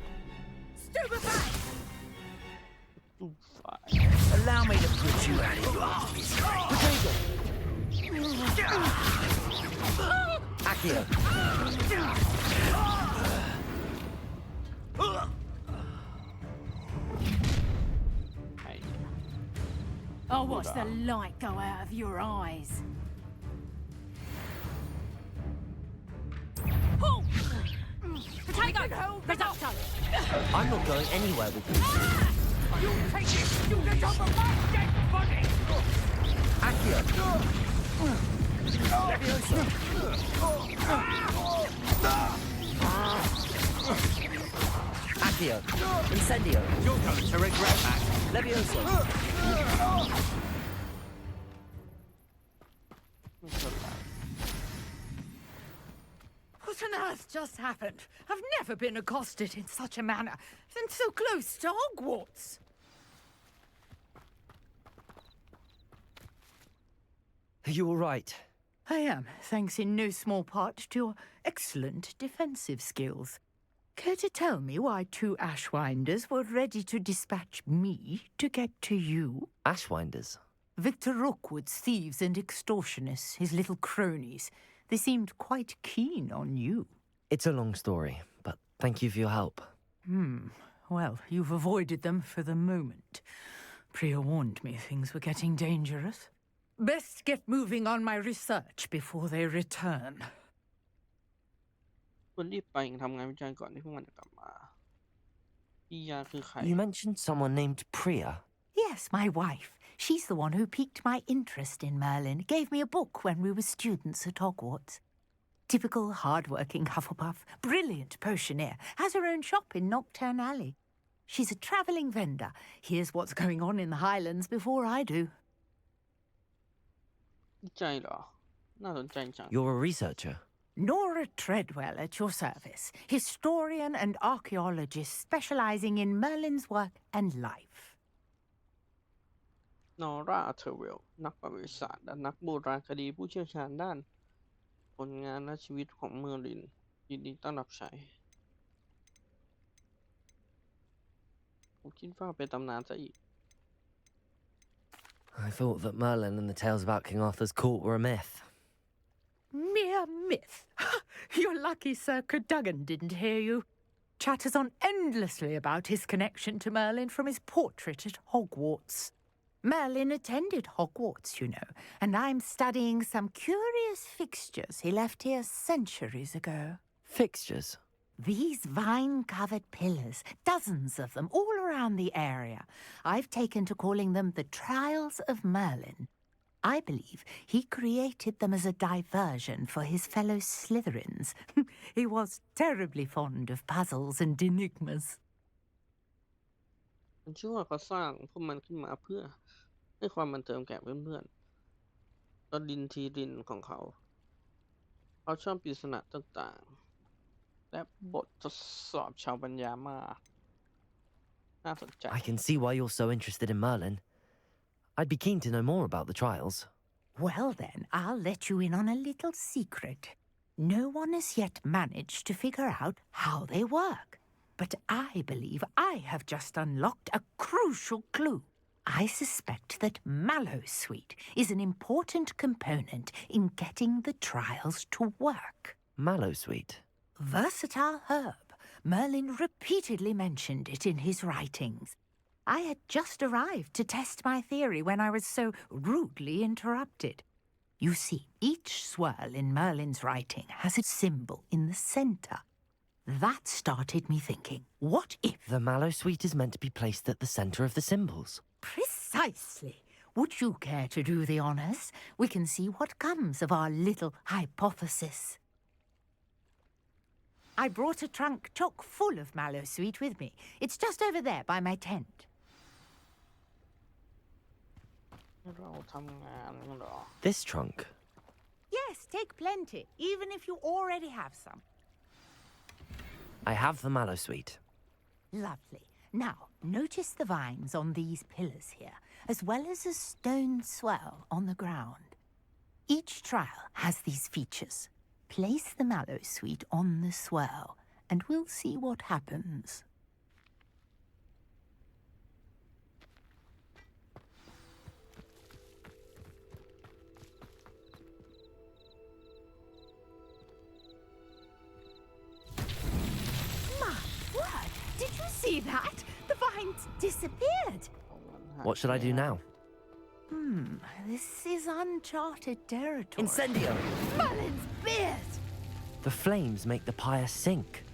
Stupefied! Allow me to put you out of your misery. Accio. I'll watch the light go out of your eyes. Halt! Potato! Risotto! I'm not going anywhere with you. You take this student off of my dead body! Accio. Leviosa! Accio. Incendio. You're going to regret that. Leviosa. ไม่เท่าไหร่ What on earth just happened? I've never been accosted in such a manner, and so close to Hogwarts. Are you all right? I am, thanks in no small part to your excellent defensive skills. Care to tell me why 2 Ashwinders were ready to dispatch me to get to you? Ashwinders? Victor Rookwood's thieves and extortionists, his little cronies. They seemed quite keen on you. It's a long story, but thank you for your help. Well, you've avoided them for the moment. Priya warned me things were getting dangerous. Best get moving on my research before they return. ควรรีบไปทำงานวิจัยก่อนที่พวกมันจะกลับมาพี่ยาคือใคร You mentioned someone named Priya. Yes, my wife. She's the one who piqued my interest in Merlin, gave me a book when we were students at Hogwarts. Typical hard-working Hufflepuff, brilliant potioneer, has her own shop in Knockturn Alley. She's a travelling vendor, hears what's going on in the Highlands before I do. วิจัยเหรอ น่าสนใจจัง You're a researcher. Nora Treadwell at your service, historian and archaeologist specialising in Merlin's work and life. นอร่าเทเวลนักประวัติศาสตร์และนักโบราณคดีผู้เชี่ยวชาญด้านผลงานและชีวิตของเมอร์ลินยินดีต้อนรับใช้ผมคิดว่าเป็นตำนานซะอีก I thought that Merlin and the tales about King Arthur's court were a myth. Mere myth. You're lucky Sir Cadogan didn't hear you. Chatters on endlessly about his connection to Merlin from his portrait at Hogwarts. Merlin attended Hogwarts, you know, and I'm studying some curious fixtures he left here centuries ago. Fixtures? These vine-covered pillars, dozens of them, all around the area. I've taken to calling them the Trials of Merlin. I believe he created them as a diversion for his fellow Slytherins. He was terribly fond of puzzles and enigmas. ผมเชื่อว่าเขาสร้างพวกมันขึ้นมาเพื่อให้ความบันเทิงแก่เพื่อนๆตอนดินทีดินของเขาชอบปริศนาต่างๆและบททดสอบชาวปัญญามากน่าสนใจ I can see why you're so interested in Merlin. I'd be keen to know more about the trials. Well then, I'll let you in on a little secret. No one has yet managed to figure out how they work. But I believe I have just unlocked a crucial clue. I suspect that Mallowsweet is an important component in getting the trials to work. Mallowsweet? Versatile herb. Merlin repeatedly mentioned it in his writings. I had just arrived to test my theory when I was so rudely interrupted. You see, each swirl in Merlin's writing has a symbol in the centre. That started me thinking, what if... The Mallowsweet is meant to be placed at the centre of the symbols. Precisely. Would you care to do the honours? We can see what comes of our little hypothesis. I brought a trunk chock full of Mallowsweet with me. It's just over there by my tent. เราทำงานเหรอ This trunk? Yes, take plenty, even if you already have some. I have the Mallowsweet. Lovely. Now, notice the vines on these pillars here, as well as a stone swell on the ground. Each trial has these features. Place the Mallowsweet on the swell, and we'll see what happens. My word! Did you see that? The vines disappeared. What should I do now? This is uncharted territory. Incendio! Merlin's beard! The flames make the pyre sink.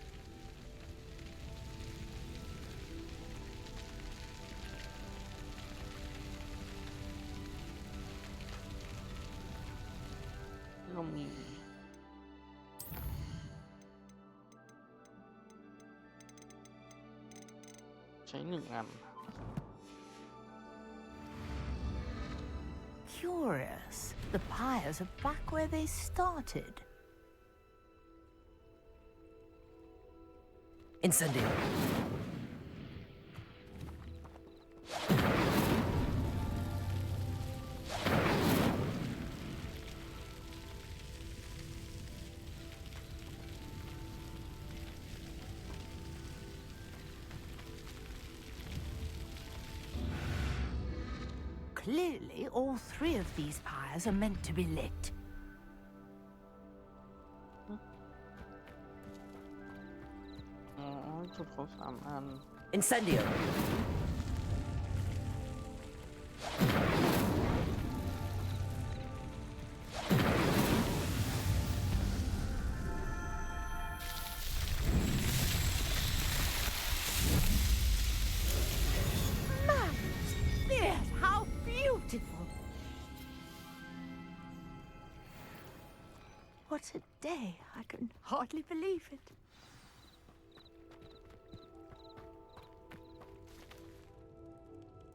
Curious. The pyres are back where they started. Incendio. Clearly, all three of these pyres are meant to be lit. อ๋อจุดครบ3 อัน Incendio. Yes, how beautiful! What a day! I can hardly believe it.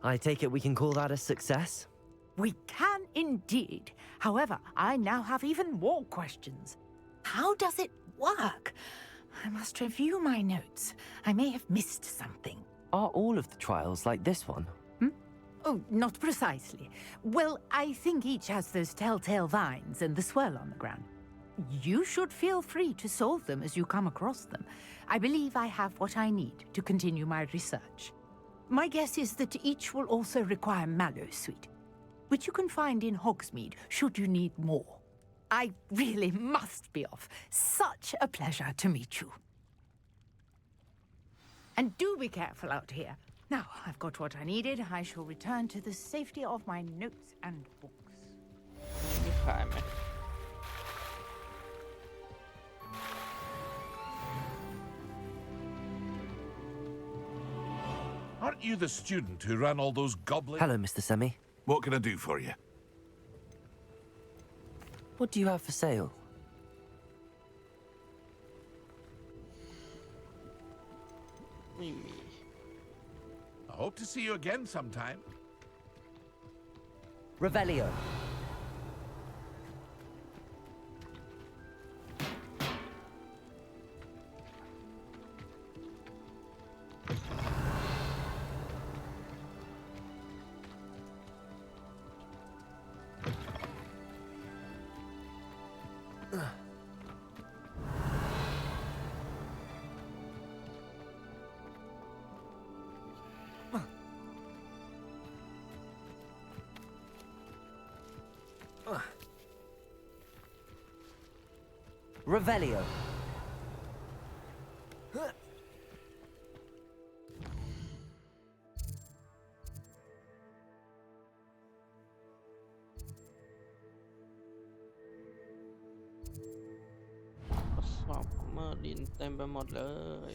I take it we can call that a success? We can indeed. However, I now have even more questions. How does it work? I must review my notes. I may have missed something. Are all of the trials like this one? Oh, not precisely. Well, I think each has those telltale vines and the swirl on the ground. You should feel free to solve them as you come across them. I believe I have what I need to continue my research. My guess is that each will also require mallow sweet, which you can find in Hogsmeade should you need more. I really must be off. Such a pleasure to meet you. And do be careful out here. Now, I've got what I needed. I shall return to the safety of my notes and books. มีขายไหม Aren't you the student who ran all those goblins? Hello, Mr. Semi. What can I do for you? What do you have for sale? I hope to see you again sometime. Revelio. Revelio. Swap เมื่อดินเต็มไปหมดเลย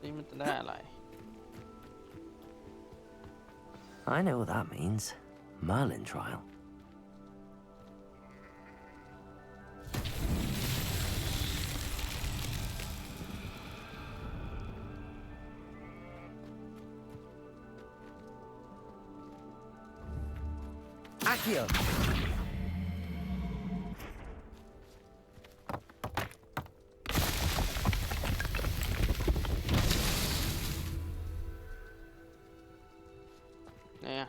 นี่มันจะได้อะไร I know what that means. Merlin trial. Accio. Nè.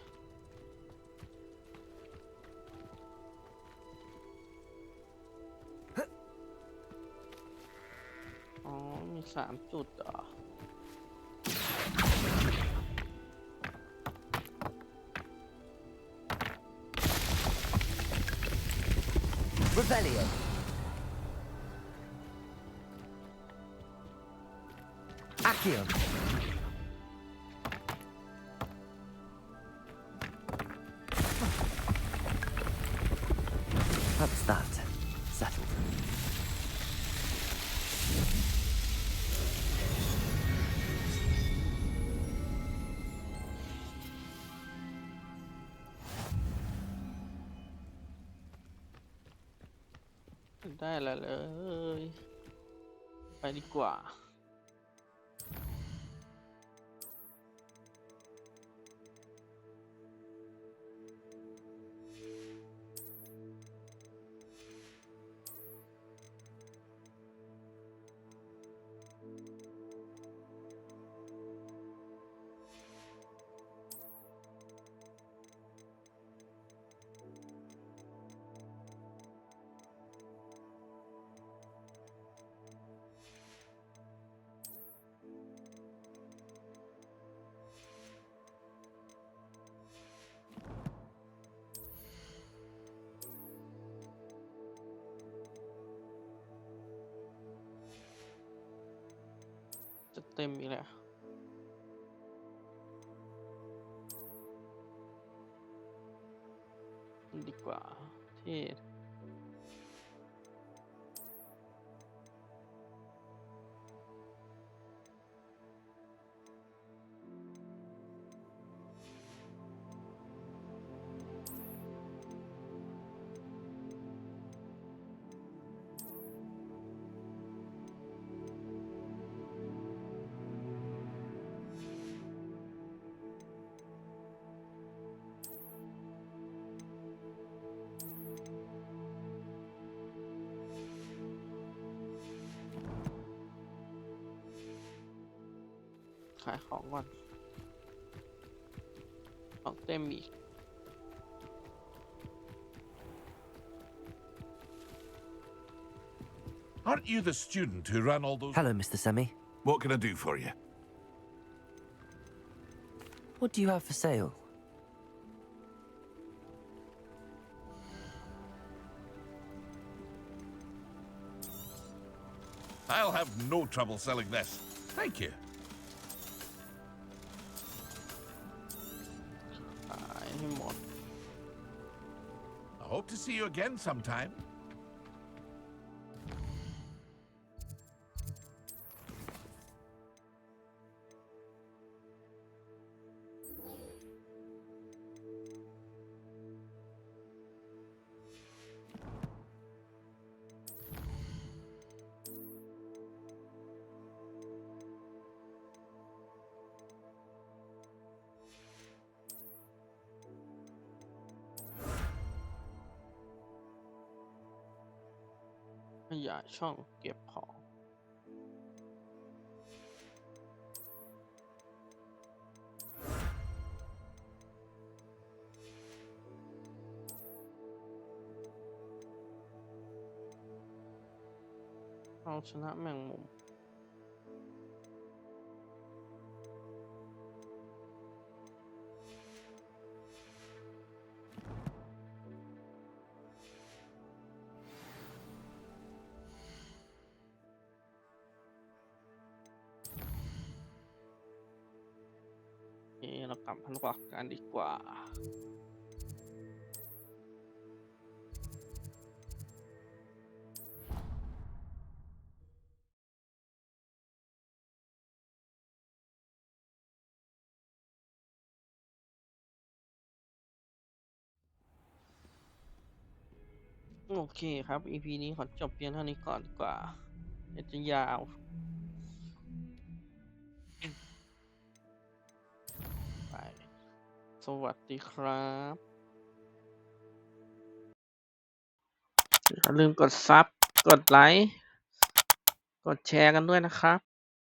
Ồ,มี3 จุดเหรอ Revelio. Accio. That's that. Settled. ได้แล้วเลย ไปดีกว่า จะเต็มอีกแล้วดีกว่าที่ขายของก่อนของเต็มอีก Aren't you the student who ran all those... Hello, Mr. Semi. What can I do for you? What do you have for sale? I'll have no trouble selling this. Thank you. I hope to see you again sometime.ขยายช่องเก็บของเอาชนะแมงมุมเรากลับพันกว่ากันดีกว่าโอเคครับ EP นี้ขอจบเพียงเท่านี้ก่อนดีกว่าเดี๋ยวจะยาวไปสวัสดีครับอย่าลืมกดซับกดไลค์กดแชร์กันด้วยนะครับ